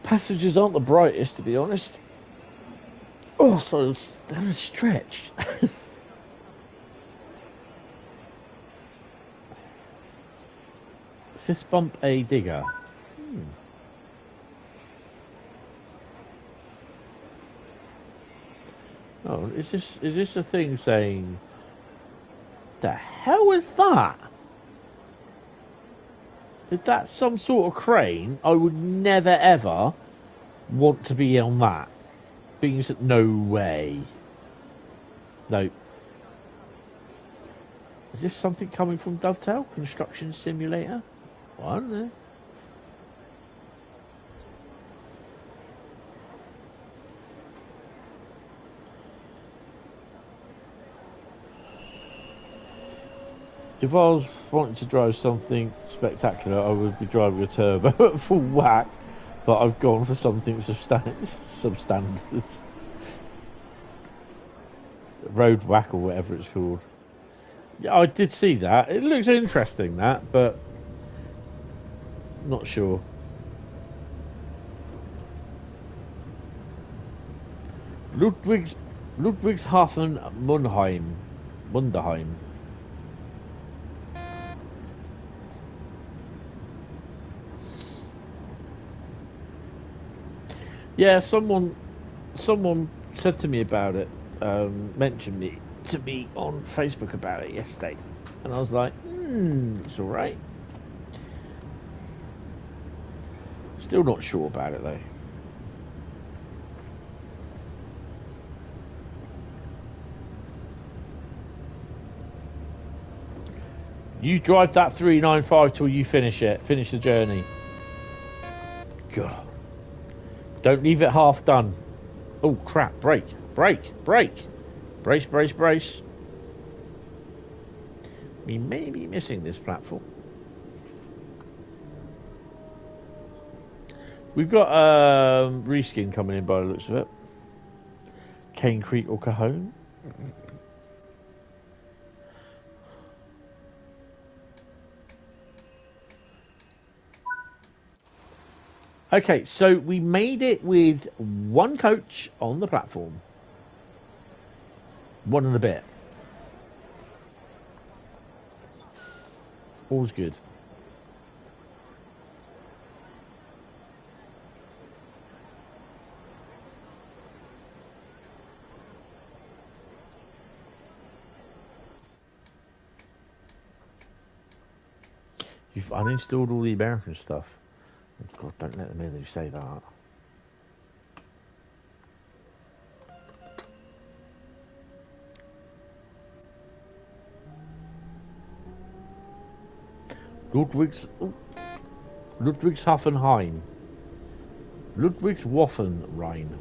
Passengers aren't the brightest, to be honest. Oh, so they're a stretch. Fist bump a digger. Oh, is this a thing saying? The hell is that? Is that some sort of crane? I would never ever want to be on that. Being said, no way. No. Is this something coming from Dovetail? Construction Simulator? I don't know. If I was wanting to drive something spectacular, I would be driving a turbo at full whack, but I've gone for something substandard. Road whack or whatever it's called. Yeah, I did see that. It looks interesting, that, but not sure. Ludwigshafen Mannheim. Yeah, someone said to me about it, mentioned me to me on Facebook about it yesterday, and I was like, it's all right. Still not sure about it though. You drive that 395 till you finish it. Finish the journey. God. Don't leave it half done. Oh crap, brake. Brace. We may be missing this platform. We've got reskin coming in by the looks of it. Cane Creek or Cajon. Okay, so we made it with one coach on the platform. One and a bit. All's good. You've uninstalled all the American stuff. Oh God, don't let them hear you say that. Ludwigshafen Rhein.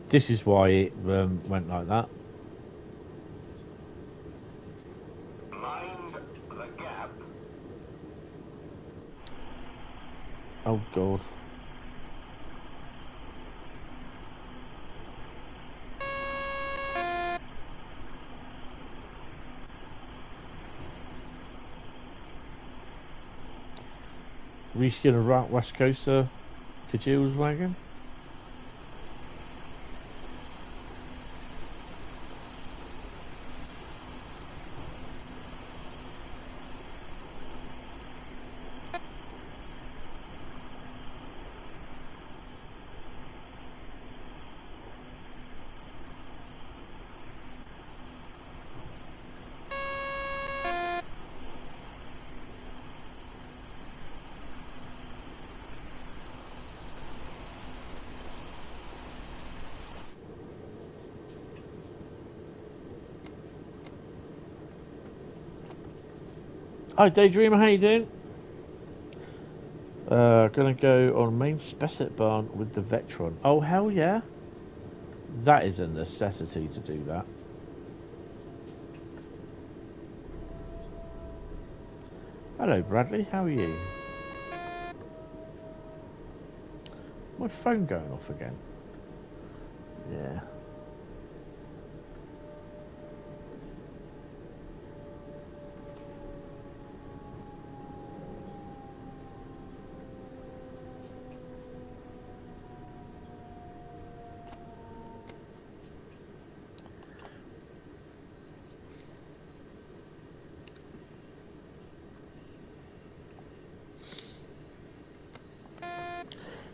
This is why it went like that. Mind the gap. Oh God. Reskin a Route West Coaster to Jill's wagon. Hi Daydreamer, how you doing? Gonna go on main Spessart with the Vectron. Oh hell yeah! That is a necessity to do that. Hello Bradley, how are you? My phone going off again. Yeah.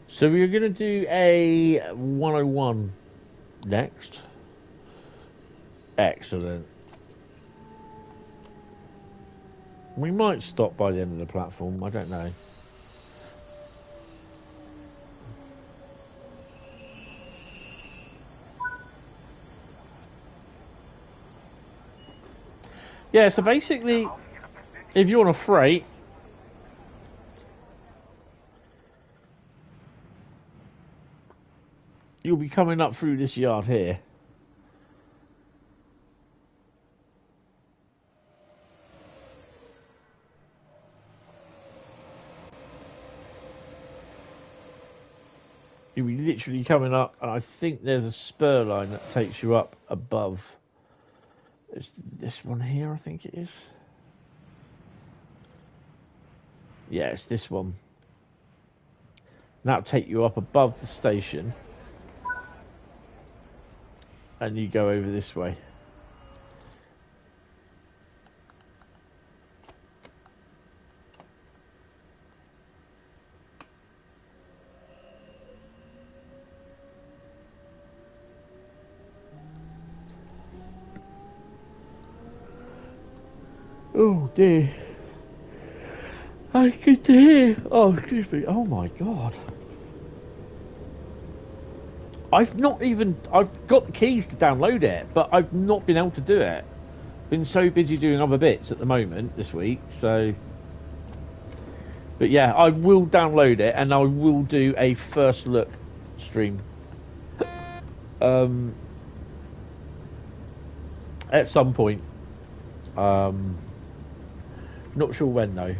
So we're going to do a 101 next. Excellent. We might stop by the end of the platform, I don't know. Yeah, so basically, if you're on a freight, you'll be coming up through this yard here. You'll be literally coming up, and I think there's a spur line that takes you up above. It's this one here, I think it is. Yeah, it's this one. That'll take you up above the station, and you go over this way. Oh dear. I can hear. Oh, excuse me. Oh my god. I've got the keys to download it, but I've not been able to do it. Been so busy doing other bits at the moment this week, so. But yeah, I will download it and I will do a first look stream. At some point. Not sure when though.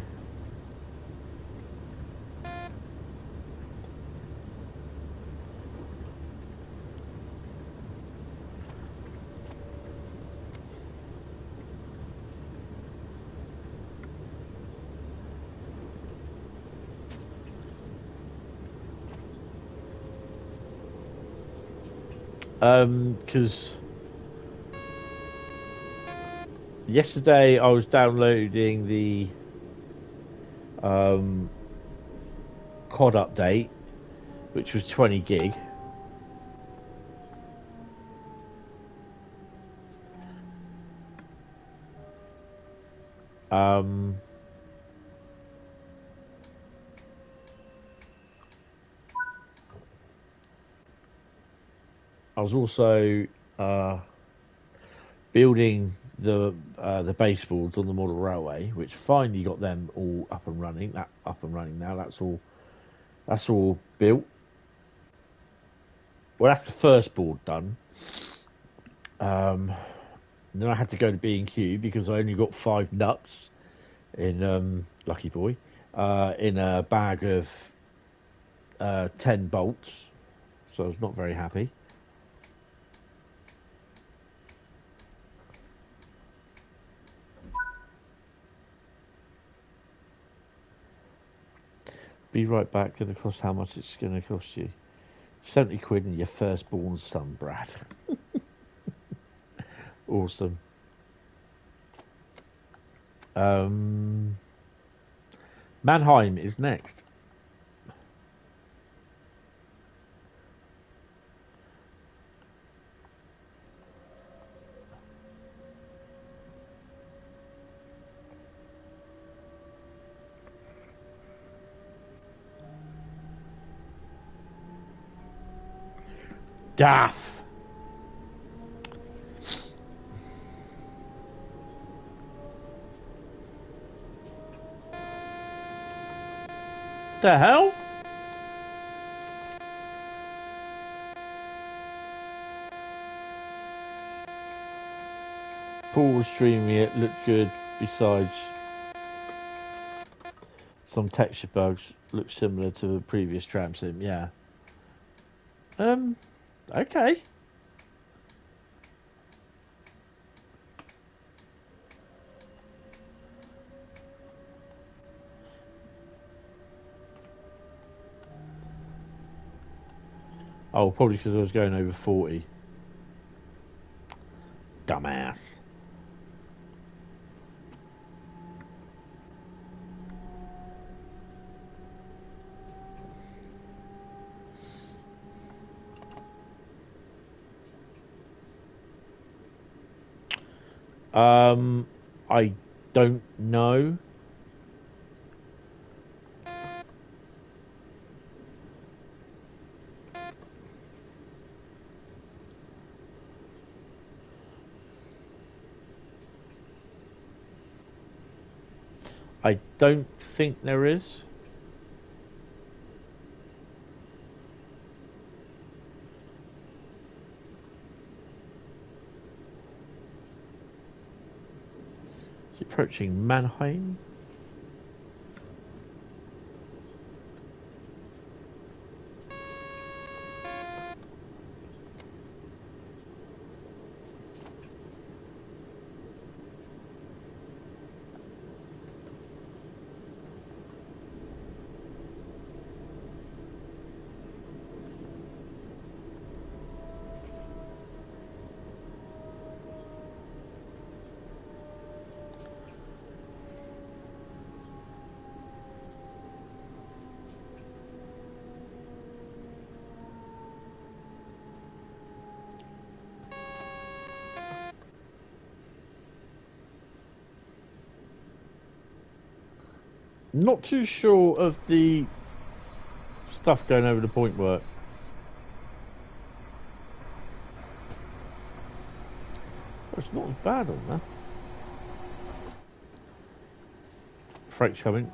Because yesterday I was downloading the COD update, which was 20 gig. I was also building the baseboards on the model railway, which finally got them all up and running. That up and running now. That's all built. Well, that's the first board done. And then I had to go to B&Q because I only got 5 nuts in Lucky Boy in a bag of 10 bolts. So I was not very happy. Be right back. Going to cost how much it's going to cost you? 70 quid and your firstborn son, Brad. Awesome. Mannheim is next. Daff. The hell? Paul was streaming it, looked good, besides some texture bugs, looked similar to the previous tram sim, yeah. Okay. Oh, probably because I was going over 40. Dumbass. I don't know. I don't think there is. It's approaching Mannheim. Not too sure of the stuff going over the point work. It's not as bad on there. Freight's coming.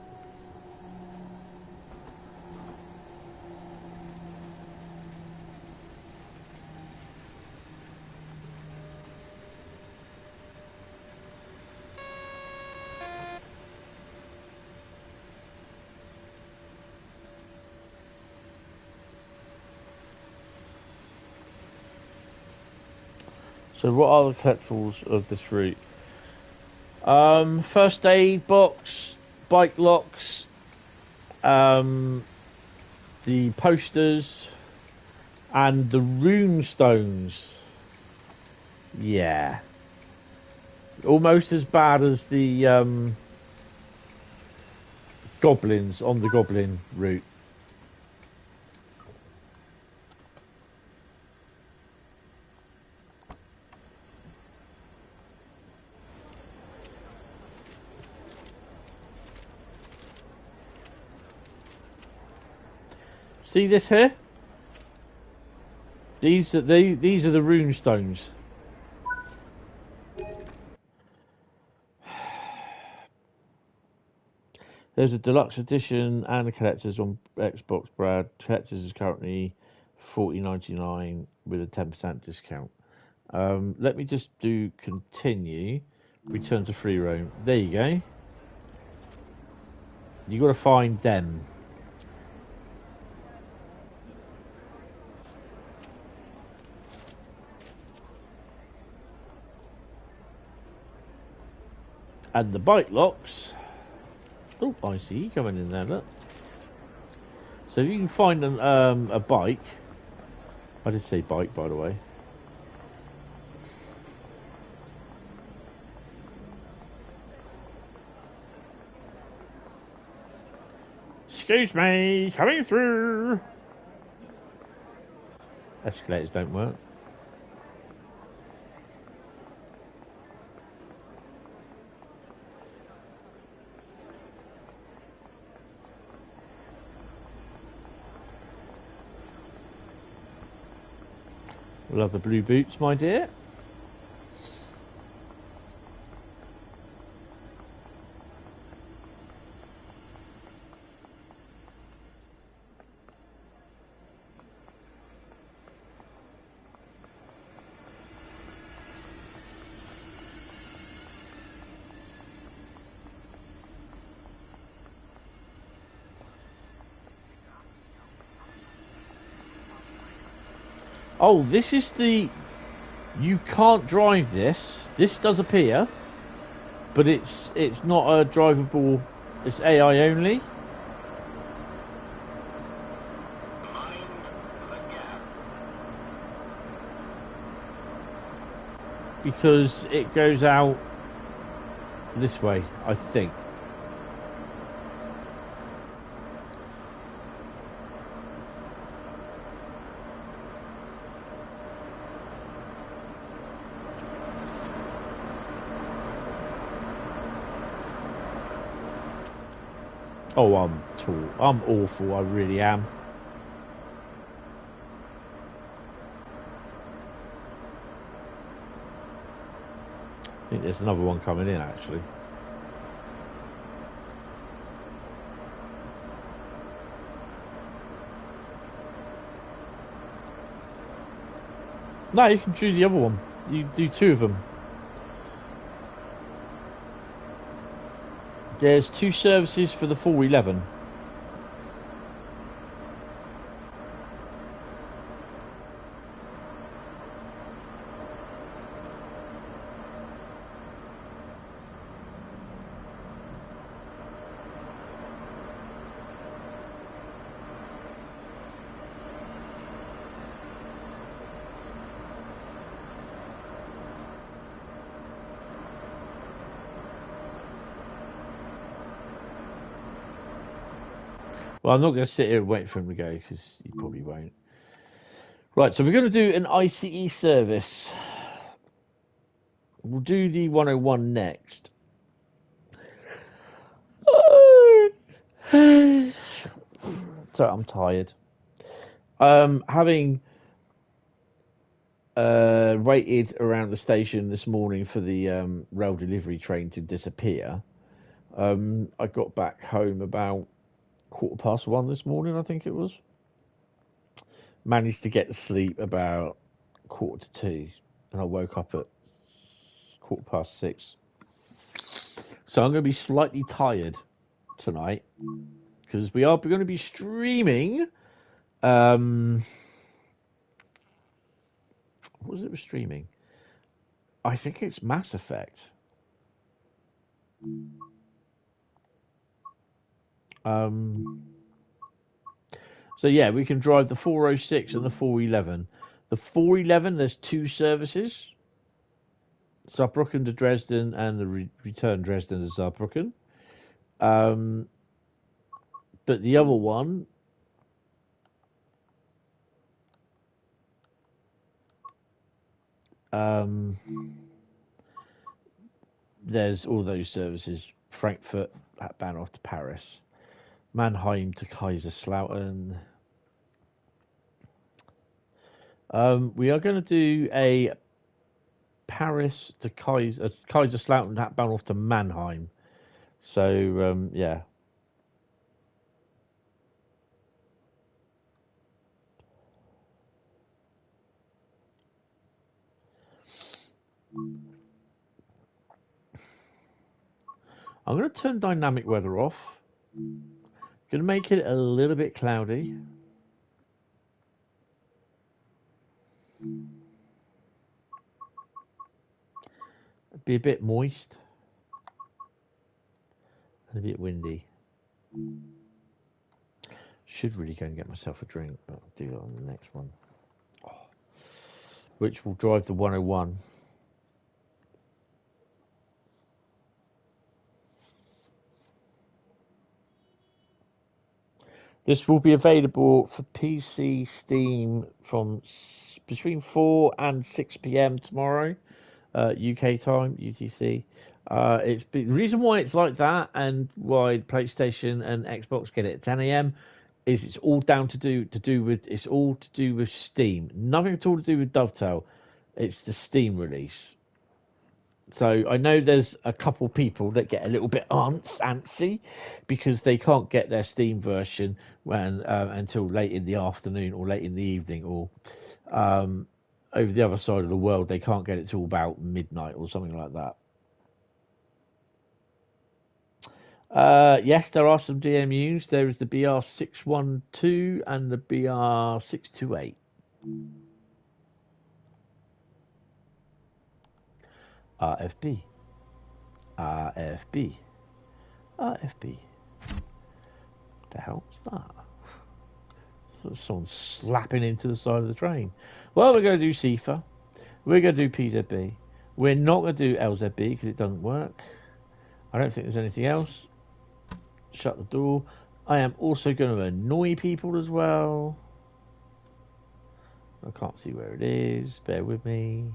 So what are the collectibles of this route? First aid box, bike locks, the posters, and the rune stones. Yeah. Almost as bad as the goblins on the goblin route. See this here? These are the rune stones. There's a deluxe edition and a collector's on Xbox. Brad, collector's is currently $40.99 with a 10% discount. Let me just do continue. Return to free roam. There you go. You got to find them. And the bike locks. Oh, I see you coming in there, look. So if you can find a bike. I did say bike, by the way. Excuse me, coming through. Escalators don't work. Love the blue boots, my dear. Oh, this is the... You can't drive this. This does appear, but it's not a drivable. It's AI only. Because it goes out this way, I think. Oh, I'm tall. I'm awful, I really am. I think there's another one coming in, actually. No, you can do the other one. You do two of them. There's two services for the 411. Well, I'm not going to sit here and wait for him to go because you probably won't. Right, so we're going to do an ICE service. We'll do the 101 next. Sorry, I'm tired. Having waited around the station this morning for the rail delivery train to disappear, I got back home about 1:15 this morning, I think it was. Managed to get to sleep about 1:45, and I woke up at 6:15. So I'm going to be slightly tired tonight because we are going to be streaming. What was it we're streaming? I think it's Mass Effect. So yeah, we can drive the 406 and the 411. The 411, there's two services. Saarbrücken to Dresden and the return Dresden to Saarbrücken. But the other one, there's all those services. Frankfurt, Bahnhof to Paris. Mannheim to Kaiserslautern. We are going to do a Paris to Kaiserslautern, Bahnhof to Mannheim. So, yeah. I'm going to turn dynamic weather off. Going to make it a little bit cloudy. Be a bit moist. And a bit windy. Should really go and get myself a drink, but I'll do that on the next one. Oh. Which will drive the 101. This will be available for PC Steam from between 4 and 6 p.m. tomorrow, UK time, UTC. The reason why it's like that and why PlayStation and Xbox get it at 10 a.m. is it's all to do with Steam. Nothing at all to do with Dovetail. It's the Steam release. So I know there's a couple people that get a little bit antsy because they can't get their Steam version until late in the afternoon or late in the evening, or over the other side of the world they can't get it till about midnight or something like that. Yes, there are some DMUs. There is the BR612 and the BR628. RFB. The hell's that? Someone's slapping into the side of the train. Well, we're going to do CIFA. We're going to do PZB. We're not going to do LZB because it doesn't work. I don't think there's anything else. Shut the door. I am also going to annoy people as well. I can't see where it is. Bear with me.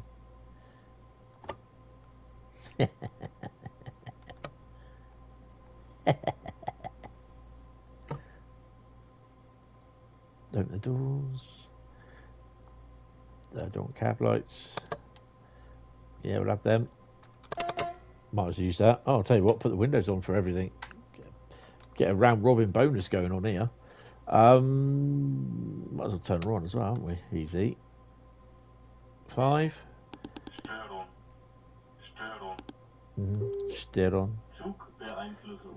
Open the doors. I don't want cab lights. Yeah, we'll have them. Might as well use that. Oh, I'll tell you what, put the windows on for everything. Get a round robin bonus going on here. Might as well turn her on as well, haven't we? Easy. PS5. Störung.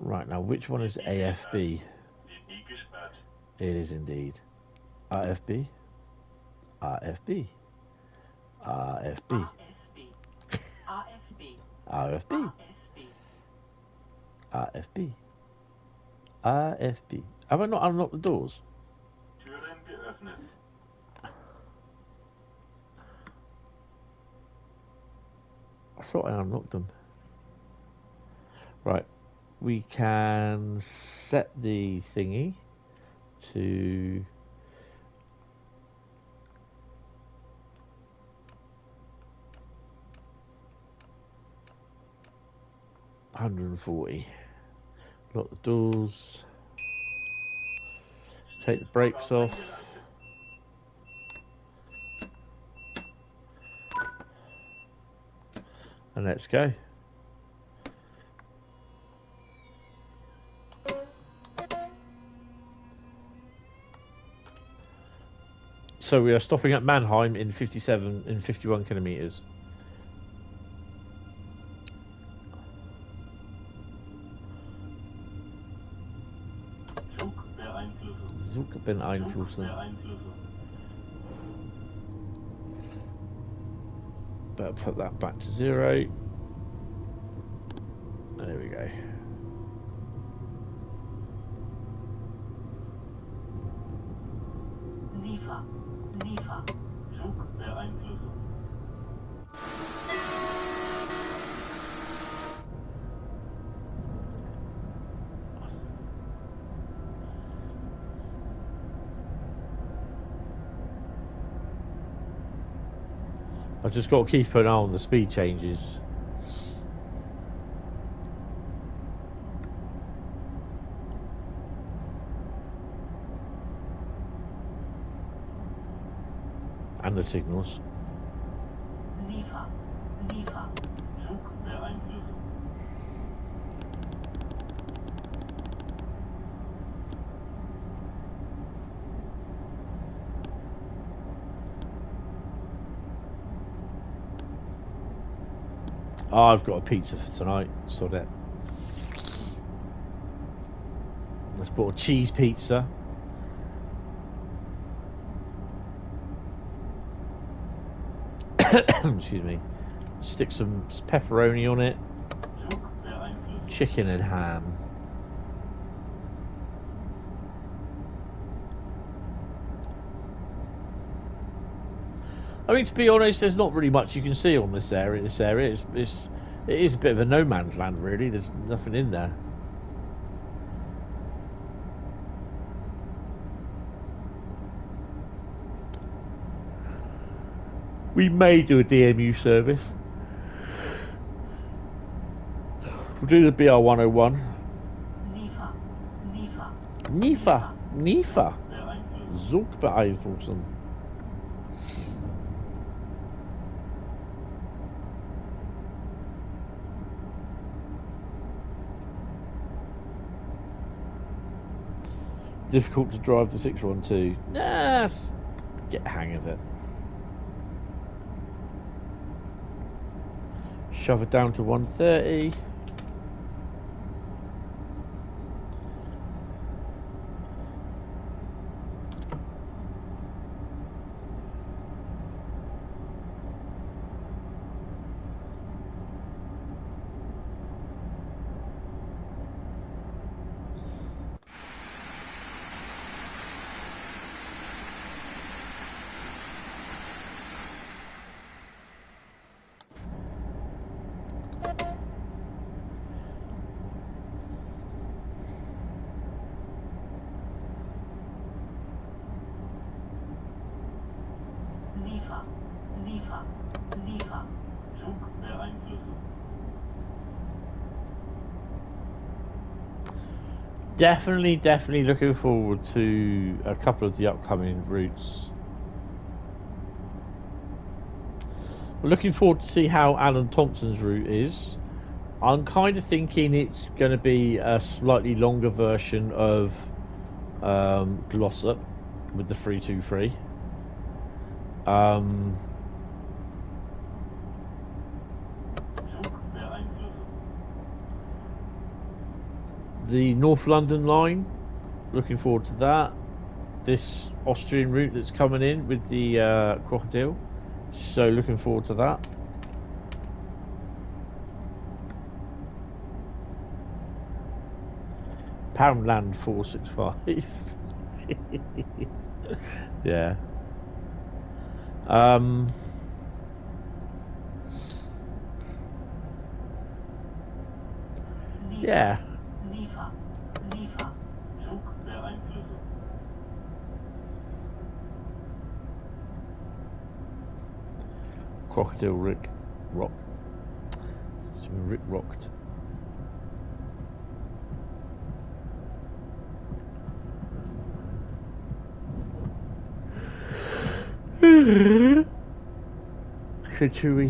Right, now which one is AFB? It is indeed. RFB? RFB. RFB. RFB. RFB. RFB. Have I not unlocked the doors? I thought I unlocked them. Right. We can set the thingy to $140. Lock the doors. Take the brakes off. And let's go. So we are stopping at Mannheim in 51 kilometers. Zug beeinflussen. Better put that back to 0. There we go. I've just got to keep an eye on the speed changes. And the signals. Oh, I've got a pizza for tonight, so that. Let's put a cheese pizza. Excuse me. Stick some pepperoni on it. Chicken and ham. I mean, to be honest, there's not really much you can see on this area. It is a bit of a no man's land, really. There's nothing in there. We may do a DMU service. We'll do the BR101. Nifa. Zug beeinflussen. Difficult to drive the 612. Nah, get the hang of it. Shove it down to 130. Definitely looking forward to a couple of the upcoming routes. We're looking forward to see how Alan Thompson's route is. I'm kind of thinking it's going to be a slightly longer version of Glossop with the 323. the North London line. Looking forward to that. This Austrian route that's coming in with the crocodile. So looking forward to that. Poundland 465. Yeah. Yeah. Crocodile Rick Rock. It's been Rick rocked. Should we?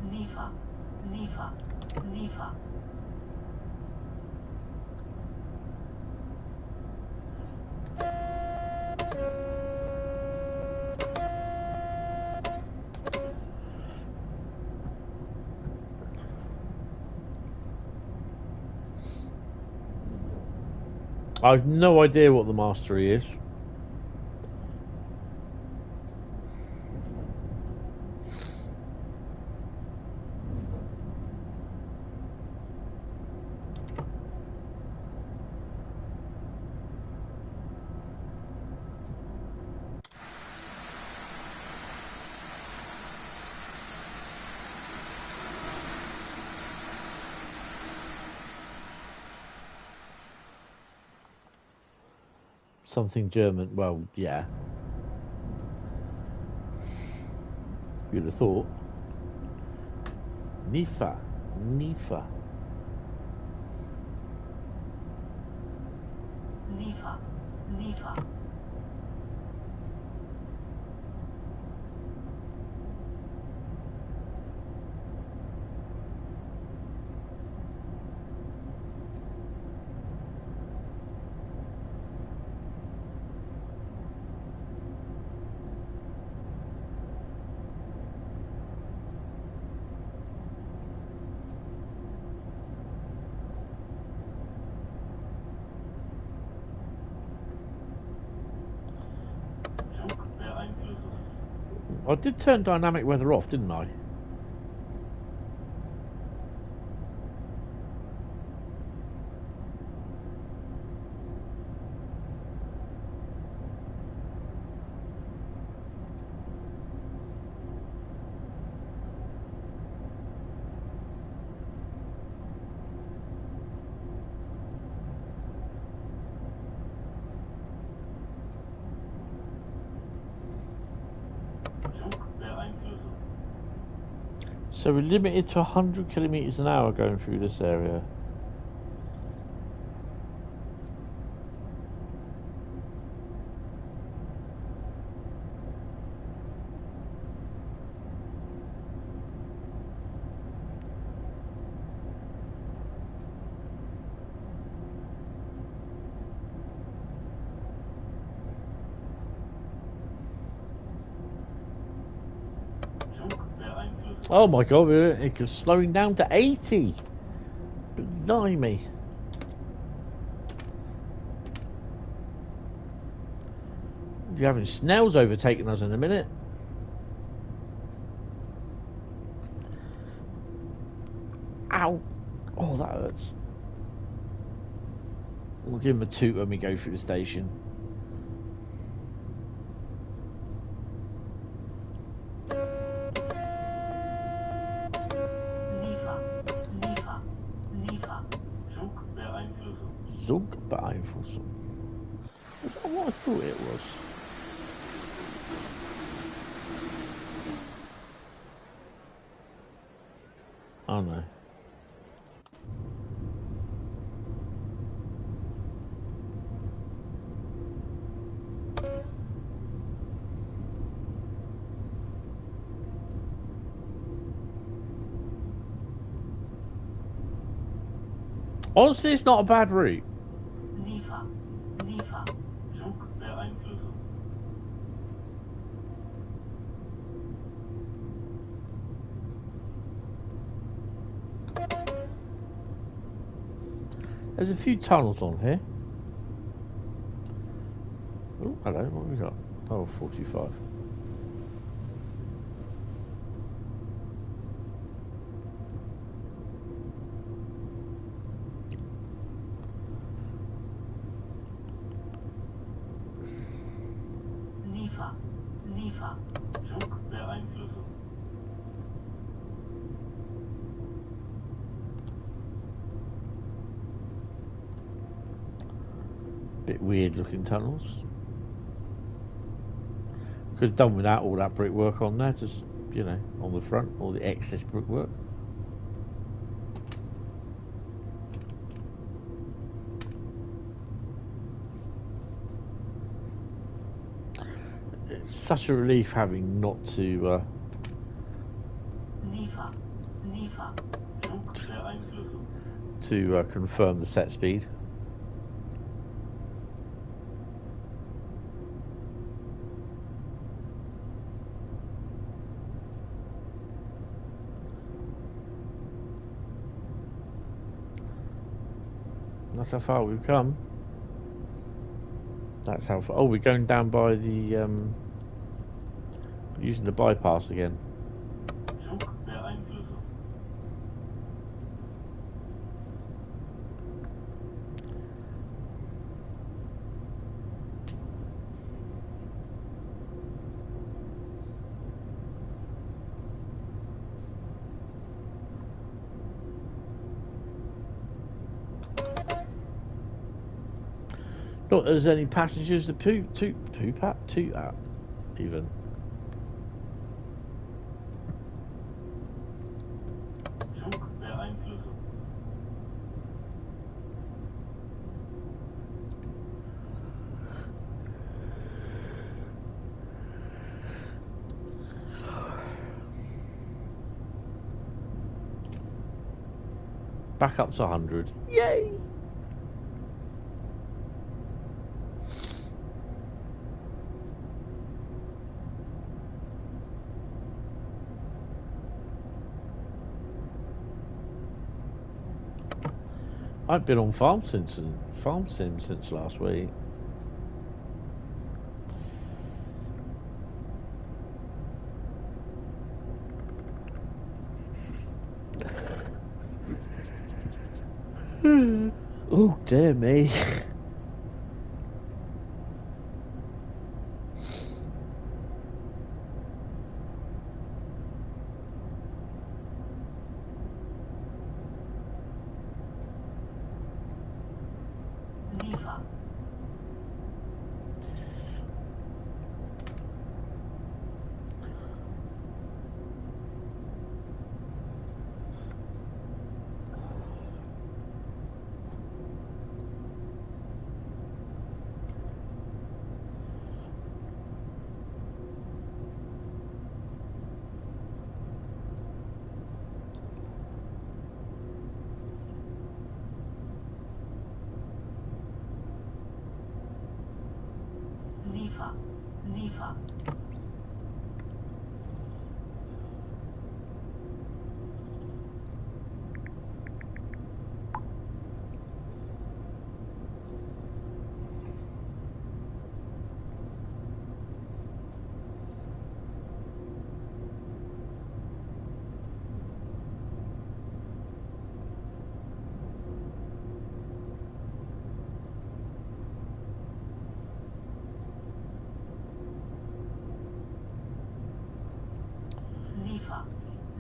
Zifa. I've no idea what the mastery is. Something German. Well, yeah. You'd have thought. Nifa. Zifa. I did turn dynamic weather off, didn't I? So we're limited to 100 kilometers an hour going through this area. Oh my god, it's slowing down to 80. Blimey. You're having snails overtaking us in a minute. Ow. Oh, that hurts. We'll give him a toot when we go through the station. Zugbeeinflussung. That's not what I thought it was. Oh no. Honestly, it's not a bad route. Zifa. Zugbeeinflussung. There's a few tunnels on here. Oh, hello, what have we got? Oh, 45. SIFA. Flugbeeinflussung. Bit weird looking tunnels. Could have done without all that brickwork on there, just, you know, on the front, all the excess brickwork. It's such a relief having not to SIFA. Flugbeeinflussung. to confirm the set speed. That's how far we've come. That's how far. Oh, we're going down by the using the bypass again. Flugbeeinflussung. Not that there's any passengers to toot at, even. Flugbeeinflussung. Back up to 100. Yay! I've been on farm sim since last week. Oh dear me. SIFA.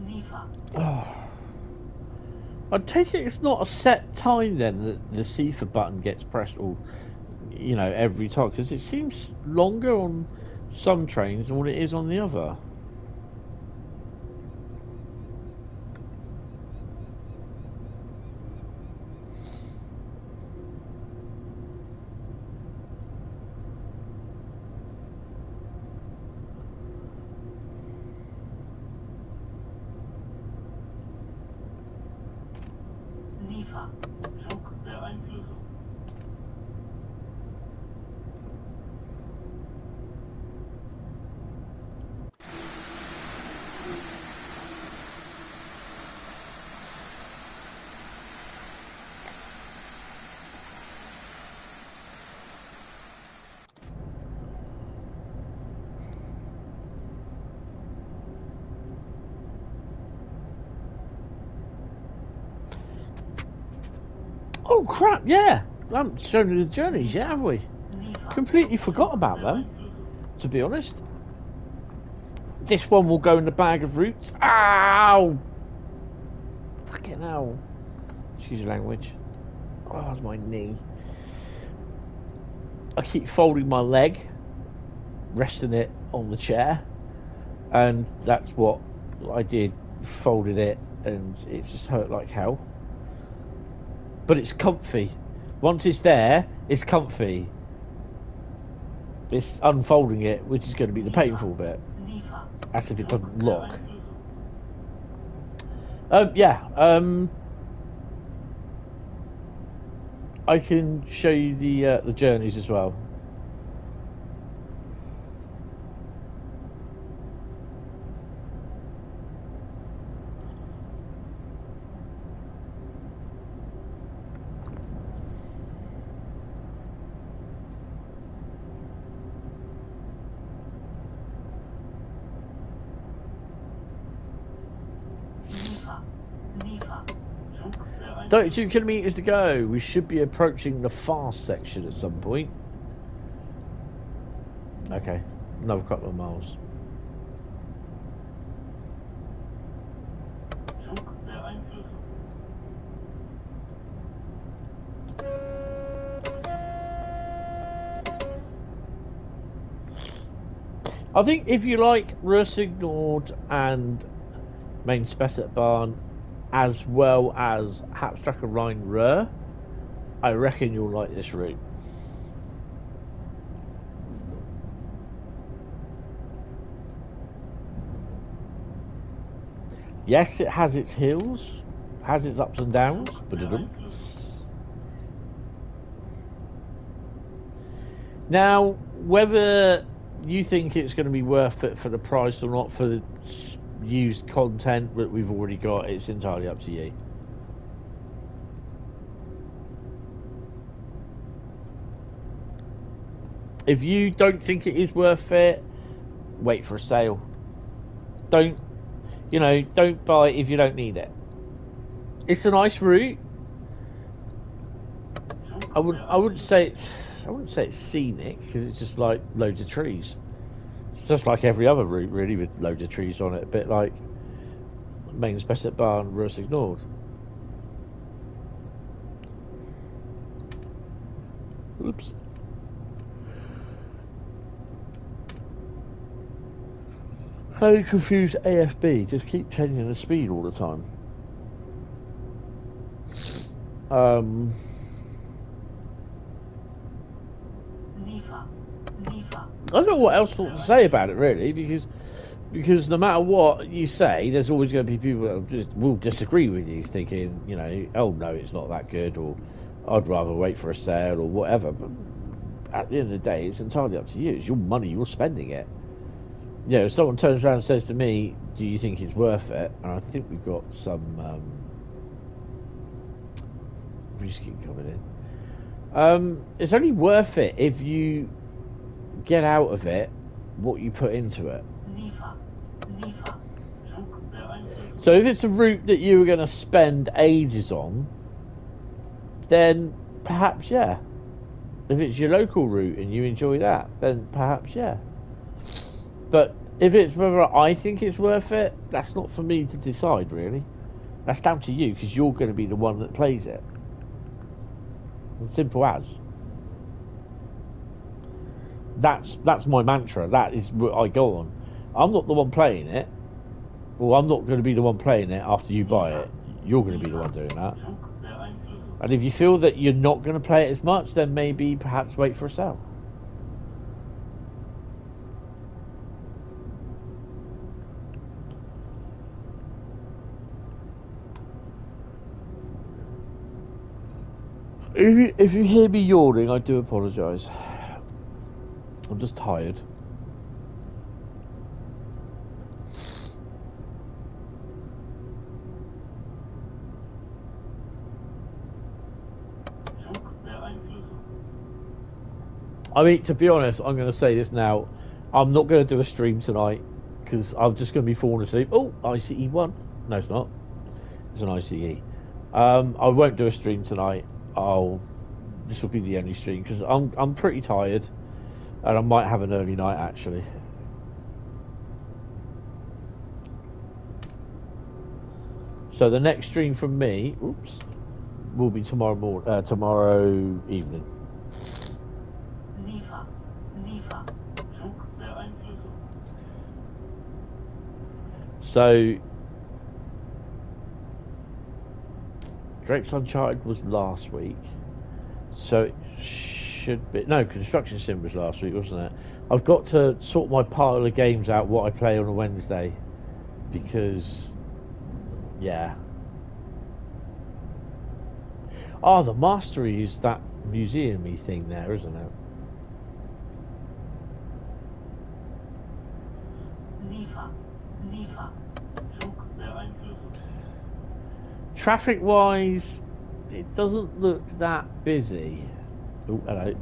SIFA. Oh. I take it it's not a set time then that the SIFA button gets pressed all, you know, every time, because it seems longer on some trains than what it is on the other. SIFA. Flugbeeinflussung. Oh crap! Yeah, I haven't shown you the journeys yet, have we? SIFA. Completely forgot about them. Beeinflussung. To be honest, this one will go in the bag of routes. Ow! Fucking hell! Excuse the language. Oh, that's my knee. I keep folding my leg, resting it on the chair, and that's what I did. Folded it, and it just hurt like hell. But it's comfy. Once it's there, it's comfy. It's unfolding it, which is going to be the painful bit. SIFA. As if it doesn't lock. Beeinflussung. I can show you the journeys as well. SIFA. SIFA. Zug beeinflussung. 32 kilometres to go. We should be approaching the fast section at some point. Okay, another couple of miles. Zug beeinflussung. I think if you like Ruhr and Main Spessartbahn as well as Hauptstrecke Rhein Ruhr, I reckon you'll like this route. Yes, it has its hills, has its ups and downs, but it doesn't. Now, whether you think it's going to be worth it for the price or not for the used content that we've already got, it's entirely up to you. If you don't think it is worth it, wait for a sale. Don't buy it if you don't need it. It's a nice route. I wouldn't say it's scenic, because it's just like loads of trees. It's just like every other route, really, with loads of trees on it. A bit like Main Spessartbahn, Ruhr. Oops. How do you confuse AFB? Just keep changing the speed all the time. SIFA. SIFA. I don't know what else to say about it, really, because no matter what you say, there's always going to be people that will disagree with you, thinking, oh no, it's not that good, or I'd rather wait for a sale, or whatever. But at the end of the day, it's entirely up to you. It's your money, you're spending it. If someone turns around and says to me, do you think it's worth it? And I think we've got some reskin coming in. It's only worth it if you get out of it what you put into it. SIFA. SIFA. Zug beeinflussung. So if it's a route that you were going to spend ages on, then perhaps, yeah. If it's your local route and you enjoy that, then perhaps, yeah. But if it's whether I think it's worth it, that's not for me to decide, really. That's down to you, because you're going to be the one that plays it. As simple as. That's my mantra. That is what I go on. I'm not the one playing it. Well, I'm not going to be the one playing it after you buy it. You're going to be the one doing that. Zug beeinflussung. And if you feel that you're not going to play it as much, then maybe perhaps wait for a sale. If you hear me yawning, I do apologise. I'm just tired. Zug beeinflussung. I mean, to be honest, I'm going to say this now. I'm not going to do a stream tonight because I'm just going to be falling asleep. Oh, ICE 1. No, it's not. It's an ICE. I won't do a stream tonight. oh, this will be the only stream because I'm pretty tired, and I might have an early night actually. So the next stream from me, will be tomorrow evening. So Drake's Uncharted was last week, so it should be Construction Sim was last week, wasn't it? I've got to sort my pile of games out what I play on a Wednesday, because yeah. Oh, the Mastery is that museum-y thing there, isn't it? Traffic-wise, it doesn't look that busy. Oh, hello.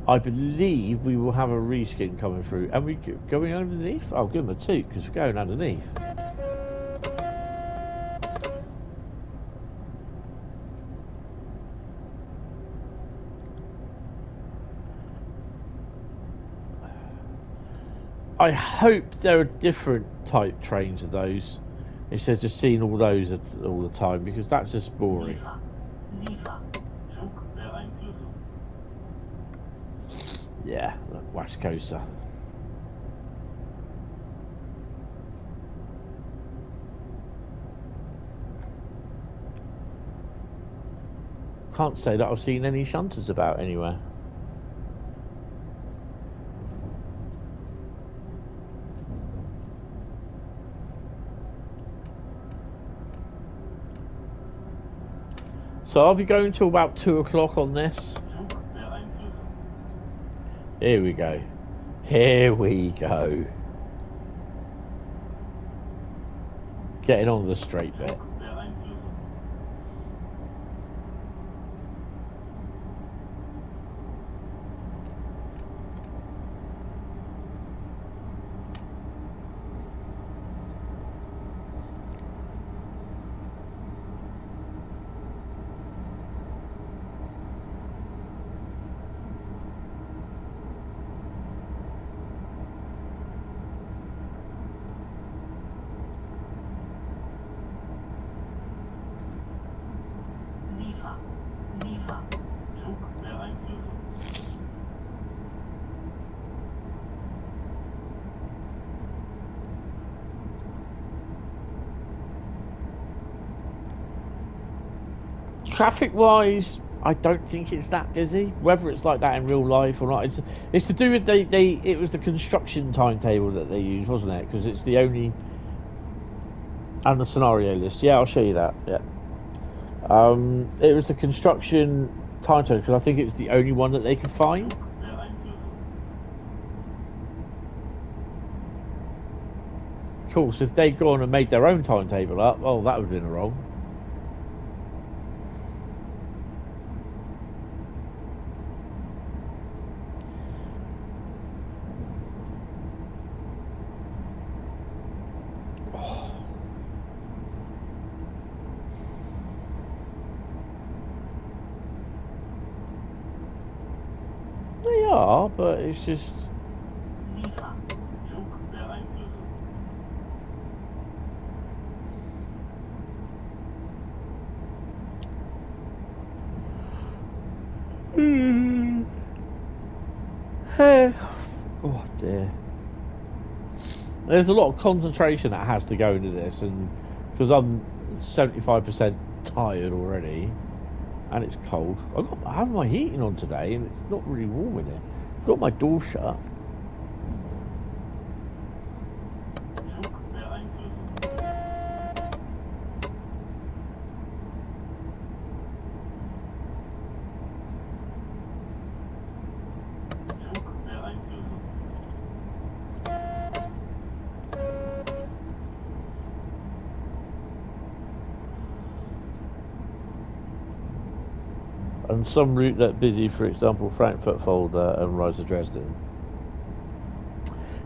I believe we will have a reskin coming through. Are we going underneath? I'll give them a toot because we're going underneath. I hope there are different type trains of those instead of just seeing all those all the time, because that's just boring. Yeah, West Coaster. Can't say that I've seen any shunters about anywhere. So I'll be going till about 2 o'clock on this. Here we go. Here we go. Getting on the straight bit. Traffic-wise, I don't think it's that busy. Whether it's like that in real life or not, it's to do with it was the construction timetable that they used, wasn't it? Because it's the only, and the scenario list. Yeah, I'll show you that. Yeah, it was the construction timetable because I think it's the only one that they could find. Cool. So if they'd gone and made their own timetable up, well, that would have been wrong. But it's just oh dear, there's a lot of concentration that has to go into this, and because I'm 75% tired already and it's cold, I have my heating on today and it's not really warm in here. Got my door shut. And some route that busy, for example, Frankfurt Folder and Riesa Dresden.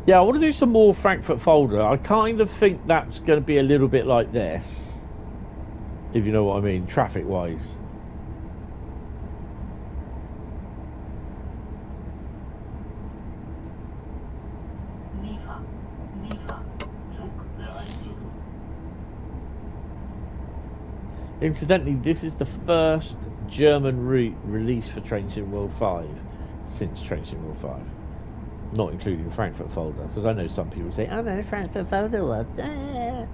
Yeah, I want to do some more Frankfurt Folder. I kind of think that's going to be a little bit like this, if you know what I mean, traffic-wise. SIFA. SIFA. Flugbeeinflussung. Incidentally, this is the first German route released for Train Sim World 5 since Train Sim World 5. Not including Frankfurt folder, because I know some people say, oh no, Frankfurt folder was... Flugbeeinflussung.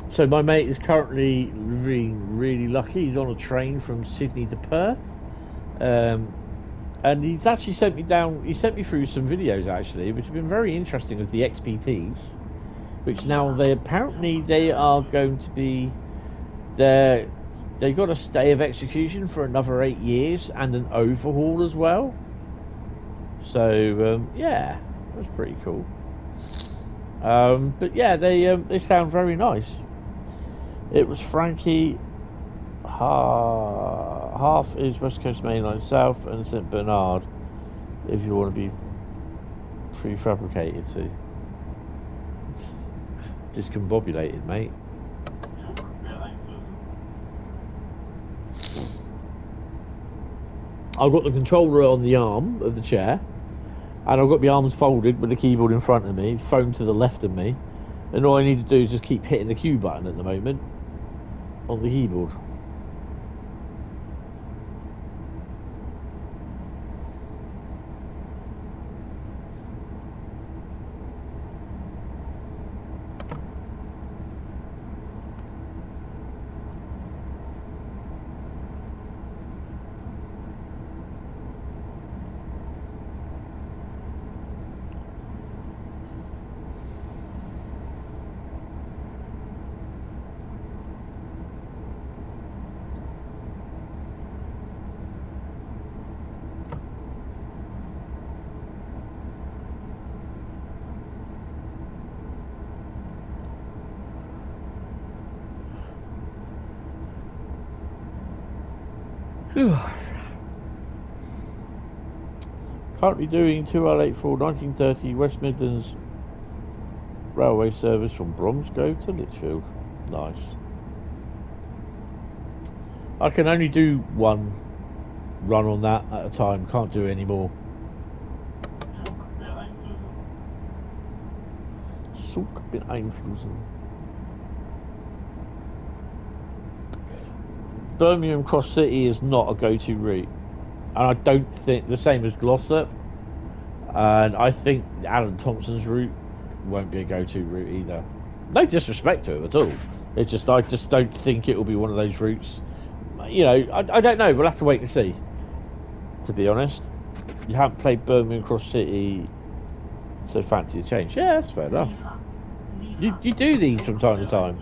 So my mate is currently really lucky. He's on a train from Sydney to Perth, and he's actually sent me down. He sent me through some videos actually, which have been very interesting of the XPTs, which now they are going to be there. They got a stay of execution for another 8 years and an overhaul as well. So yeah, that's pretty cool. But yeah, they sound very nice. It was Frankie. Half is West Coast Mainline South and St Bernard, if you want to be prefabricated to. Discombobulated, mate. I've got the controller on the arm of the chair, and I've got my arms folded with the keyboard in front of me, phone to the left of me, and all I need to do is just keep hitting the Q button at the moment on the keyboard. Currently doing 2L84 1930 West Midlands railway service from Bromsgrove to Lichfield. Nice. I can only do one run on that at a time, can't do any more. Zugbeeinflussung. Birmingham Cross City is not a go-to route, and I don't think the same as Glossop, and I think Alan Thompson's route won't be a go-to route either. No disrespect to him at all. It's just I just don't think it will be one of those routes. You know, I don't know. We'll have to wait and see. To be honest, you haven't played Birmingham Cross City, so fancy a change. Yeah, that's fair enough. You do these from time to time.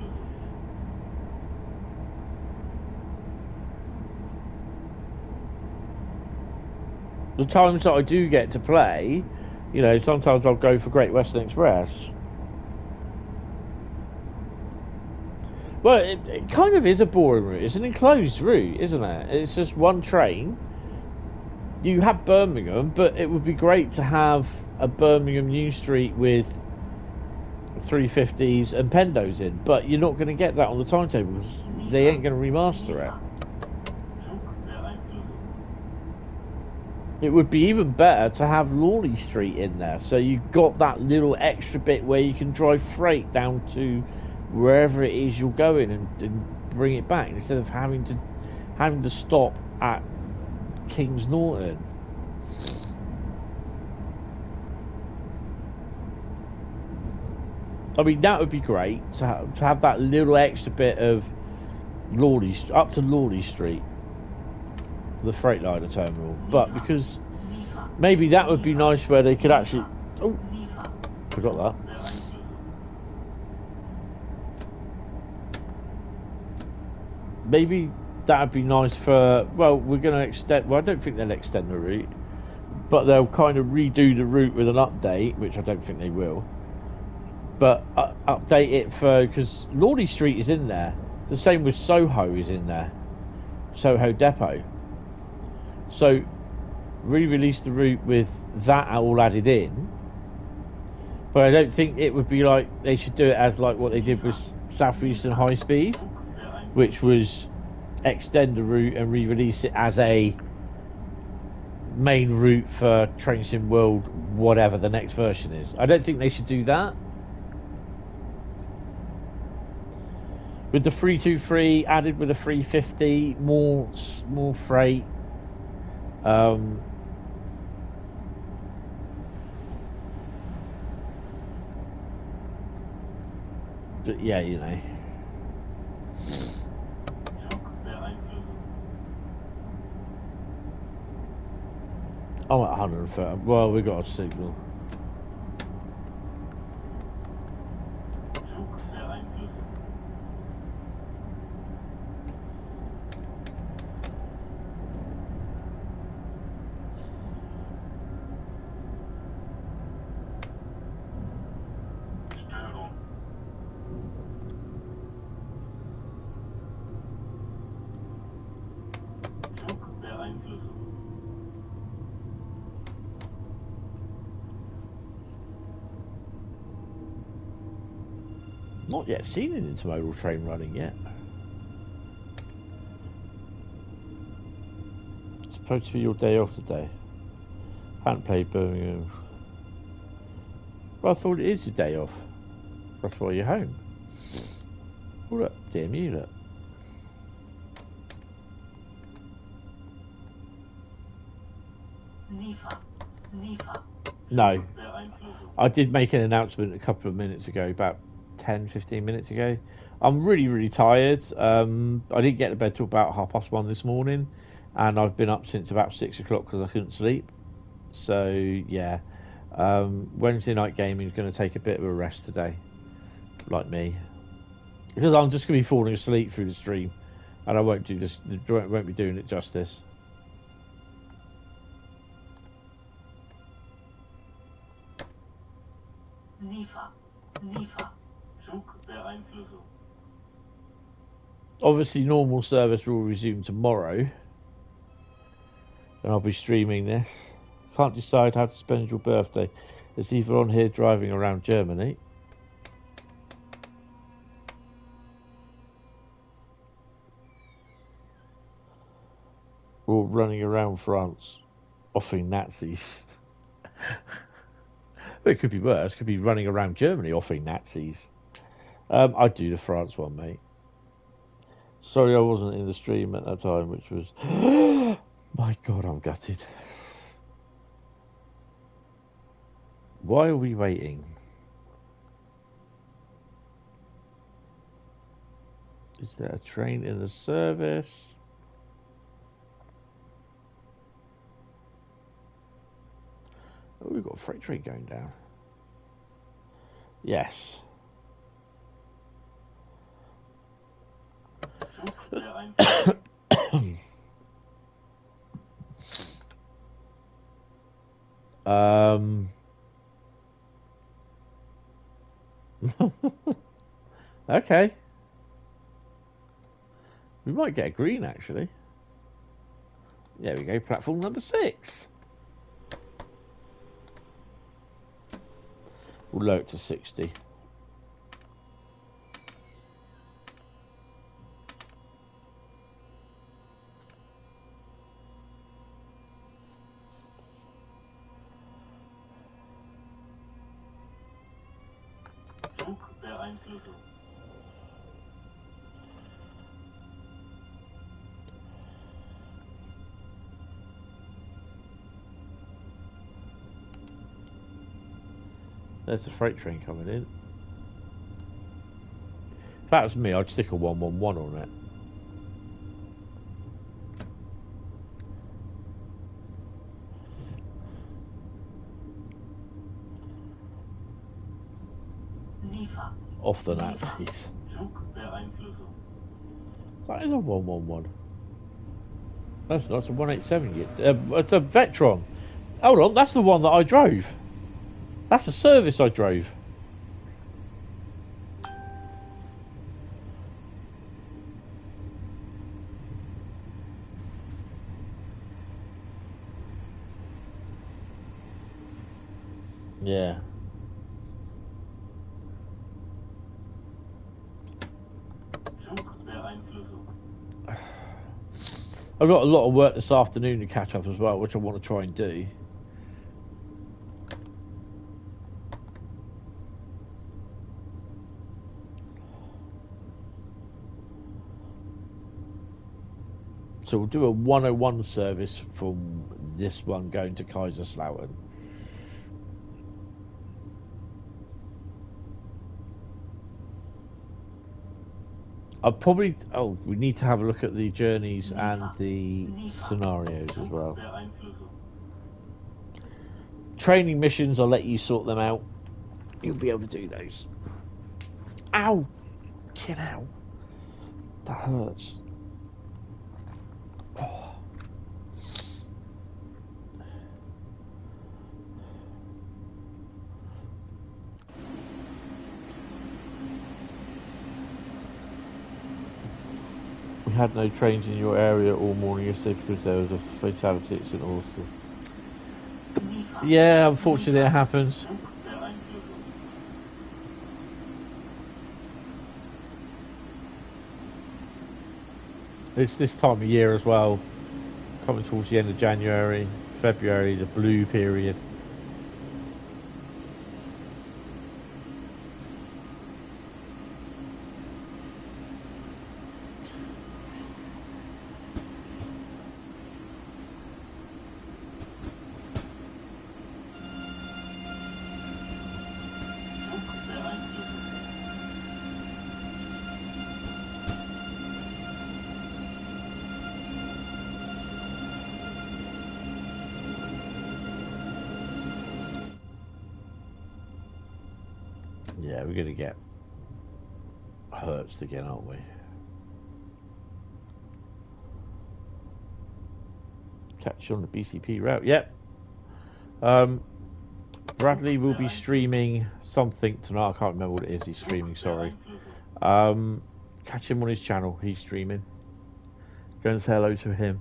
The times that I do get to play, you know, sometimes I'll go for Great Western Express. Well, it kind of is a boring route. It's an enclosed route, isn't it? It's just one train. You have Birmingham, but it would be great to have a Birmingham New Street with 350s and Pendos in. But you're not going to get that on the timetable because they ain't going to remaster it. It would be even better to have Lawley Street in there, so you've got that little extra bit where you can drive freight down to wherever it is you're going and bring it back instead of having to stop at Kings Norton. I mean, that would be great to have that little extra bit of Lawley up to Lawley Street, the Freightliner terminal, but because maybe that would be nice where they could actually... Oh, forgot that. Maybe that would be nice for... Well, we're going to extend... Well, I don't think they'll extend the route. but they'll kind of redo the route with an update, which I don't think they will. But update it for, because Lawley Street is in there. The same with Soho is in there, Soho Depot. So re-release the route with that all added in. But I don't think it would be like, they should do it as like what they did with Southeastern Highspeed, which was extend the route and re-release it as a main route for Train Sim World, whatever the next version is. I don't think they should do that. With the 323 added with a 350, more freight. But yeah, you know. I'm at 130. Well, we got a signal. Not yet seen an intermodal train running yet. It's supposed to be your day off today. Haven't played Birmingham. Well, I thought it is your day off. That's why you're home. Oh look, dear me, look. No. I did make an announcement a couple of minutes ago, about 10-15 minutes ago. I'm really tired. I didn't get to bed till about 1:30 this morning, and I've been up since about 6 o'clock because I couldn't sleep. So yeah, Wednesday night gaming is going to take a bit of a rest today, like me, because I'm just going to be falling asleep through the stream, and I won't do this. Won't be doing it justice. Obviously, normal service will resume tomorrow, and I'll be streaming this. Can't decide how to spend your birthday. It's either on here driving around Germany, or running around France offing Nazis. But it could be worse. It could be running around Germany offing Nazis. I'd do the France one, mate. Sorry I wasn't in the stream at that time, which was... My God, I'm gutted. Why are we waiting? Is there a train in the service? Oh, we've got a freight train going down. Yes. Okay. We might get a green, actually. There we go, platform number 6. We'll lower it to 60. There's the freight train coming in. If that was me, I'd stick a 111 on it. Off the Nazis. That is a 111. That's not a 187 yet. It's a Vectron. Hold on, that's the one that I drove. That's the service I drove. Yeah. Zugbeeinflussung. I've got a lot of work this afternoon to catch up as well, which I want to try and do. So we'll do a 101 service from this one going to Kaiserslautern. I'll probably... Oh, we need to have a look at the journeys and the scenarios as well. Training missions, I'll let you sort them out. You'll be able to do those. Ow! Get out. That hurts. Oh. We had no trains in your area all morning yesterday because there was a fatality at St. Austell. Yeah, unfortunately it happens. It's this time of year as well, coming towards the end of January, February, the blue period. Yeah, we're going to get hurts again, aren't we? Catch you on the BCP route. Yep. Bradley will be streaming something tonight. I can't remember what it is he's streaming, sorry. Catch him on his channel. He's streaming. Go and say hello to him.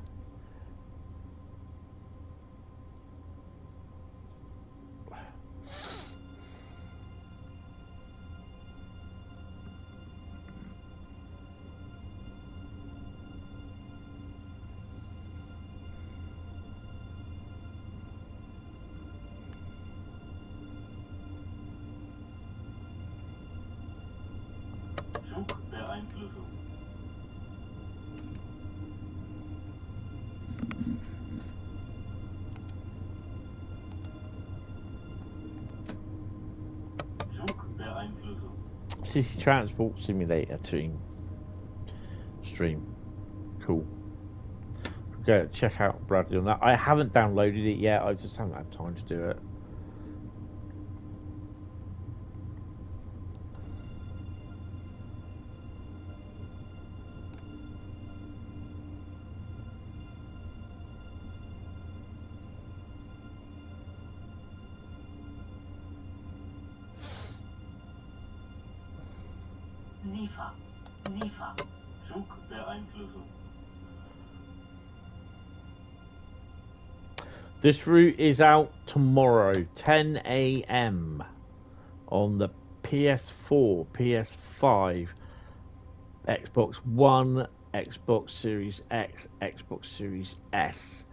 City Transport Simulator team stream. Cool. Go check out Bradley on that. I haven't downloaded it yet. I just haven't had time to do it. This route is out tomorrow, 10 AM on the PS4, PS5, Xbox One, Xbox Series X, Xbox Series S,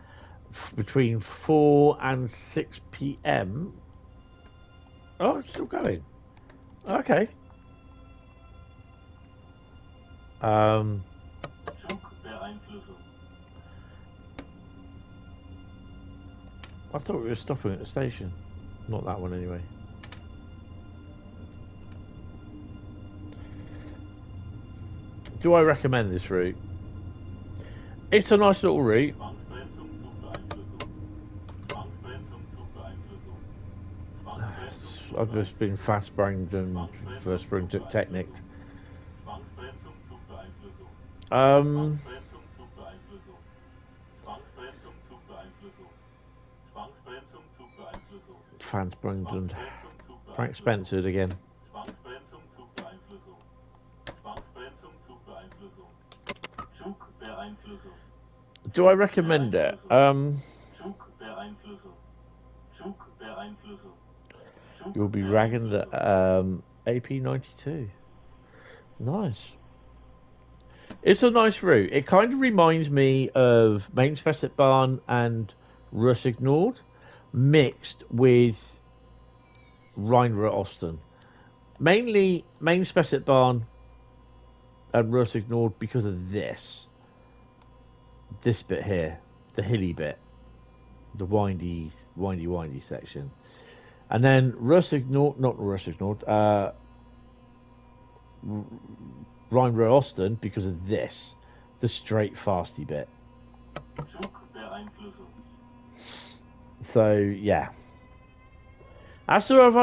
between 4 and 6 PM. Oh, it's still going. Okay. I thought we were stopping at the station. Not that one anyway. Do I recommend this route? It's a nice little route. I've just been fast-brained and first spring took Technic. Transbrandon. Zwangsbremsung, Frank Zugbeeinflussung. Spencer again. Zwangsbremsung, Zugbeeinflussung. Zwangsbremsung, Zugbeeinflussung. Zugbeeinflussung. Do I recommend it? Zugbeeinflussung. Zugbeeinflussung. You'll be ragging the AP92. Nice. It's a nice route. It kind of reminds me of Mainsvestetbahn and Ruhr mixed with Rhein-Ruhr-Osten. Mainly Mainsvestetbahn and Ruhr because of this bit here, the hilly bit, the windy section. And then Rhein-Ruhr-Osten because of this, the straight fasty bit. So yeah, that's sort of.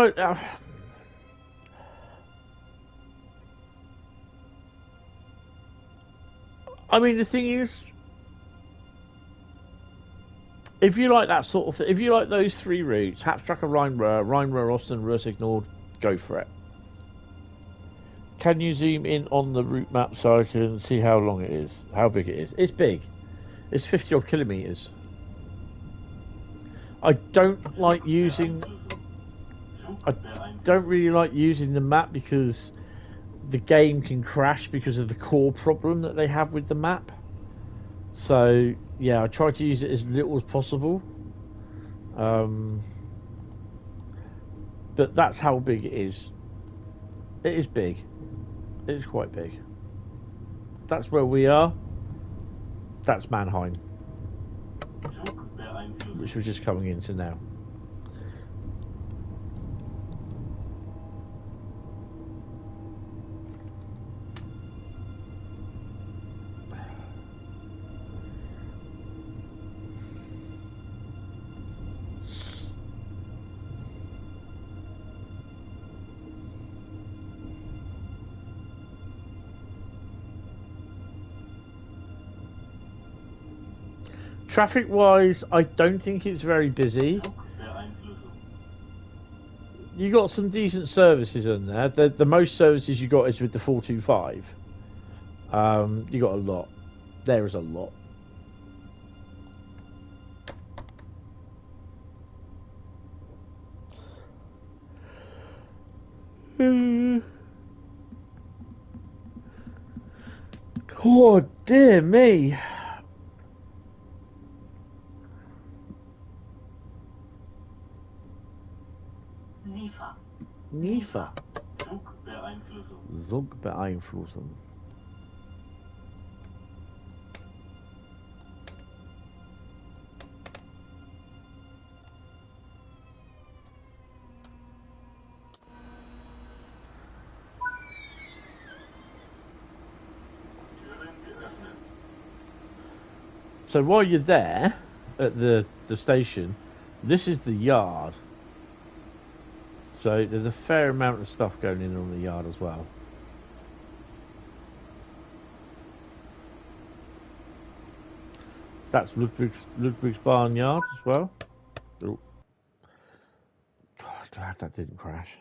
I mean, the thing is, if you like that sort of thing, if you like those three routes, Hauptstrecke, Rhein-Ruhr-Osten, Ruhr-Signal, go for it. Can you zoom in on the route map so I can see how long it is, how big it is? It's big. It's 50 odd kilometres. I don't really like using the map because the game can crash because of the core problem that they have with the map. So yeah, I try to use it as little as possible. But that's how big it is. It is big. It is quite big. That's where we are. That's Mannheim, which we're just coming into now. Traffic-wise, I don't think it's very busy. You got some decent services in there. The most services you got is with the 425. You got a lot. There is a lot. Oh dear me. Nifa. Zugbeeinflussung. So while you're there at the station, this is the yard. So there's a fair amount of stuff going in on the yard as well. That's Ludwigsbahn yard as well. Oh. God, glad that didn't crash.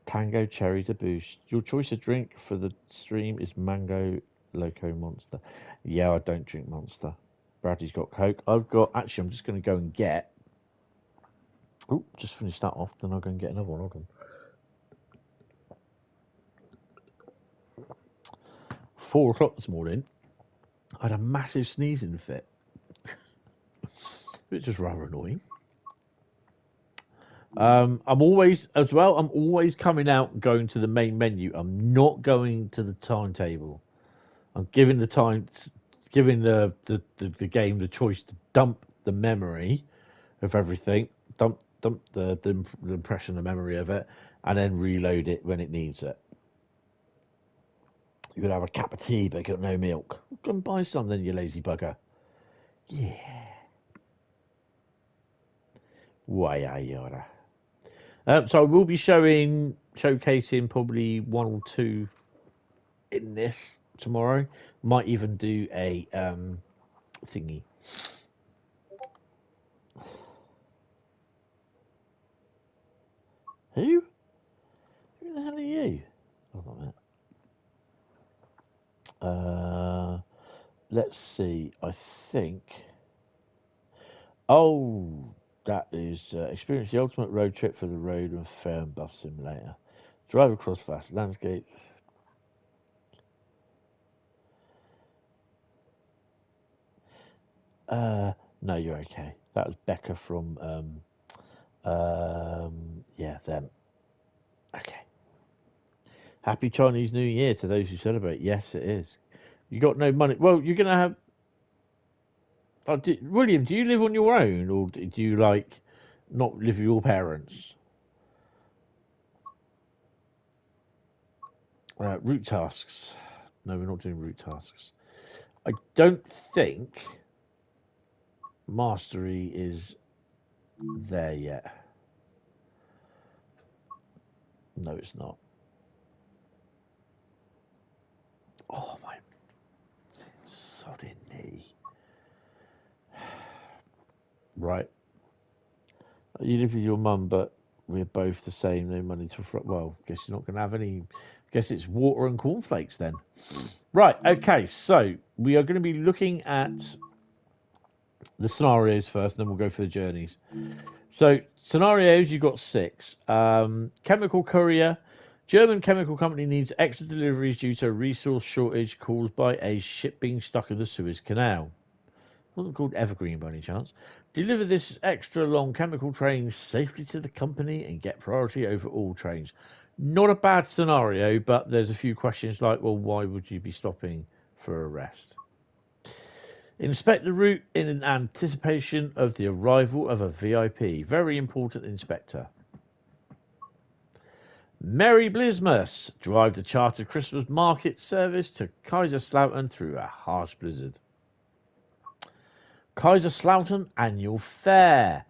Tango cherry to boost. Your choice of drink for the stream is mango loco monster. Yeah, I don't drink monster. Bradley's got Coke. I've got, actually I'm just going to go and get, oh, just finish that off, then I'll go and get another one. Hold on. 4 o'clock this morning, I had a massive sneezing fit, which was rather annoying. I'm always coming out and going to the main menu. I'm not going to the timetable. I'm giving the game the choice to dump the memory of everything, dump the impression, the memory of it, and then reload it when it needs it. You could have a cup of tea, but got no milk. Go and buy some then, you lazy bugger. Yeah. Why are you? So I will be showcasing probably 1 or 2 in this tomorrow. Might even do a thingy. Who? Who the hell are you? Hold on a minute. Let's see. I think. Oh, that is experience the ultimate road trip for the road and fair and bus simulator. Drive across vast landscapes. No, you're okay. That was Becca from yeah, them. Okay. Happy Chinese New Year to those who celebrate. Yes, it is. You got no money. Well, you're gonna have. William, do you live on your own, or do you like not live with your parents? Route tasks. No, we're not doing route tasks. I don't think mastery is there yet. No, it's not. Oh my sodding knee. Right. You live with your mum, but we're both the same. No money to. Well, guess you're not going to have any. Guess it's water and cornflakes then. Right. Okay. So we are going to be looking at the scenarios first, and then we'll go for the journeys. So scenarios, you've got 6. Chemical courier. German chemical company needs extra deliveries due to a resource shortage caused by a ship being stuck in the Suez Canal. Wasn't called Evergreen by any chance. Deliver this extra long chemical train safely to the company and get priority over all trains. Not a bad scenario, but there's a few questions like, well, why would you be stopping for a rest? Inspect the route in anticipation of the arrival of a VIP. Very important inspector. Merry Blismas. Drive the chartered Christmas market service to Kaiserslautern through a harsh blizzard. Kaiserslautern Annual Fair.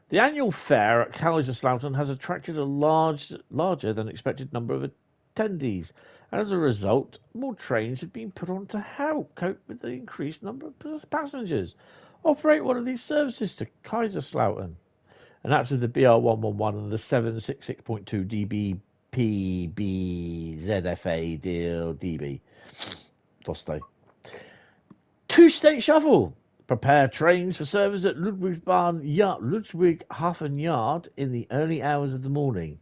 The annual fair at Kaiserslautern has attracted a larger than expected number of attendees, and as a result, more trains have been put on to help cope with the increased number of passengers. Operate one of these services to Kaiserslautern, and that's with the BR111 and the 766.2 dB PBZFA deal DB. Dosto. 2-state shuffle. Prepare trains for service at Ludwigshafen Yard in the early hours of the morning.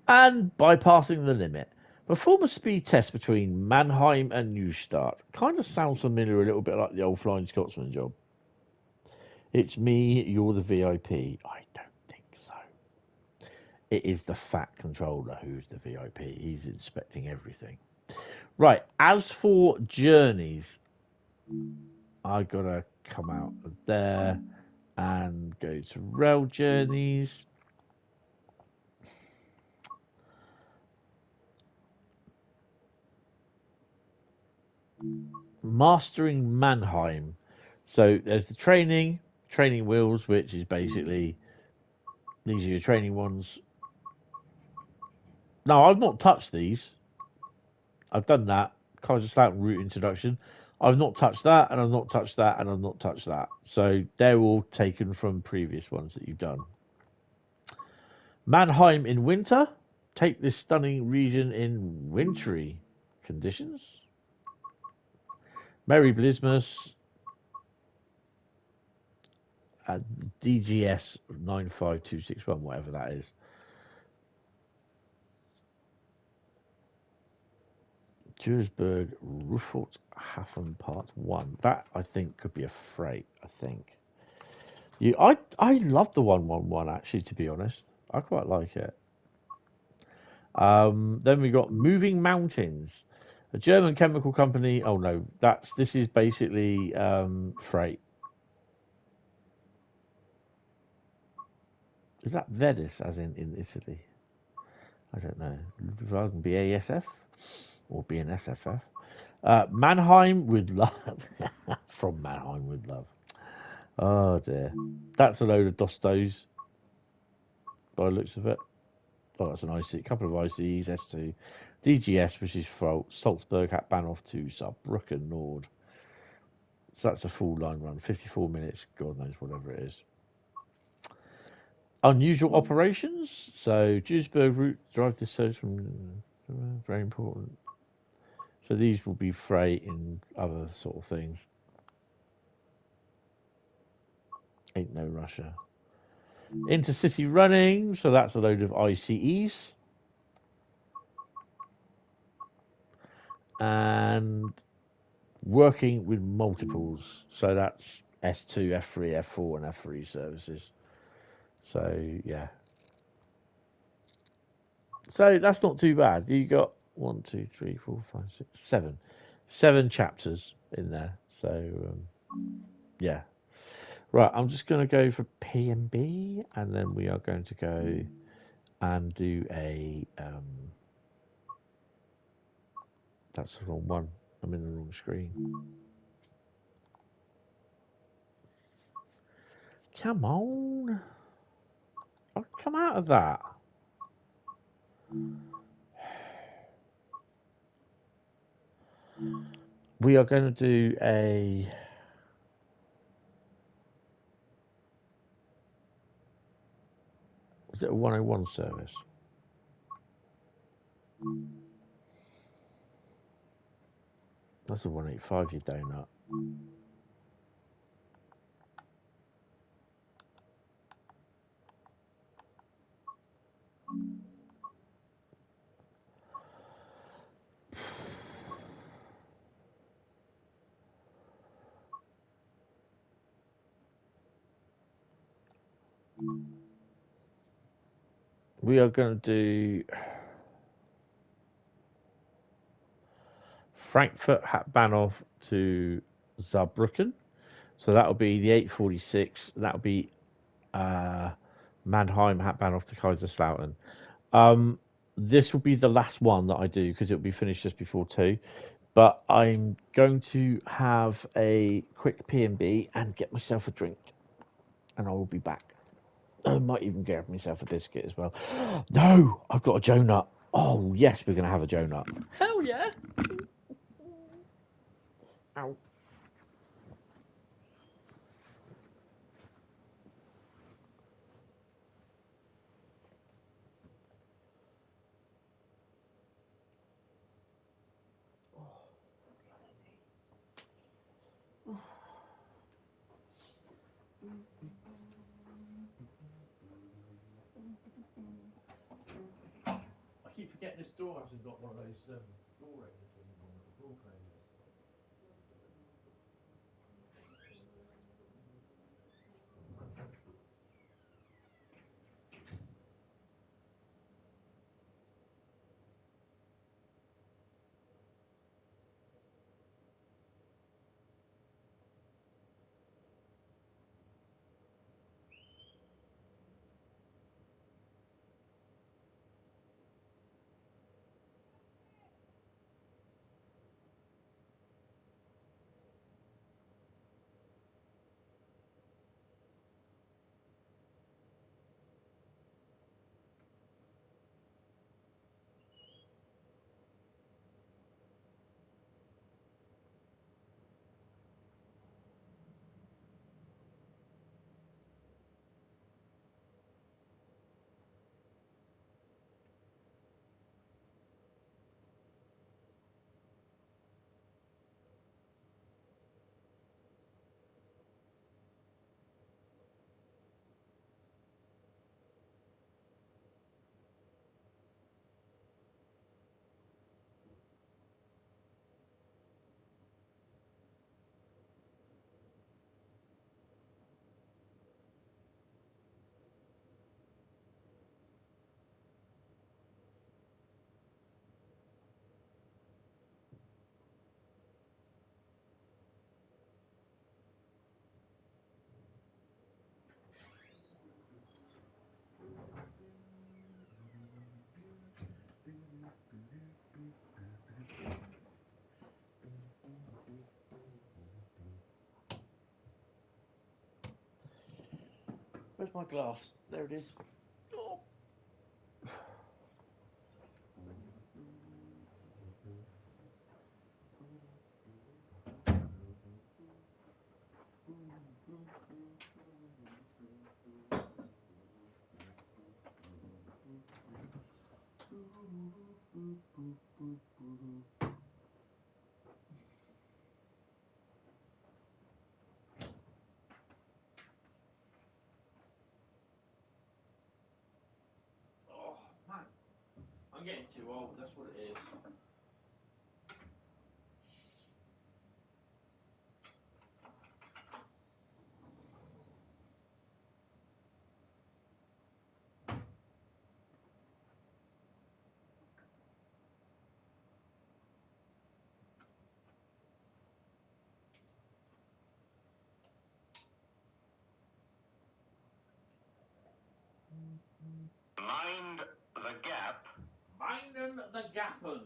And bypassing the limit. Perform a speed test between Mannheim and Neustadt. Kind of sounds familiar, a little bit like the old Flying Scotsman job. It's me, you're the VIP. I don't think so. It is the Fat Controller who's the VIP. He's inspecting everything. Right, as for journeys, I gotta come out of there and go to rail journeys. Mastering Mannheim. So there's the training wheels, which is basically these are your training ones. No, I've not touched these. I've done that. Kaiserslautern route introduction. I've not touched that, and I've not touched that, and I've not touched that. So they're all taken from previous ones that you've done. Mannheim in winter. Take this stunning region in wintry conditions. Merry Blismas. DGS 95261, whatever that is. Duisburg, Ruffelthafen Part 1. That, I think, could be a freight, I think. I love the 111, actually, to be honest. I quite like it. Then we got Moving Mountains. A German chemical company. Oh, no. This is basically freight. Is that Venice, as in Italy? I don't know. Rather than BASF? Or BNSFF. Mannheim with love. From Mannheim with love. Oh dear. That's a load of Dostos. By the looks of it. Oh, that's an IC. A couple of ICs. S2. DGS, which is Salzburg, Bahnhof to Saarbrücken Nord. So that's a full line run. 54 minutes. God knows whatever it is. unusual operations. So Duisburg route, drive this service from very important. So these will be freight and other sort of things. Ain't no Russia. Intercity running, so that's a load of ICEs. And working with multiples, so that's S2, F3, F4 and F3 services. So yeah. So that's not too bad. You got 1, 2, 3, 4, 5, 6, 7. 7 chapters in there. So yeah. Right, I'm just going to go for P&B, and then we are going to go and do a... that's the wrong one. I'm in the wrong screen. Come on. I'll come out of that. We are going to do a... Is it a 101 service? That's a 185, you donut. We are going to do Frankfurt Hauptbahnhof to Saarbrücken. So that will be the 846. That will be Mannheim Hauptbahnhof to Kaiserslautern. This will be the last one that I do because it will be finished just before 2. But I'm going to have a quick P&B and get myself a drink. And I will be back. I might even get myself a biscuit as well. No, I've got a Joe Nut. Oh, yes, we're going to have a Joe Nut. Hell yeah. Ow. I keep forgetting this door hasn't got one of those door opener things on it, door closers. Where's my glass? There it is. Oh. getting too old, that's what it is. Mind the gap. Minding the gappen.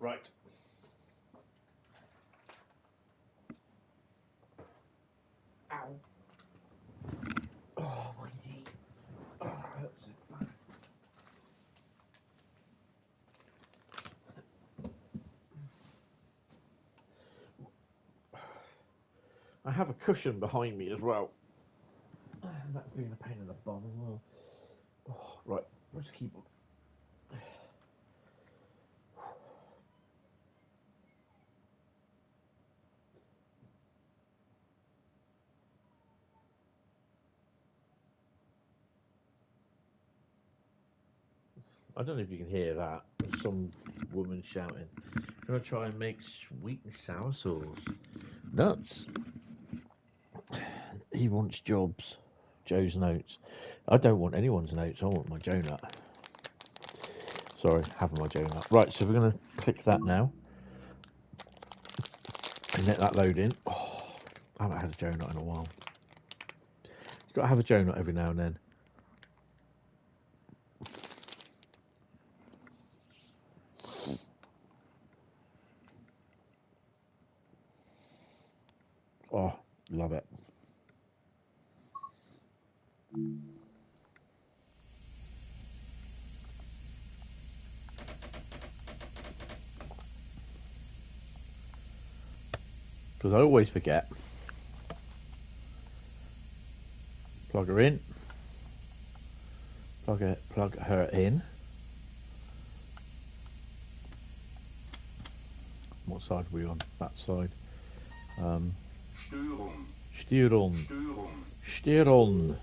Right. Ow. Oh, my knee. Oh, hurts so bad. I have a cushion behind me as well. That's being a pain in the bum as well. Oh, right, where's the keyboard? I don't know if you can hear that. There's some woman shouting. Gonna try and make sweet and sour sauce. Nuts. He wants jobs. Joe's notes. I don't want anyone's notes. I want my Joe nut. Sorry, having my Joe nut. Right, so we're gonna click that now. And let that load in. Oh, I haven't had a Joe nut in a while. You've got to have a Joe nut every now and then. Oh, love it. Because I always forget. Plug her in. Plug her in. What side are we on? That side. Störung. Störung.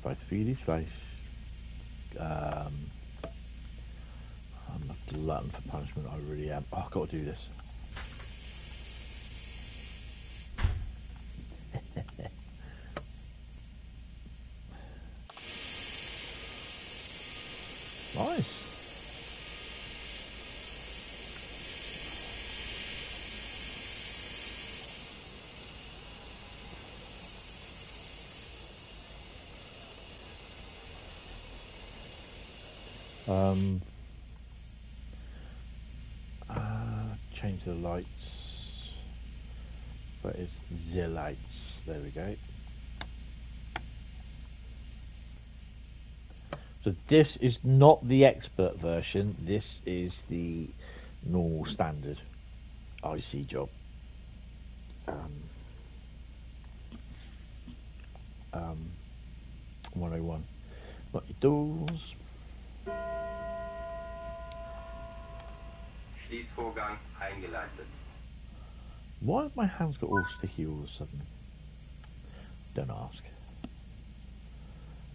Weiß wie I'm a glutton for punishment, I really am. Oh, I've got to do this. Nice. Change the lights, but it's the lights. There we go. So this is not the expert version. This is the normal standard IC job. 101. Got your doors. Schließvorgang eingeleitet. Why have my hands got all sticky all of a sudden? Don't ask.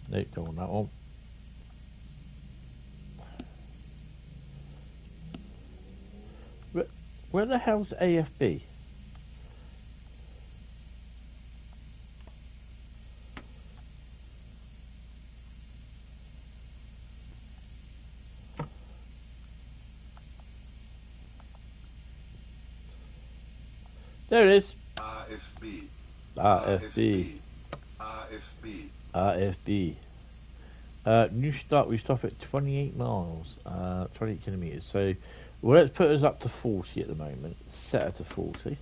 Nope, don't want that one. Where the hell's AFB? There it is. AFB. RFB. AFB. RFB. New start, we stop at 28 miles, 28 kilometres. So, well, let's put us up to 40 at the moment. Set her to 40.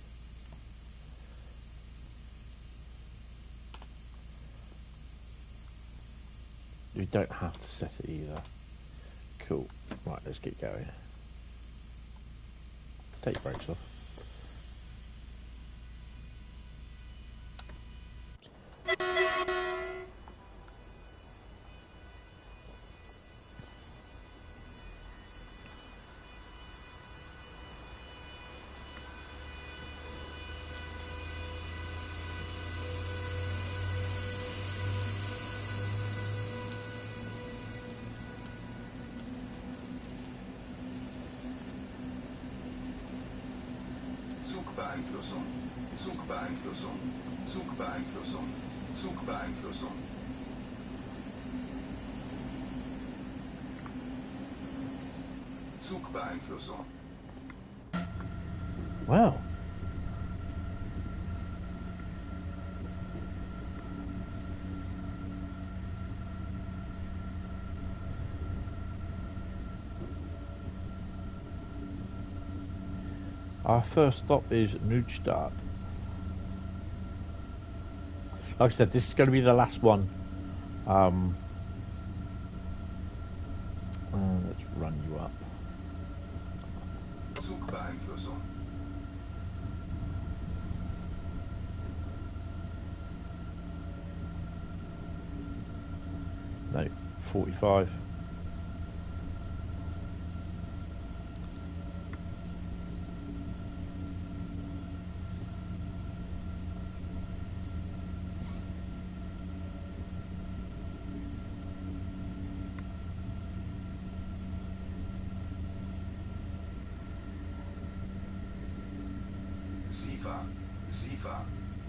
We don't have to set it either. Cool. Right, let's get going. Take brakes off. Zugbeeinflussung. Zugbeeinflussung. Zugbeeinflussung. Zugbeeinflussung. Zugbeeinflussung. Wow. Our first stop is Neustadt. Like I said, this is going to be the last one. Let's run you up. Zugbeeinflussung. No, 45.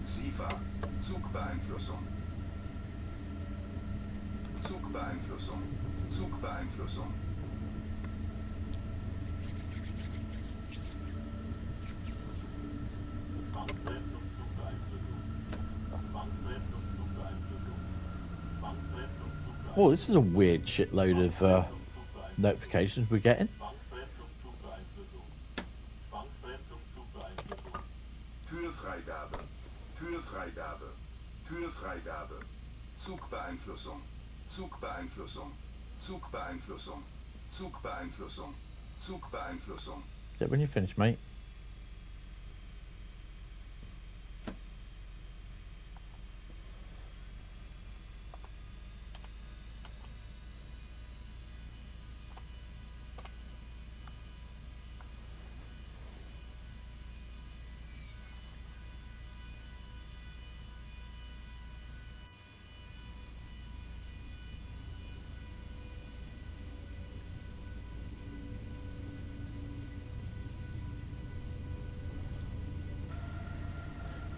SIFA. Zugbeeinflussung. Zugbeeinflussung. Zugbeeinflussung. Oh, this is a weird shitload of notifications we're getting. Kühlfreigabe. Kühlfreigabe. Kühlfreigabe. Zugbeeinflussung. Zugbeeinflussung. Zugbeeinflussung. Zugbeeinflussung. Zugbeeinflussung. Yeah, when you finish, mate.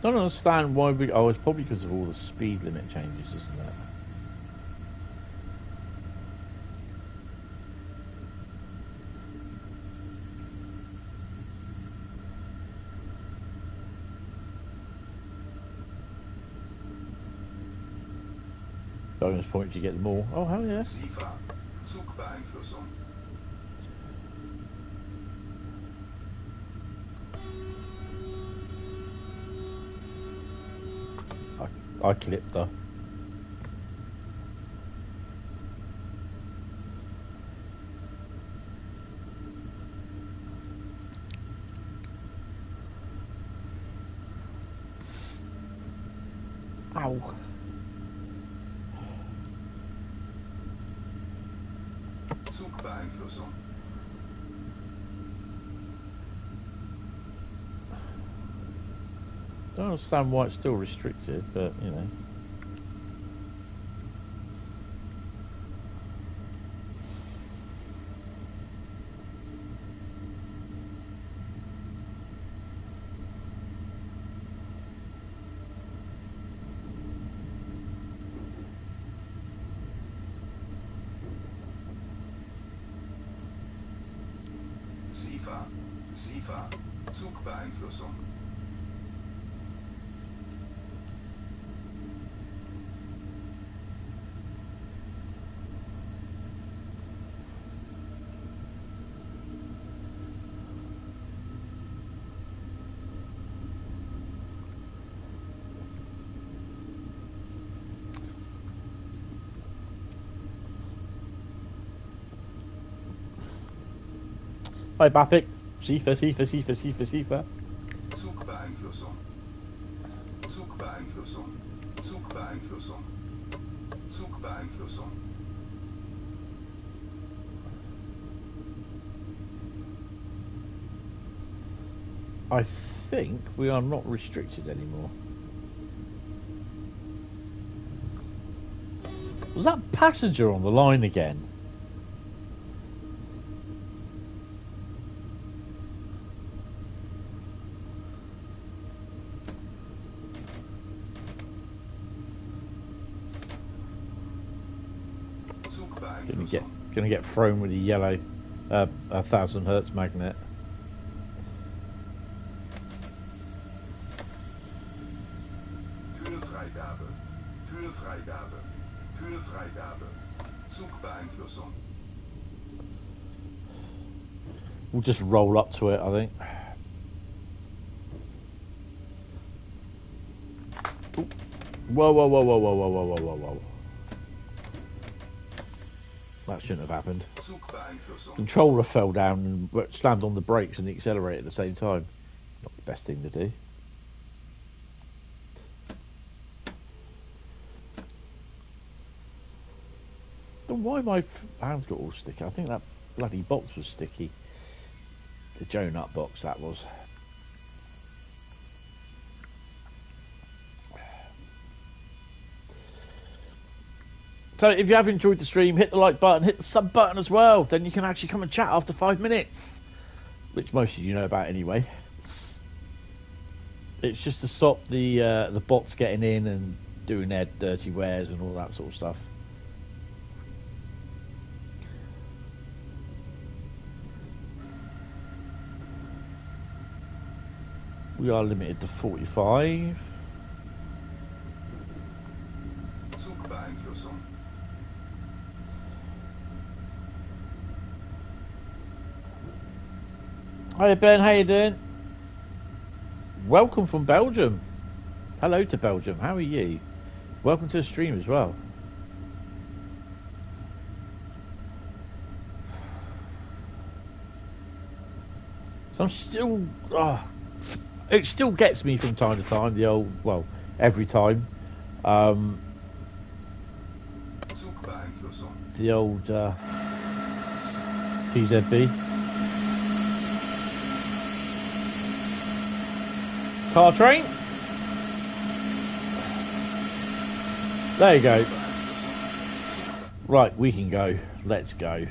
Don't understand why we. Oh, it's probably because of all the speed limit changes, isn't it? Bonus points, you get them all. Oh, hell yeah. SIFA. Zugbeeinflussung. I clipped her. Ow. Zugbeeinflussung. Don't understand why it's still restricted, but you know. SIFA. Zugbeeinflussung. Hi, Bapik. Schiefer. Zugbeeinflussung. Zugbeeinflussung. Zugbeeinflussung. Zugbeeinflussung. I think we are not restricted anymore. Was that passenger on the line again? Gonna get thrown with a yellow 1000 hertz magnet. Türfreigabe. Türfreigabe. Türfreigabe. Zugbeeinflussung. We'll just roll up to it, I think. Ooh. Whoa. That shouldn't have happened. Controller fell down and slammed on the brakes and the accelerator at the same time. Not the best thing to do. Then why my hands got all sticky? I think that bloody box was sticky. The Joe Nut box, that was. So if you have enjoyed the stream, hit the like button, hit the sub button as well. Then you can actually come and chat after 5 minutes. Which most of you know about anyway. It's just to stop the bots getting in and doing their dirty wares and all that sort of stuff. We are limited to 45. Hi Ben, how you doing? Welcome from Belgium. Hello to Belgium, how are you? Welcome to the stream as well. So I'm still... it still gets me from time to time, the old... well, every time. The old PZB. Car train. There you go. Right, we can go. Let's go.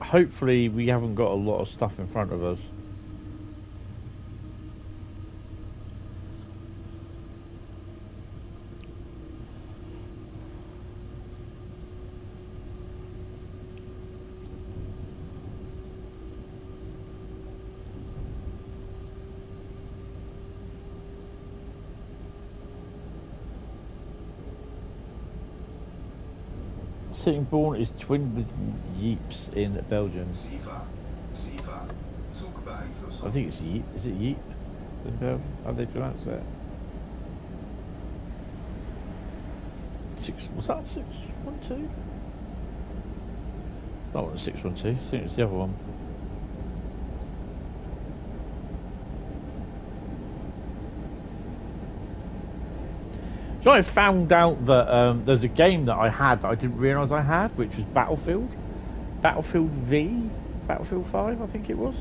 Hopefully we haven't got a lot of stuff in front of us. Sittingbourne is twinned with Yeeps in Belgium. I think it's Yeep. Is it Yeep in Belgium? How do they pronounce that? Was that 612? Not 612. I think it's the other one. So I found out that there's a game that I had that I didn't realise I had, which was Battlefield. Battlefield V? Battlefield 5, I think it was.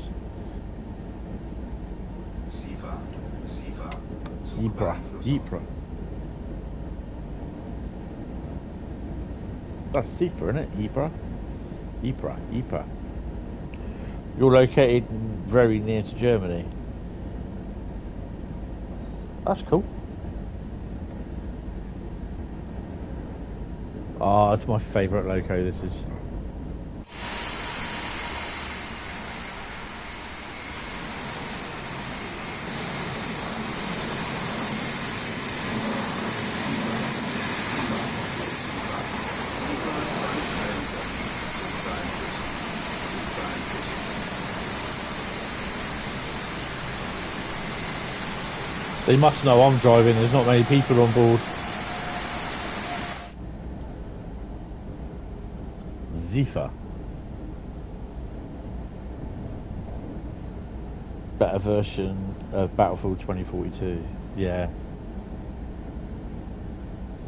Ypres. That's Sifa, isn't it? Ypres. You're located very near to Germany. That's cool. Oh, it's my favourite loco, this is. They must know I'm driving. There's not many people on board. Zephyr. Better version of Battlefield 2042. Yeah.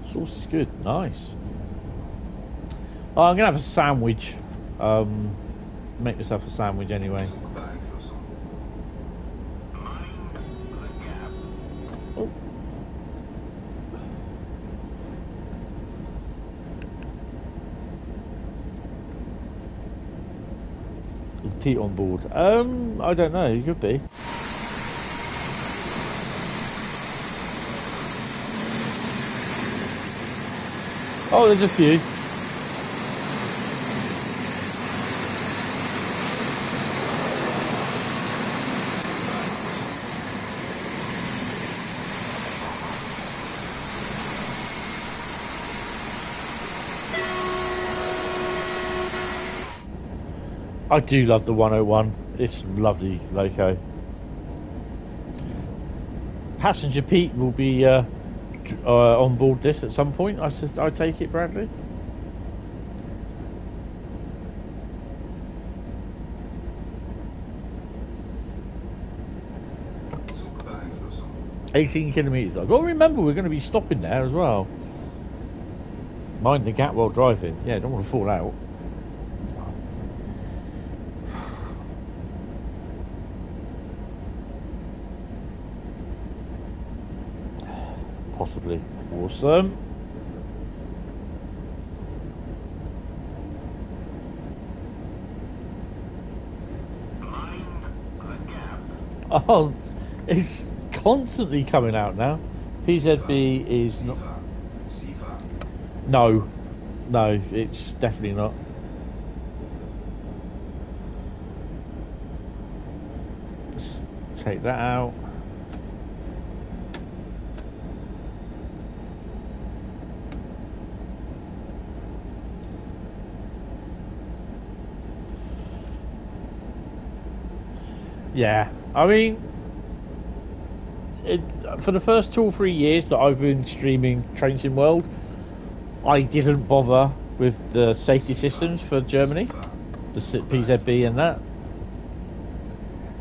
Sauce is good. Nice. Oh, I'm gonna have a sandwich. Make myself a sandwich anyway. Oh. Is Pete on board? I don't know. He could be. Oh, there's a few. I do love the 101. It's lovely loco. Passenger Pete will be on board this at some point. I take it, Bradley. "18 kilometres. I've got to remember we're going to be stopping there as well. Mind the gap while driving. Yeah, don't want to fall out. Possibly. Awesome. Oh, it's constantly coming out now. PZB is not. No, it's definitely not. Let's take that out. Yeah, I mean, for the first 2 or 3 years that I've been streaming Train Sim World, I didn't bother with the safety systems for Germany, the PZB and that.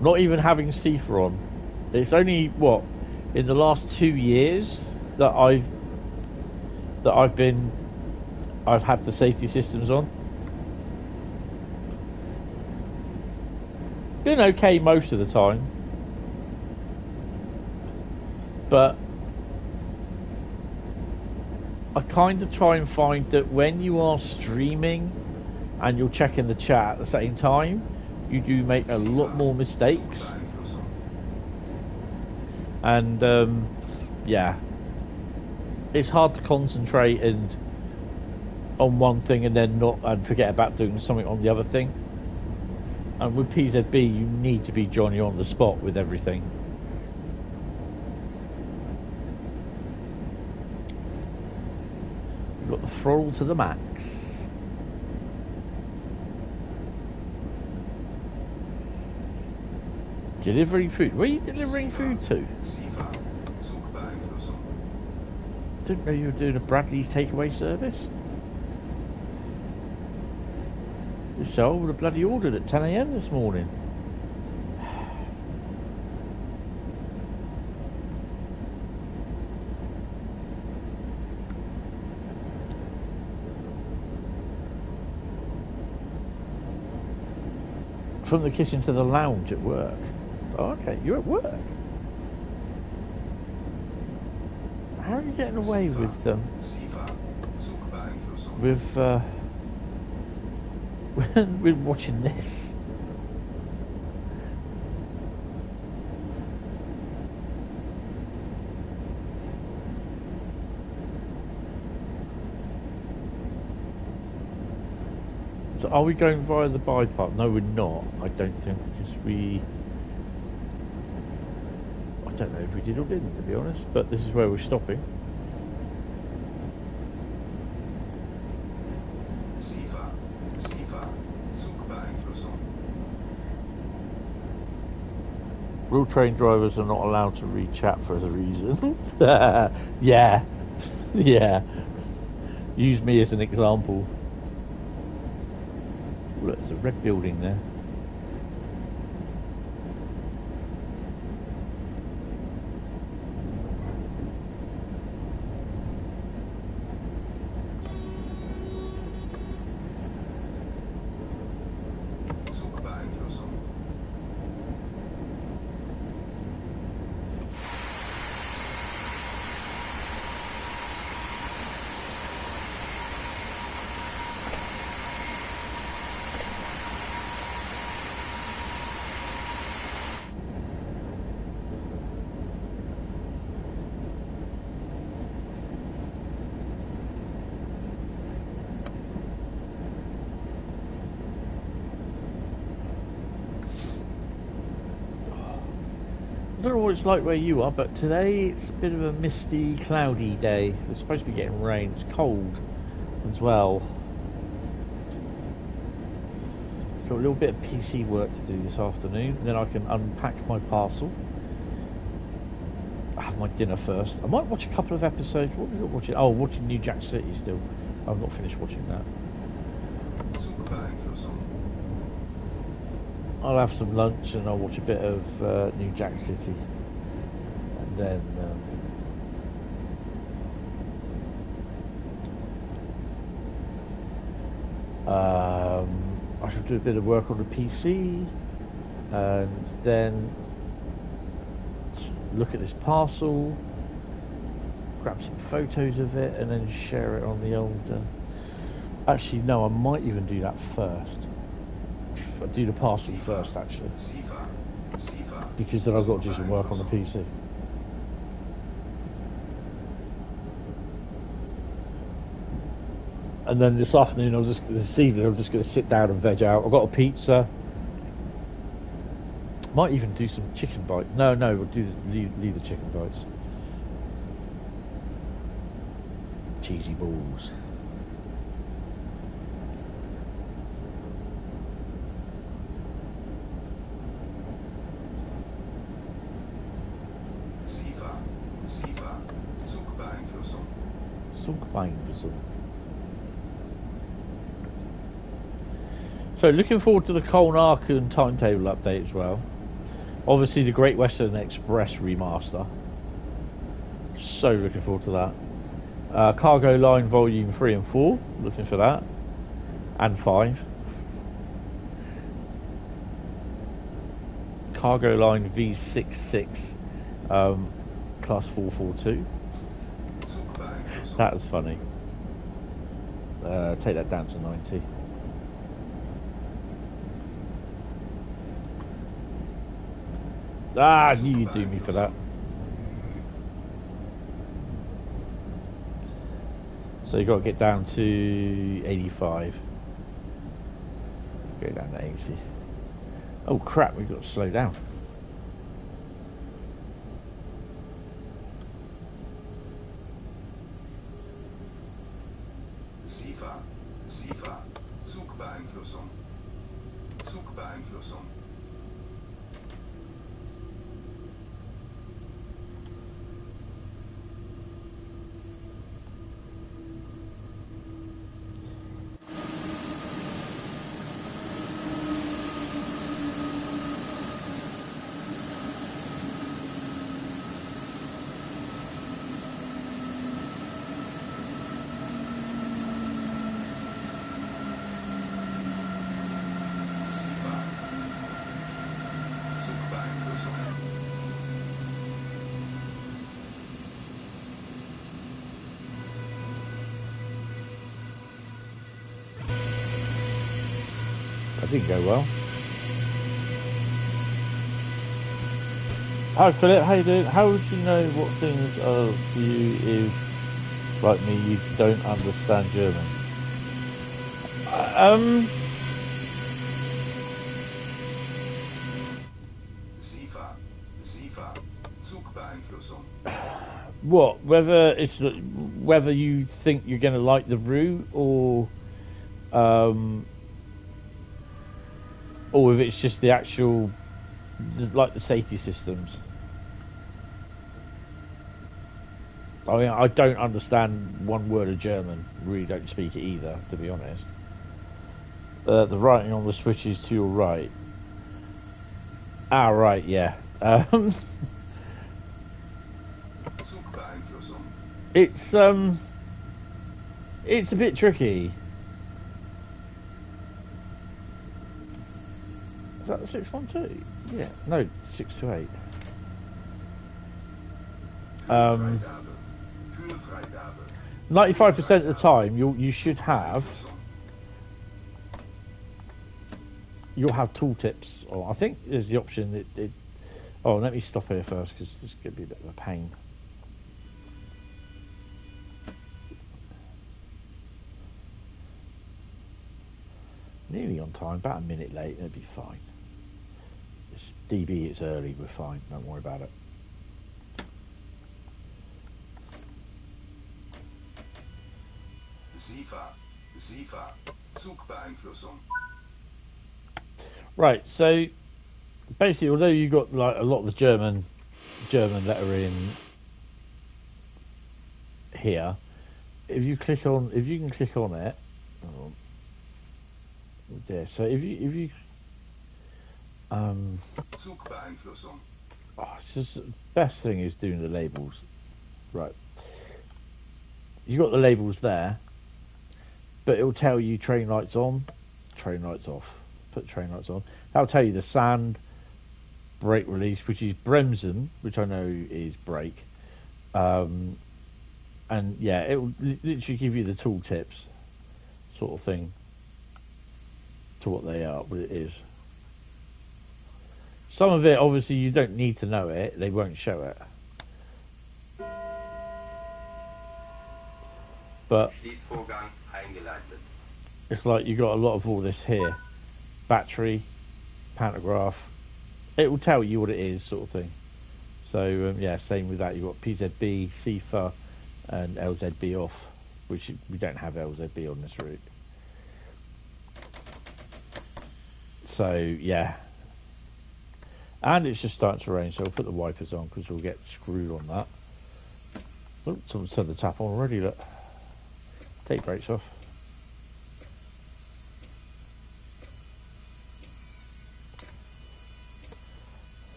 Not even having CIFA on. It's only in the last 2 years that I've had the safety systems on. Been okay most of the time, but I kind of try and find that when you are streaming and you're checking the chat at the same time, you do make a lot more mistakes, and yeah, it's hard to concentrate on one thing and then and forget about doing something on the other thing. And with PZB, you need to be Johnny on the spot with everything. You've got the throttle to the max. Delivering food. Where are you delivering food to? Didn't know you were doing a Bradley's takeaway service. So I would have bloody ordered at 10 AM this morning. From the kitchen to the lounge at work. Oh, okay, you're at work. How are you getting away with we're watching this? So are we going via the bypass? No, we're not. I don't think, because I don't know if we did or didn't, to be honest, but this is where we're stopping. Real train drivers are not allowed to read chat for the reason. Yeah. Yeah. Use me as an example. Look, there's a red building there. Zugbeeinflussung. I don't know what it's like where you are, but today it's a bit of a misty, cloudy day. It's supposed to be getting rain. It's cold as well. Got a little bit of PC work to do this afternoon. Then I can unpack my parcel. I have my dinner first. I might watch a couple of episodes. What are we watching? Oh, watching New Jack City still. I've not finished watching that. Zugbeeinflussung. I'll have some lunch and I'll watch a bit of New Jack City, and then I shall do a bit of work on the PC, and then look at this parcel, grab some photos of it, and then share it on the old. Actually, no, I might even do that first. I'll do the parcel first, actually, because then I've got to do some work on the PC. And then this afternoon, this evening, I'm just going to sit down and veg out. I've got a pizza. Might even do some chicken bites. No, we'll leave the chicken bites. Cheesy balls. Zugbeeinflussung. So looking forward to the Colnarken timetable update as well. Obviously the Great Western Express remaster. So looking forward to that. Cargo Line Volume 3 and 4. Looking for that. And 5. Cargo Line V66 Class 442. That was funny. Take that down to 90. Ah, I knew you'd do me for that. So you got to get down to 85. Go down to 80. Oh crap, we've got to slow down. SIFA. Zugbeeinflussung. Zugbeeinflussung. That didn't go well. Hi Philip, how you doing? How would you know what things are for you if, like me, you don't understand German? SIFA. Zugbeeinflussung. What? Whether you think you're going to like the route, or if it's just the actual like the safety systems. I mean, I don't understand one word of German. Really don't speak it either, to be honest. The writing on the switches to your right. Ah, right, yeah. Zugbeeinflussung. It's a bit tricky. Is that the 612? Yeah, no, 628. Kühlfreigabe. Kühlfreigabe. 95% of the time, you should have. You'll have tooltips, or I think there's the option that. Oh, let me stop here first because this could be a bit of a pain. Nearly on time, about a minute late, it'll be fine. It's DB, it's early, we're fine, don't worry about it. SIFA. Zugbeeinflussung. Right, so basically, although you got like a lot of the German lettering here, if you can click on it, there. So if you Zugbeeinflussung. it's just, the best thing is doing the labels, right? You got the labels there, but it will tell you train lights on, train lights off. Put train lights on. That'll tell you the sand, brake release, which is bremsen, which I know is brake, and yeah, it will literally give you the tool tips, sort of thing, to what they are, what it is. Some of it, obviously, you don't need to know it; they won't show it. But Schließvorgang eingeleitet. it's like you got a lot of all this here. Battery, pantograph, it will tell you what it is, sort of thing. So yeah, same with that. You've got PZB, CIFA, and LZB off, which we don't have LZB on this route. So yeah, and it's just starting to rain, so I'll put the wipers on because we'll get screwed on that. Oh, someone's turned the tap on already. Look, take brakes off.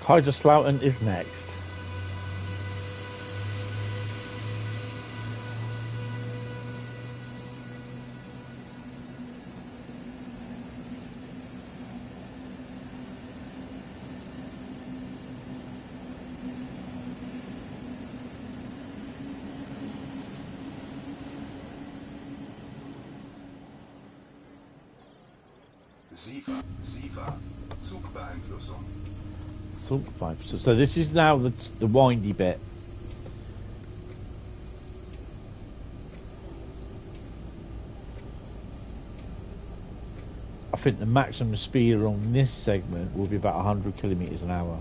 Kaiserslautern is next. SIFA. Zugbeeinflussung. So this is now the windy bit. I think the maximum speed on this segment will be about 100 kilometers an hour.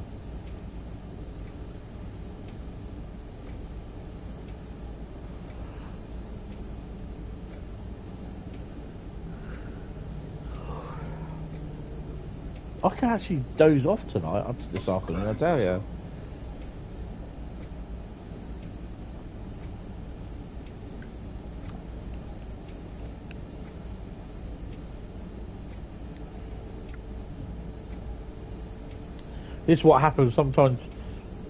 I can actually doze off tonight, this afternoon, I tell you. This is what happens sometimes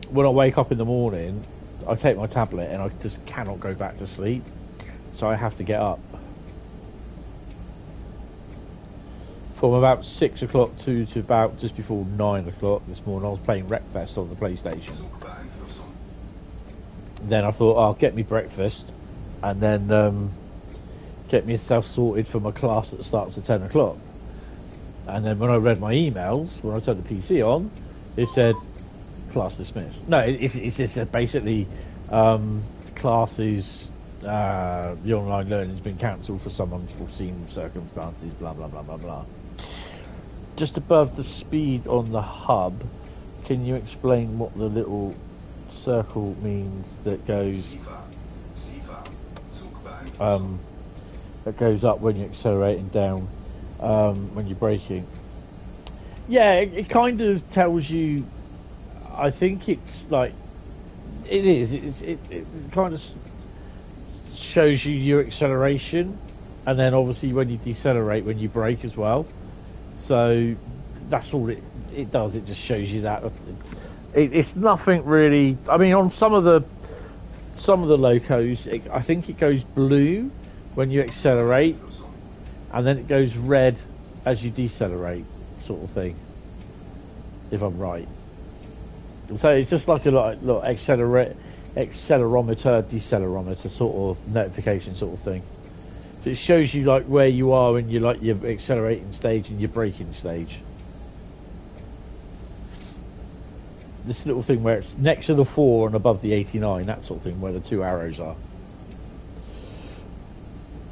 when I wake up in the morning. I take my tablet and I just cannot go back to sleep, so I have to get up. From about 6 o'clock to about just before 9 o'clock this morning, I was playing Wreckfest on the PlayStation. Then I thought, I'll get me breakfast and then get myself sorted for my class that starts at 10 o'clock. And then when I read my emails, when I turned the PC on, it said class dismissed. No, it's just basically classes, the online learning has been cancelled for some unforeseen circumstances, blah, blah, blah, blah, blah. Just above the speed on the hub, can you explain what the little circle means that goes... SIFA. that goes up when you're accelerating, down when you're braking. Yeah, it kind of tells you. I think it's like it is. It kind of shows you your acceleration, and then obviously when you decelerate, when you brake as well. So that's all it does. It just shows you that. It's nothing really. I mean, on some of the locos, I think it goes blue when you accelerate, and then it goes red as you decelerate, sort of thing. If I'm right. So it's just like a little accelerometer, decelerometer sort of notification sort of thing. So it shows you like where you are in your accelerating stage and your braking stage. This little thing where it's next to the 4 and above the 89, that sort of thing, where the 2 arrows are.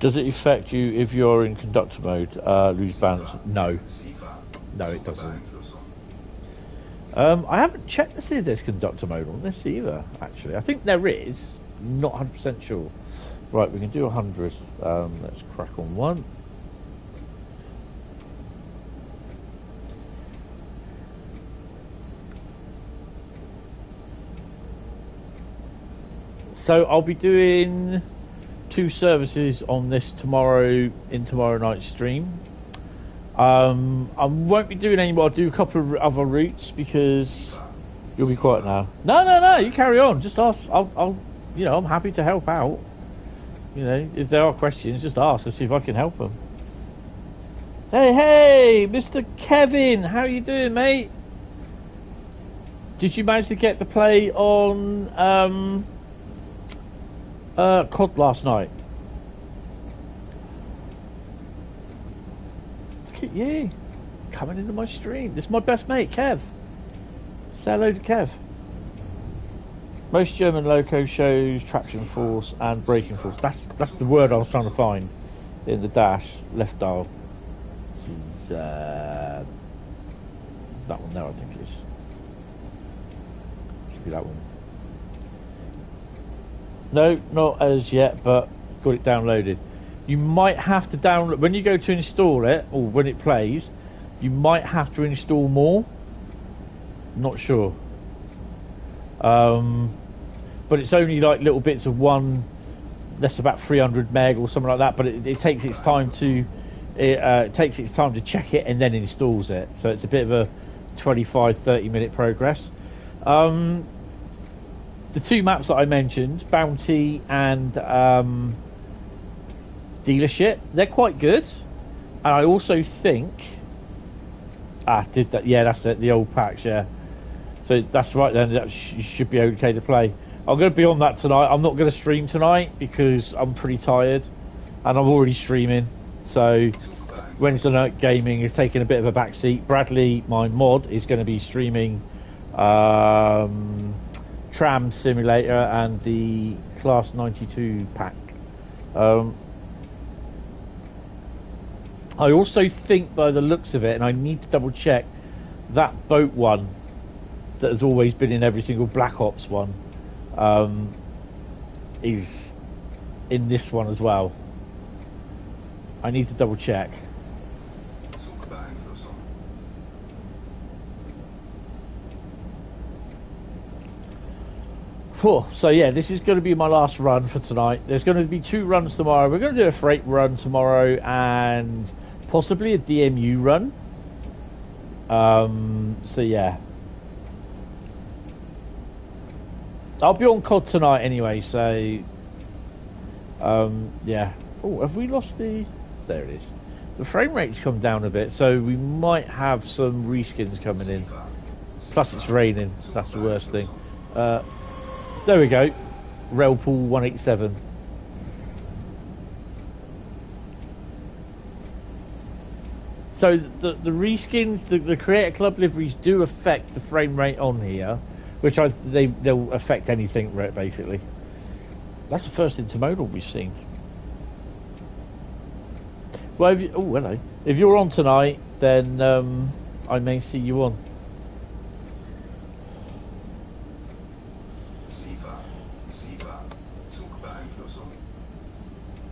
Does it affect you if you're in conductor mode, lose balance? No. No, it doesn't. I haven't checked to see if there's conductor mode on this either, actually. I think there is. Not 100% sure. Right, we can do 100. Let's crack on one. So I'll be doing 2 services on this tomorrow in tomorrow night's stream. I won't be doing any more. I'll do a couple of other routes because you'll be quiet now. No, you carry on. Just ask. I'll I'm happy to help out. If there are questions, just ask. Let's see if I can help them. Hey, Mr. Kevin, how are you doing, mate? Did you manage to get the play on COD last night? Look at you coming into my stream. This is my best mate, Kev. Say hello to Kev. Most German loco shows traction force and braking force. That's the word I was trying to find in the dash. Left dial. This is that one there, I think it is. Should be that one. No, not as yet, but got it downloaded. You might have to download when you go to install it, or when it plays. You might have to install more. Not sure. But it's only like little bits of one. That's about 300 meg or something like that. But it takes its time to check it and then installs it. So it's a bit of a 25-30 minute progress. The 2 maps that I mentioned, Bounty and Dealership, they're quite good. And I also think did that? Yeah, that's it. The old packs, yeah. So that's right then. That should be okay to play. I'm going to be on that tonight. I'm not going to stream tonight because I'm pretty tired, and I'm already streaming. So Wednesday night gaming is taking a bit of a backseat. Bradley, my mod, is going to be streaming Tram Simulator and the Class 92 pack. I also think, by the looks of it, and I need to double check, that boat one that has always been in every single Black Ops one is in this one as well. I need to double check. So yeah, this is going to be my last run for tonight. There's going to be 2 runs tomorrow. We're going to do a freight run tomorrow and possibly a DMU run. So yeah, I'll be on COD tonight anyway. So yeah. Oh, have we lost the? There it is. The frame rate's come down a bit, so we might have some reskins coming in. Plus it's raining. That's the worst thing. There we go. Railpool 187. So the reskins, the Creator Club liveries do affect the frame rate on here, which they'll affect anything basically. That's the first intermodal we've seen. Well, hello. If you're on tonight, then I may see you on.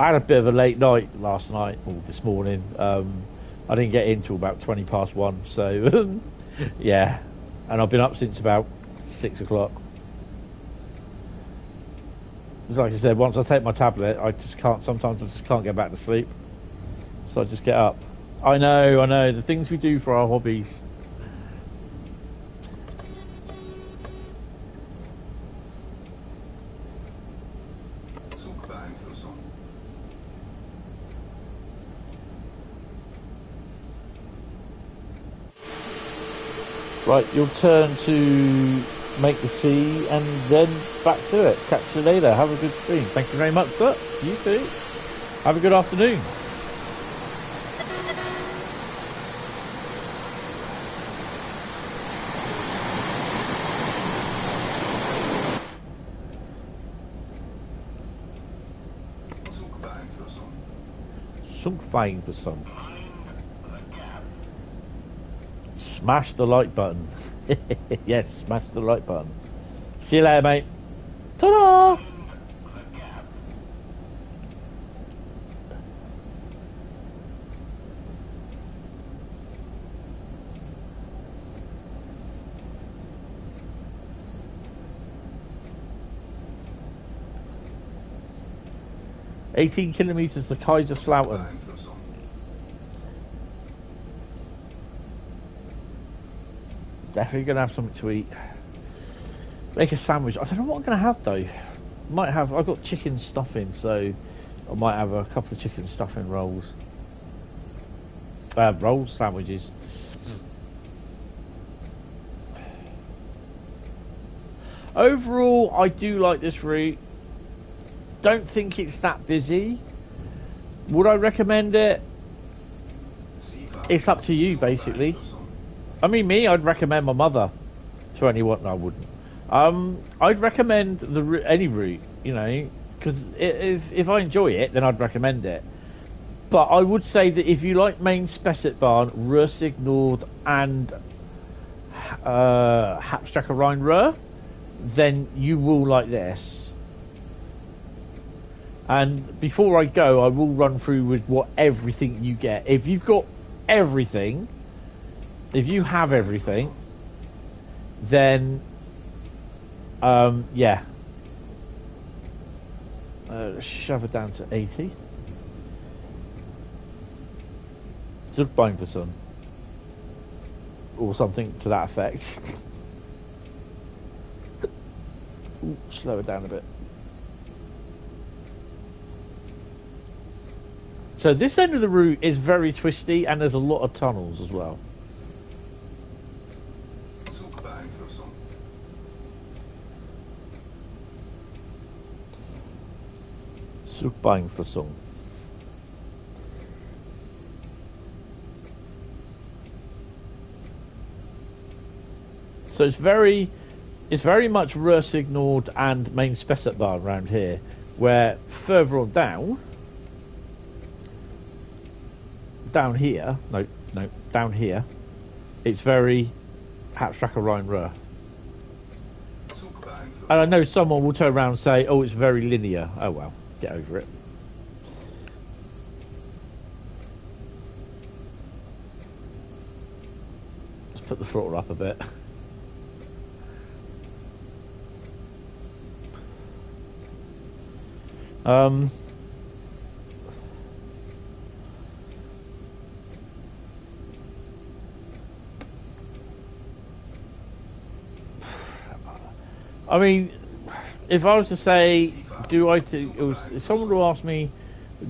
I had a bit of a late night last night or this morning. I didn't get in till about 20 past 1, so yeah, and I've been up since about 6 o'clock. It's like I said, once I take my tablet, sometimes I just can't get back to sleep, so I just get up. I know, the things we do for our hobbies. Zugbeeinflussung. Right, your turn to make the sea and then back to it. Catch you later. Have a good stream. Thank you very much, sir. You too. Have a good afternoon. Zugbeeinflussung. Zugbeeinflussung. Smash the like button. Yes, smash the like button. See you later, mate. Ta-da! $18 to Kaiserslautern. Zugbeeinflussung. Definitely gonna have something to eat. Make a sandwich. I don't know what I'm gonna have though. I've got chicken stuffing, so I might have a couple of chicken stuffing rolls. Sandwiches. Overall, I do like this route. Don't think it's that busy. Would I recommend it? It's up to you, basically. I mean, I'd recommend my mother to anyone. No, I wouldn't. I'd recommend any route, you know, because if I enjoy it, then I'd recommend it. But I would say that if you like Main Spessartbahn, Ruhr Nord, and Hauptstrecke Rhein, then you will like this. And before I go, I will run through with what everything you get. If you've got everything, if you have everything, then yeah, shove it down to 80. Zugbeeinflussung, or something to that effect. Ooh, slow it down a bit. So this end of the route is very twisty, and there's a lot of tunnels as well. Zugbeeinflussung. Zugbeeinflussung. So it's very much Ruhr Nord and Main Spessartbahn around here, where further on down here, down here, it's very Hauptstrecke Rhein Ruhr. And I know someone will turn around and say, oh, it's very linear. Oh well, get over it. Let's put the throttle up a bit. I mean, if I was to say, if someone would ask me,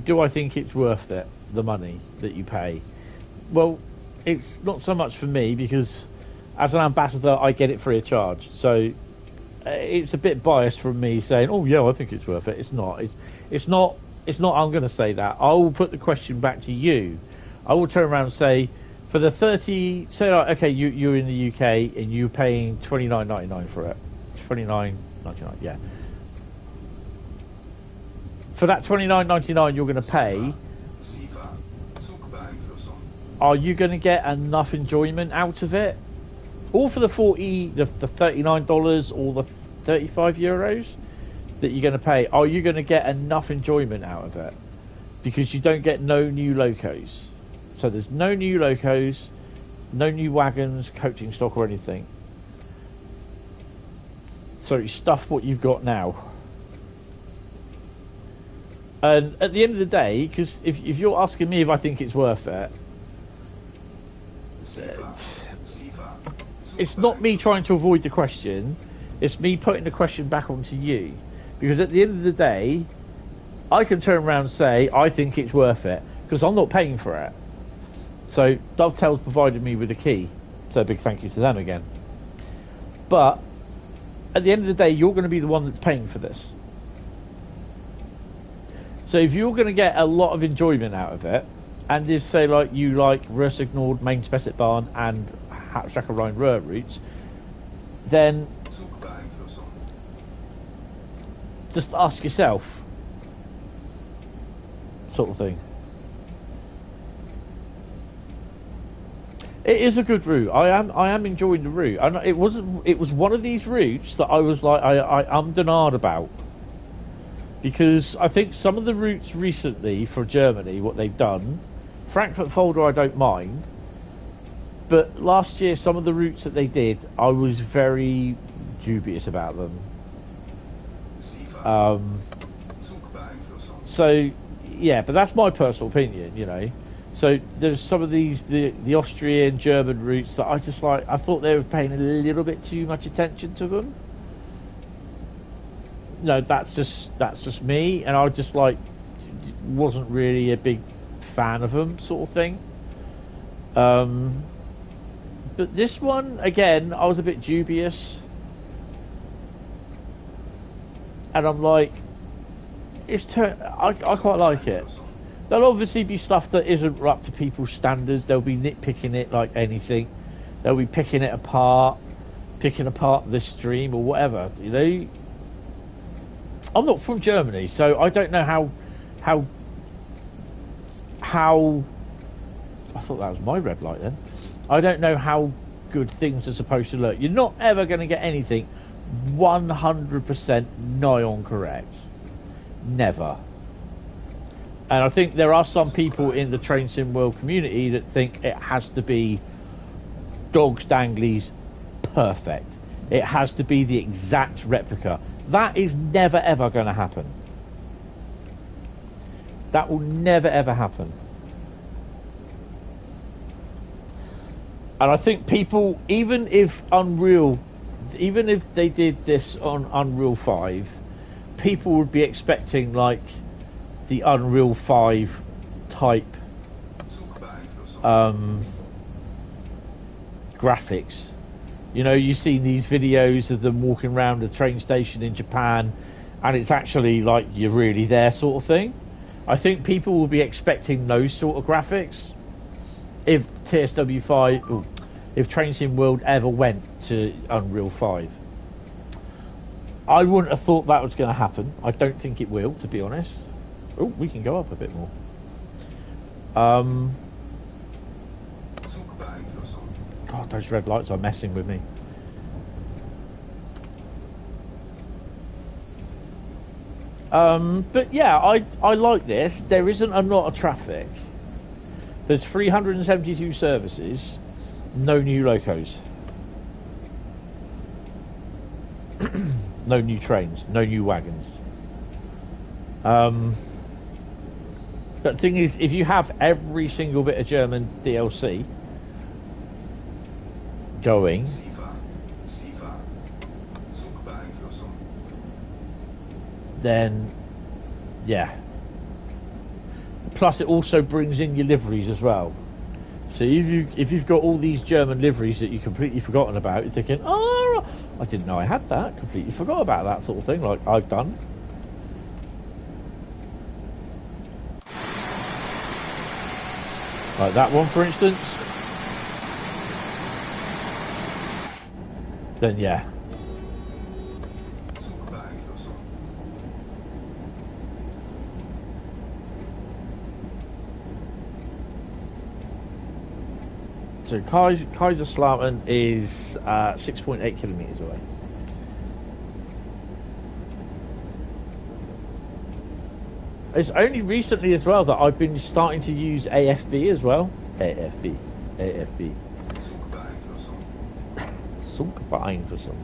do I think it's worth it, the money that you pay? Well, it's not so much for me, because as an ambassador, I get it free of charge. So it's a bit biased from me saying, oh yeah, I think it's worth it. It's not. It's not. I'm going to say that. I will put the question back to you. I will turn around and say, for the 30, say like, okay, you're in the UK and you're paying $29.99 for it. $29.99, yeah. For that $29.99 you're going to pay, are you going to get enough enjoyment out of it? Or for the $39 or the €35 that you're going to pay, are you going to get enough enjoyment out of it? because you don't get no new locos. So there's no new locos, no new wagons, coaching stock or anything. So you stuff what you've got now. And at the end of the day, because if you're asking me if I think it's worth it, it's not me trying to avoid the question, it's me putting the question back onto you. Because at the end of the day, I can turn around and say, I think it's worth it, because I'm not paying for it. So Dovetails provided me with a key, so a big thank you to them again. But at the end of the day, you're going to be the one that's paying for this. So if you're going to get a lot of enjoyment out of it, and if say like you like Rhein, Main Pfälzische and Hauptstrecke Rhein Ruhr routes, then just ask yourself, sort of thing. It is a good route. I am enjoying the route. And it was one of these routes that I was like I ummed and ahed about, because I think some of the routes recently for Germany, what they've done, Frankfurt Folder I don't mind, but last year some of the routes that they did, I was very dubious about them. So yeah, but that's my personal opinion, you know. So there's some of these the Austrian German routes that I just like. I thought they were paying a little bit too much attention to them. No, that's just me, and I just like wasn't really a big fan of them, sort of thing. But this one again, I was a bit dubious, and I'm like, I quite like it. There'll obviously be stuff that isn't up to people's standards. They'll be nitpicking it like anything. They'll be picking apart this stream or whatever. You know, I'm not from Germany, so I don't know how. I thought that was my red light then. I don't know how good things are supposed to look. You're not ever going to get anything 100% nigh on correct. Never. And I think there are some people in the Train Sim World community that think it has to be dogs danglies perfect. It has to be the exact replica. That is never ever going to happen. That will never ever happen. And I think people, even if they did this on Unreal 5, people would be expecting like the Unreal 5 type graphics. You know, you see these videos of them walking around the train station in Japan, and it's actually like you're really there, sort of thing. I think people will be expecting those sort of graphics if TSW5, if Train Sim World ever went to Unreal 5. I wouldn't have thought that was going to happen. I don't think it will, to be honest. Oh, we can go up a bit more. God, those red lights are messing with me. But yeah, I like this. There isn't a lot of traffic. There's 372 services, no new locos. No new trains, no new wagons. But the thing is, if you have every single bit of German DLC going, then yeah. Plus, it also brings in your liveries as well. So if you've got all these German liveries that you've completely forgotten about, you're thinking, oh, I didn't know I had that. Completely forgot about that sort of thing, like I've done. Like that one, for instance. Then yeah. So Kaiserslautern is 6.8 kilometers away. It's only recently as well that I've been starting to use AFB as well. AFB. AFB. Zugbeeinflussung.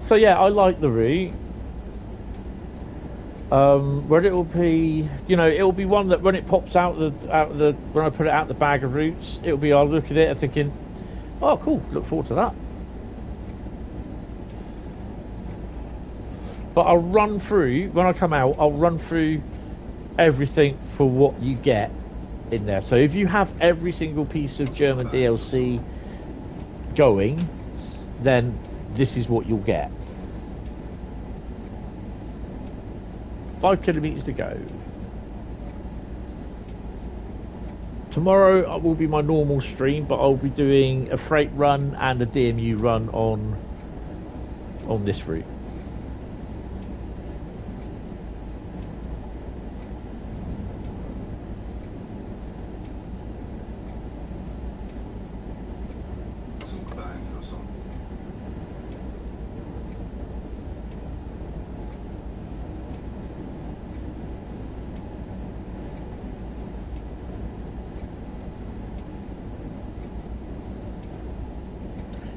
So yeah, I like the route. Where it will be, you know, it will be one that when it pops out the when I put it out the bag of routes, it'll be, I'll look at it and thinking, oh cool, look forward to that. But I'll run through, when I come out, I'll run through everything for what you get in there. So if you have every single piece of German DLC going, then this is what you'll get. 5 kilometers to go. Tomorrow will be my normal stream, but I'll be doing a freight run and a DMU run on this route.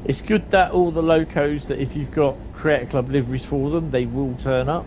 It's good that all the locos, that if you've got Creator Club liveries for them, they will turn up.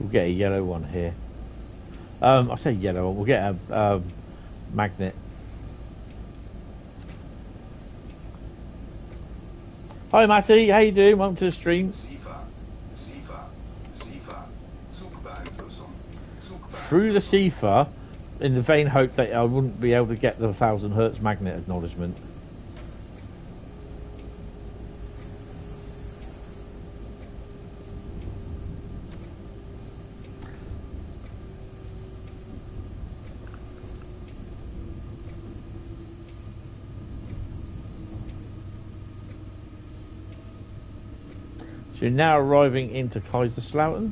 We'll get a yellow one here. I say yellow one. We'll get a magnet. Hi Matty, how you doing? Welcome to the stream. Through the CIFA, in the vain hope that I wouldn't be able to get the 1000 hertz magnet acknowledgement. So you're now arriving into Kaiserslautern.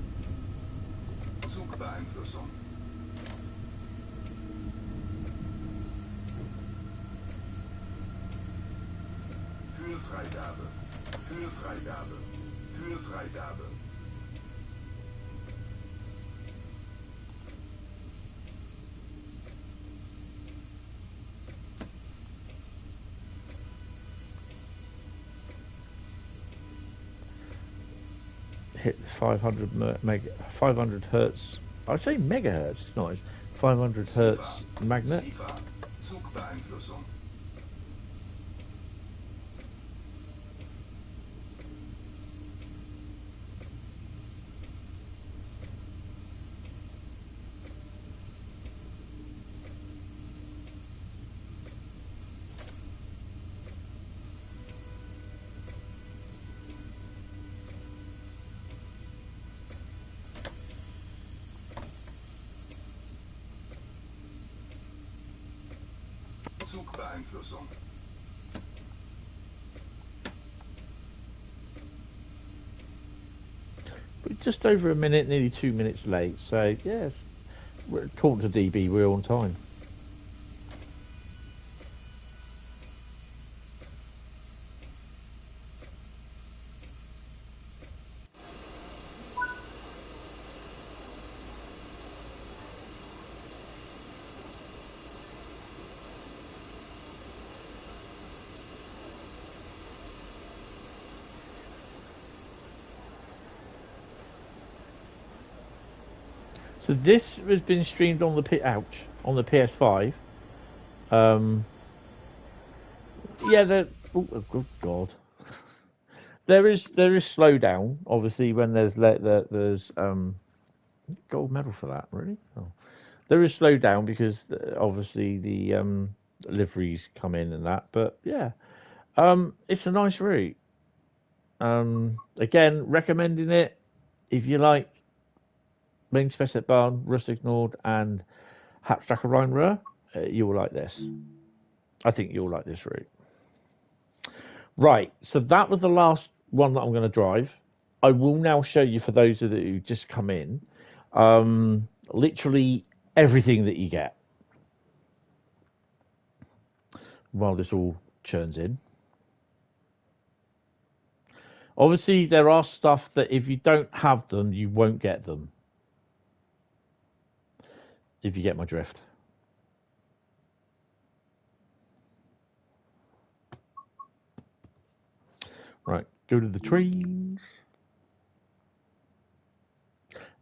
Hit 500 hertz. I'd say megahertz. It's not. It's 500 hertz magnet. Zugbeeinflussung. We're just over a minute, nearly 2 minutes late. So yes, we're talking to DB. We're on time. So this has been streamed on the PS5. Yeah, oh good God. There is slowdown, obviously, when there's gold medal for that, really. Oh. There is slowdown because obviously the liveries come in and that, but yeah, it's a nice route. Again, recommending it if you like Main Bahn, Rustig Nord, and Hauptstrecke Rhein, you will like this. I think you'll like this route. Right, so that was the last one that I'm going to drive. I will now show you, for those of you who just come in, literally everything that you get while this all churns in. Obviously, there are stuff that if you don't have them, you won't get them. If you get my drift. Right, go to the trains.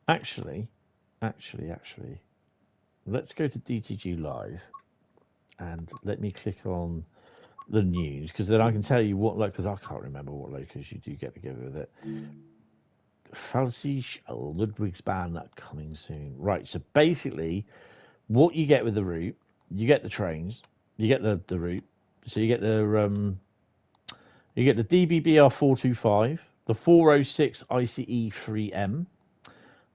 Actually, let's go to DTG Live and let me click on the news, because then I can tell you what, because I can't remember what locals you do get together with it. Pfälzische Ludwigsbahn coming soon. Right, so basically, what you get with the route, you get the trains, you get the route, so you get the DBBR 425, the 406 ICE 3M,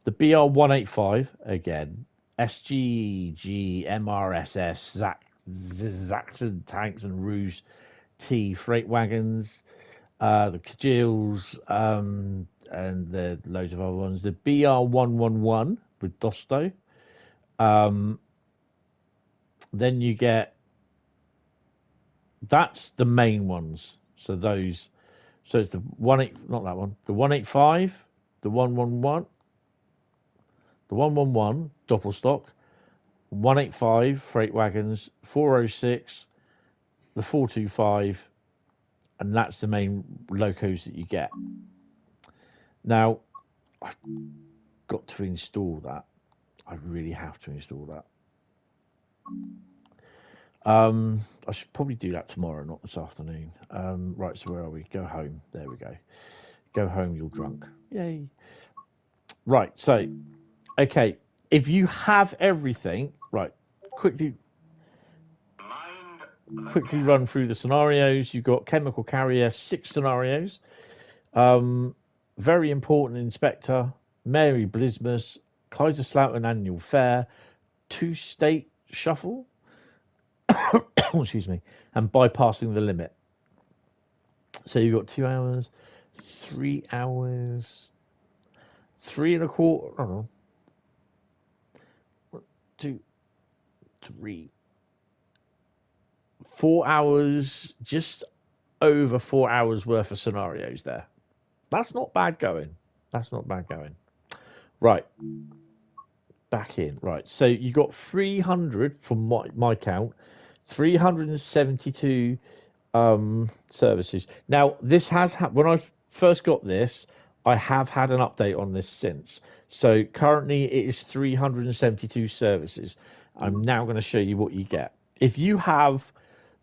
the BR 185 again, SGG MRSS Zaxxon tanks and Rouge T freight wagons, the Kajils, and the loads of other ones. The BR 111 with Dosto. Then you get, that's the main ones. So those, so it's the not that one, the 185, the 111, the 111 Doppelstock, 185 freight wagons, 406, the 425, and that's the main locos that you get. Now, I've got to install that. I really have to install that. I should probably do that tomorrow, not this afternoon. Right, so where are we? Go home. There we go. Go home, you're drunk. Yay. Right, so, okay. If you have everything, right, quickly run through the scenarios. You've got chemical carrier, 6 scenarios. Very important inspector, Mary Blismus, Kaiserslautern annual fair, 2-state shuffle, excuse me, and bypassing the limit. So you've got 2 hours, 3 hours, 3 and a quarter, I don't know, 1, 2, 3, 4 hours, just over 4 hours worth of scenarios there. That's not bad going. That's not bad going. Right. Back in. Right. So you got 300 from my count, 372 services. Now, this has when I first got this, I have had an update on this since. So currently it is 372 services. I'm now going to show you what you get. If you have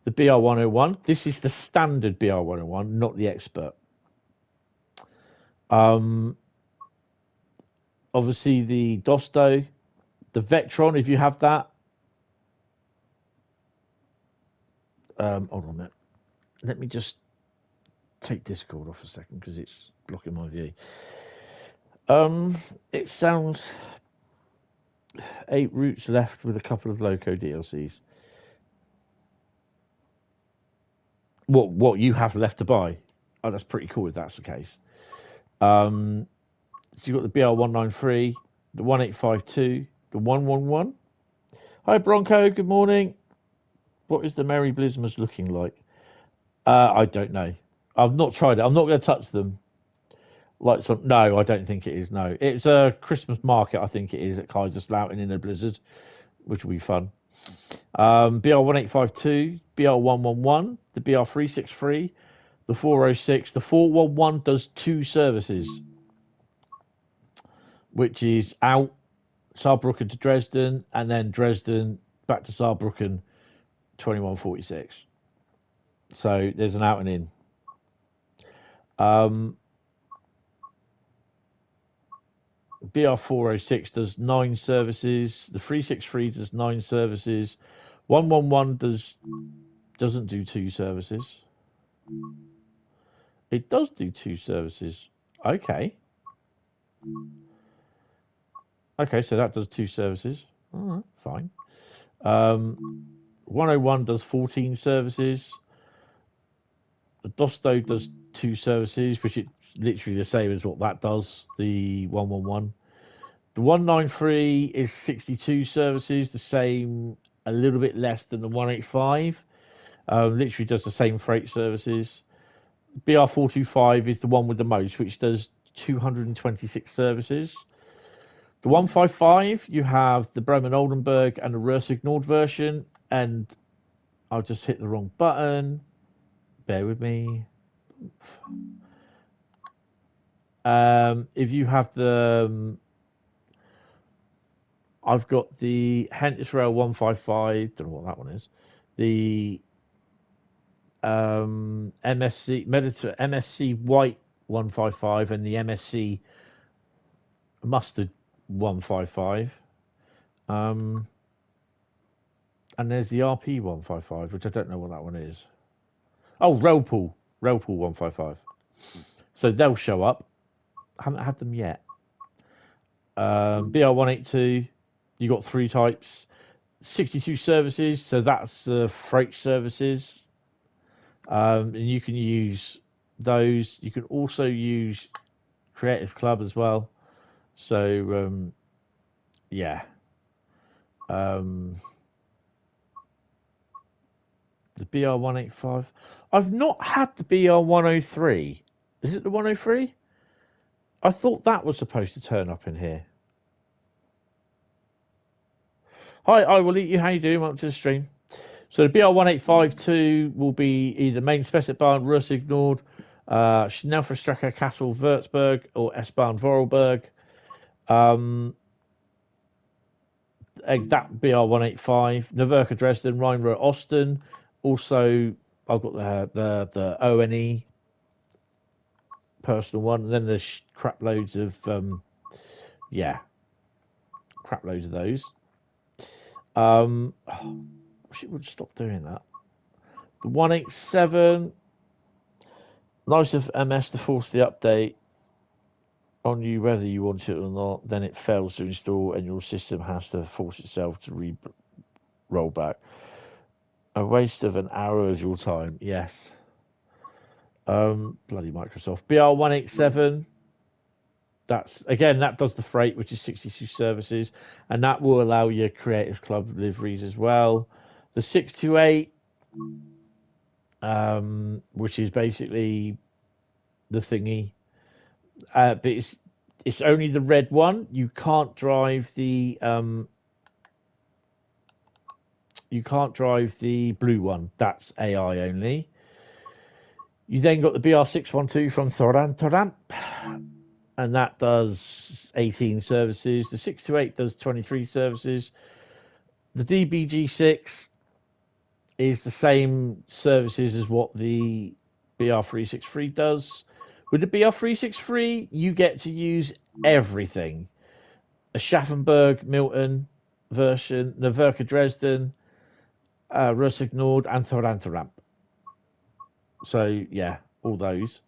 the BR101, this is the standard BR101, not the expert. Obviously the Dosto, the Vectron, if you have that. Hold on a minute. Let me just take Discord off a second because it's blocking my view. It sounds 8 routes left with a couple of loco DLCs. What you have left to buy? Oh, that's pretty cool if that's the case. So you've got the BR193, the 1852, the 111. Hi Bronco, good morning. What is the Mary Blismus looking like? I don't know. I've not tried it. I'm not going to touch them. No, I don't think it is. No, it's a Christmas market. I think it is at Kaiserslautern in a blizzard, which will be fun. BR1852, BR111, the BR363, the 406, the 411 does 2 services, which is out Saarbrücken to Dresden, and then Dresden back to Saarbrücken, 21.46. So there's an out and in. BR406 does 9 services. The 363 does 9 services. 111 doesn't do 2 services. It does do 2 services. Okay. Okay, so that does 2 services. All right, fine. 101 does 14 services. The Dosto does 2 services, which is literally the same as what that does, the 111. The 193 is 62 services, the same, a little bit less than the 185. Literally does the same freight services. BR425 is the one with the most, which does 226 services. The 155, you have the Bremen Oldenburg and the Rhein Nord version, and I've just hit the wrong button. Bear with me. If you have the, I've got the Hentis Rail 155. Don't know what that one is. The MSC White 155 and the MSC Mustard 155. And there's the RP 155, which I don't know what that one is. Oh, Railpool 155. So they'll show up. I haven't had them yet. BR182, you got 3 types. 62 services, so that's freight services. And you can use those. You can also use Creators Club as well. So, yeah. The BR185. I've not had the BR103. Is it the 103? I thought that was supposed to turn up in here. Hi, I will eat you. How you doing? Welcome to the stream. So the BR1852 will be either Main Spessartbahn, Rhein Nord, Schnellverstrecke Kassel Würzburg, or S-Bahn Vorarlberg. That BR185, Nürnberg Dresden, Rhein Osten. Also, I've got the ONE personal one, and then there's crap loads of those. I wish it would stop doing that. The 187, nice of MS to force the update on you whether you want it or not. Then it fails to install, and your system has to force itself to roll back. A waste of an hour of your time. Yes. Bloody Microsoft. BR187. That does the freight, which is 62 services, and that will allow your Creators Club deliveries as well. The 628, which is basically the thingy, but it's only the red one. You can't drive the blue one. That's AI only. You then got the BR612 from Thorantoramp, and that does 18 services. The 628 does 23 services. The DBG6 is the same services as what the BR363 does. With the BR363, you get to use everything. A Schaffenburg Milton version, Nürnberg Dresden, Rhein Nord, and Thorantoramp. So, yeah, all those.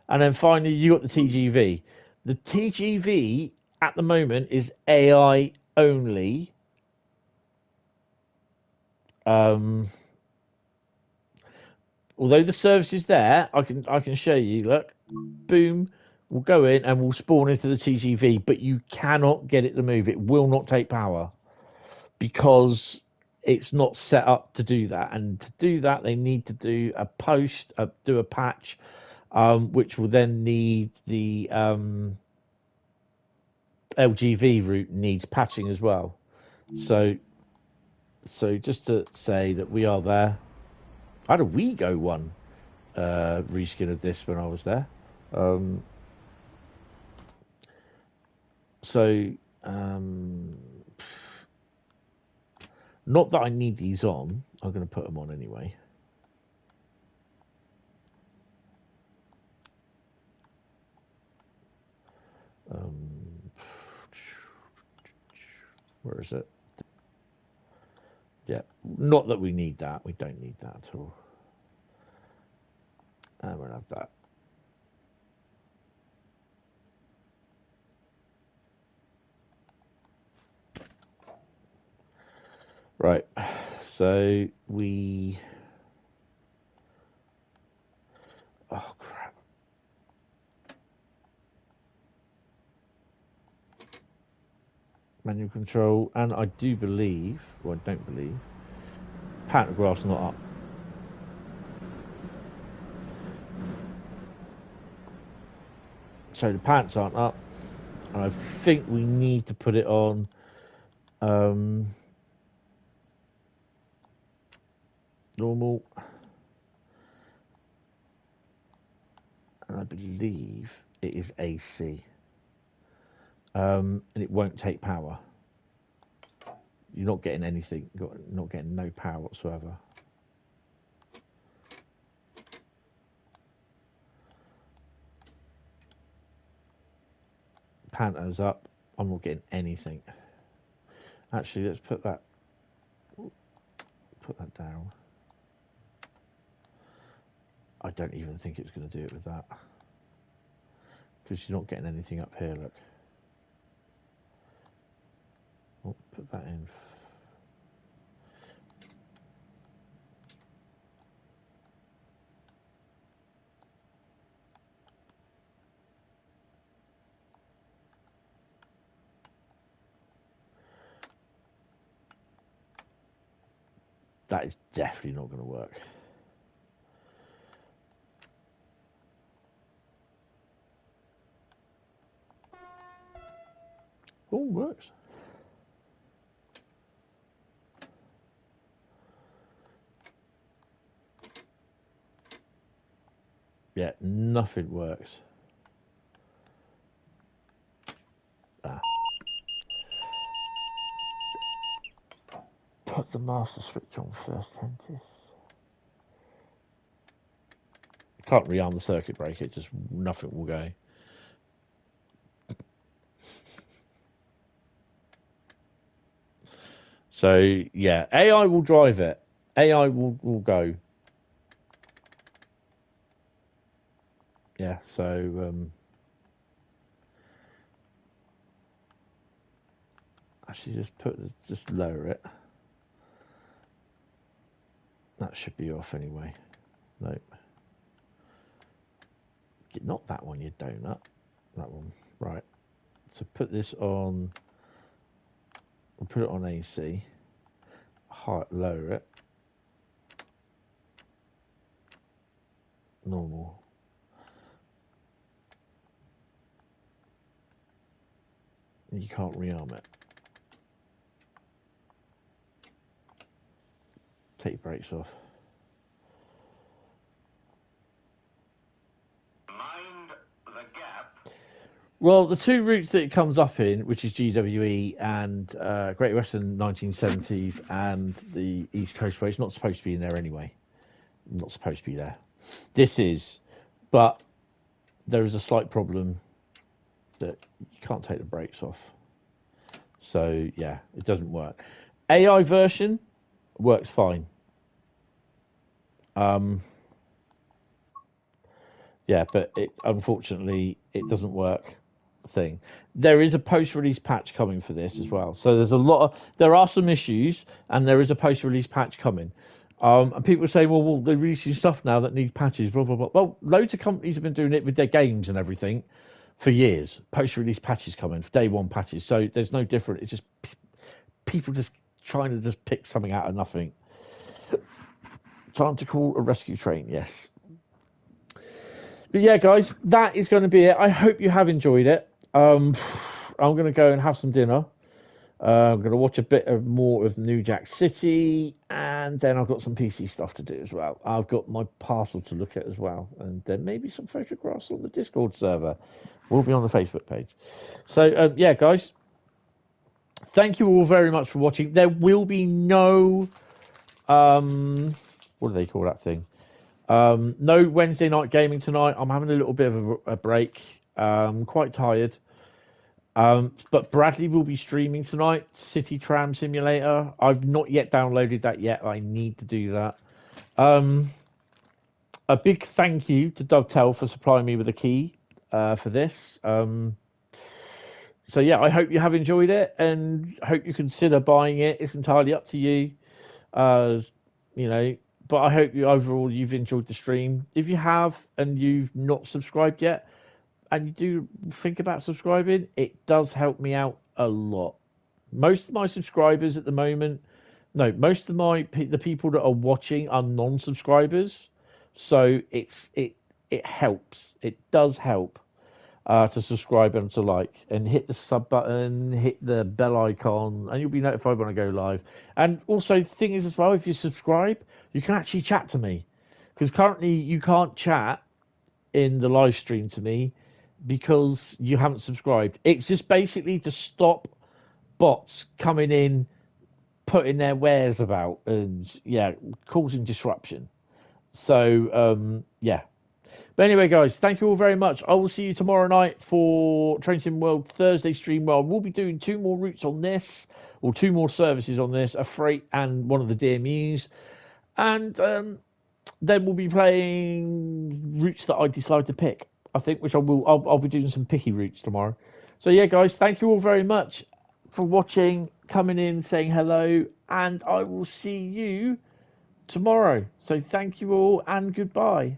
And then finally, you got the TGV. The TGV at the moment is AI only. Although the service is there, I can show you. Look, boom, we'll go in and we'll spawn into the TGV, but you cannot get it to move. It will not take power because it's not set up to do that. And to do that, they need to do a patch, which will then need the LGV route needs patching as well. So just to say that we are there. I had a WeGo one reskin of this when I was there. Not that I need these on. I'm going to put them on anyway. Where is it? Yeah, not that we need that. We don't need that at all. And we'll have that. Right, so we... Oh, crap. Manual control, and I do believe, or I don't believe, pantograph's not up. So the pants aren't up, and I think we need to put it on normal, and I believe it is AC, and it won't take power. You're not getting anything, not getting no power whatsoever. Panto's up. I'm not getting anything. Actually, let's put that down. I don't even think it's going to do it with that, because you're not getting anything up here. Look. Oh, put that in. That is definitely not going to work. Oh, works. Yeah, nothing works. Put the master switch on first, Hentis. Can't rearm the circuit breaker, just nothing will go. So, yeah, AI will drive it. AI will go. Yeah, so... actually, just lower it. That should be off anyway. Nope. Not that one, you donut. That one. Right. So put this on. We'll put it on AC. Lower it. Normal. You can't rearm it. Take your brakes off. Mind the gap. Well, the two routes that it comes up in, which is GWE and Great Western 1970s and the East Coast Way, it's not supposed to be in there anyway. Not supposed to be there. This is, but there is a slight problem that you can't take the brakes off. So, yeah, it doesn't work. AI version works fine. Yeah, but unfortunately it doesn't work. Thing. There is a post-release patch coming for this as well. So there are some issues, and there is a post-release patch coming. And people say, well, they're releasing stuff now that need patches, blah blah blah. Well, loads of companies have been doing it with their games and everything for years. Post-release patches coming, day one patches. So there's no different. It's just people just trying to just pick something out of nothing. Time to call a rescue train, yes. But yeah, guys, that is going to be it. I hope you have enjoyed it. I'm going to go and have some dinner. I'm going to watch a bit more of New Jack City, and then I've got some PC stuff to do as well. I've got my parcel to look at as well, and then maybe some photographs on the Discord server. Will be on the Facebook page. So, yeah, guys, thank you all very much for watching. There will be no, what do they call that thing? No Wednesday night gaming tonight. I'm having a little bit of a break. Quite tired. But Bradley will be streaming tonight, City Tram Simulator. I've not yet downloaded that yet. I need to do that. A big thank you to Dovetail for supplying me with a key for this. So yeah, I hope you have enjoyed it and hope you consider buying it. It's entirely up to you. You know, but I hope overall you've enjoyed the stream. If you have and you've not subscribed yet, and you do think about subscribing, it does help me out a lot. Most of my subscribers at the moment, most of the people that are watching are non-subscribers, so it helps. It does help to subscribe and to like, and hit the sub button, hit the bell icon, and you'll be notified when I go live. And also, the thing is as well, if you subscribe, you can actually chat to me, because currently you can't chat in the live stream to me because you haven't subscribed. It's just basically to stop bots coming in, putting their wares about, and causing disruption. So yeah. But anyway, guys, thank you all very much. I will see you tomorrow night for Train Sim World Thursday stream. Well, we'll be doing 2 more routes on this, or 2 more services on this, a freight and one of the DMUs, and then we'll be playing routes that I decide to pick, I think, which I'll be doing some picky routes tomorrow. So yeah, guys, thank you all very much for watching, coming in, saying hello, and I will see you tomorrow. So thank you all and goodbye.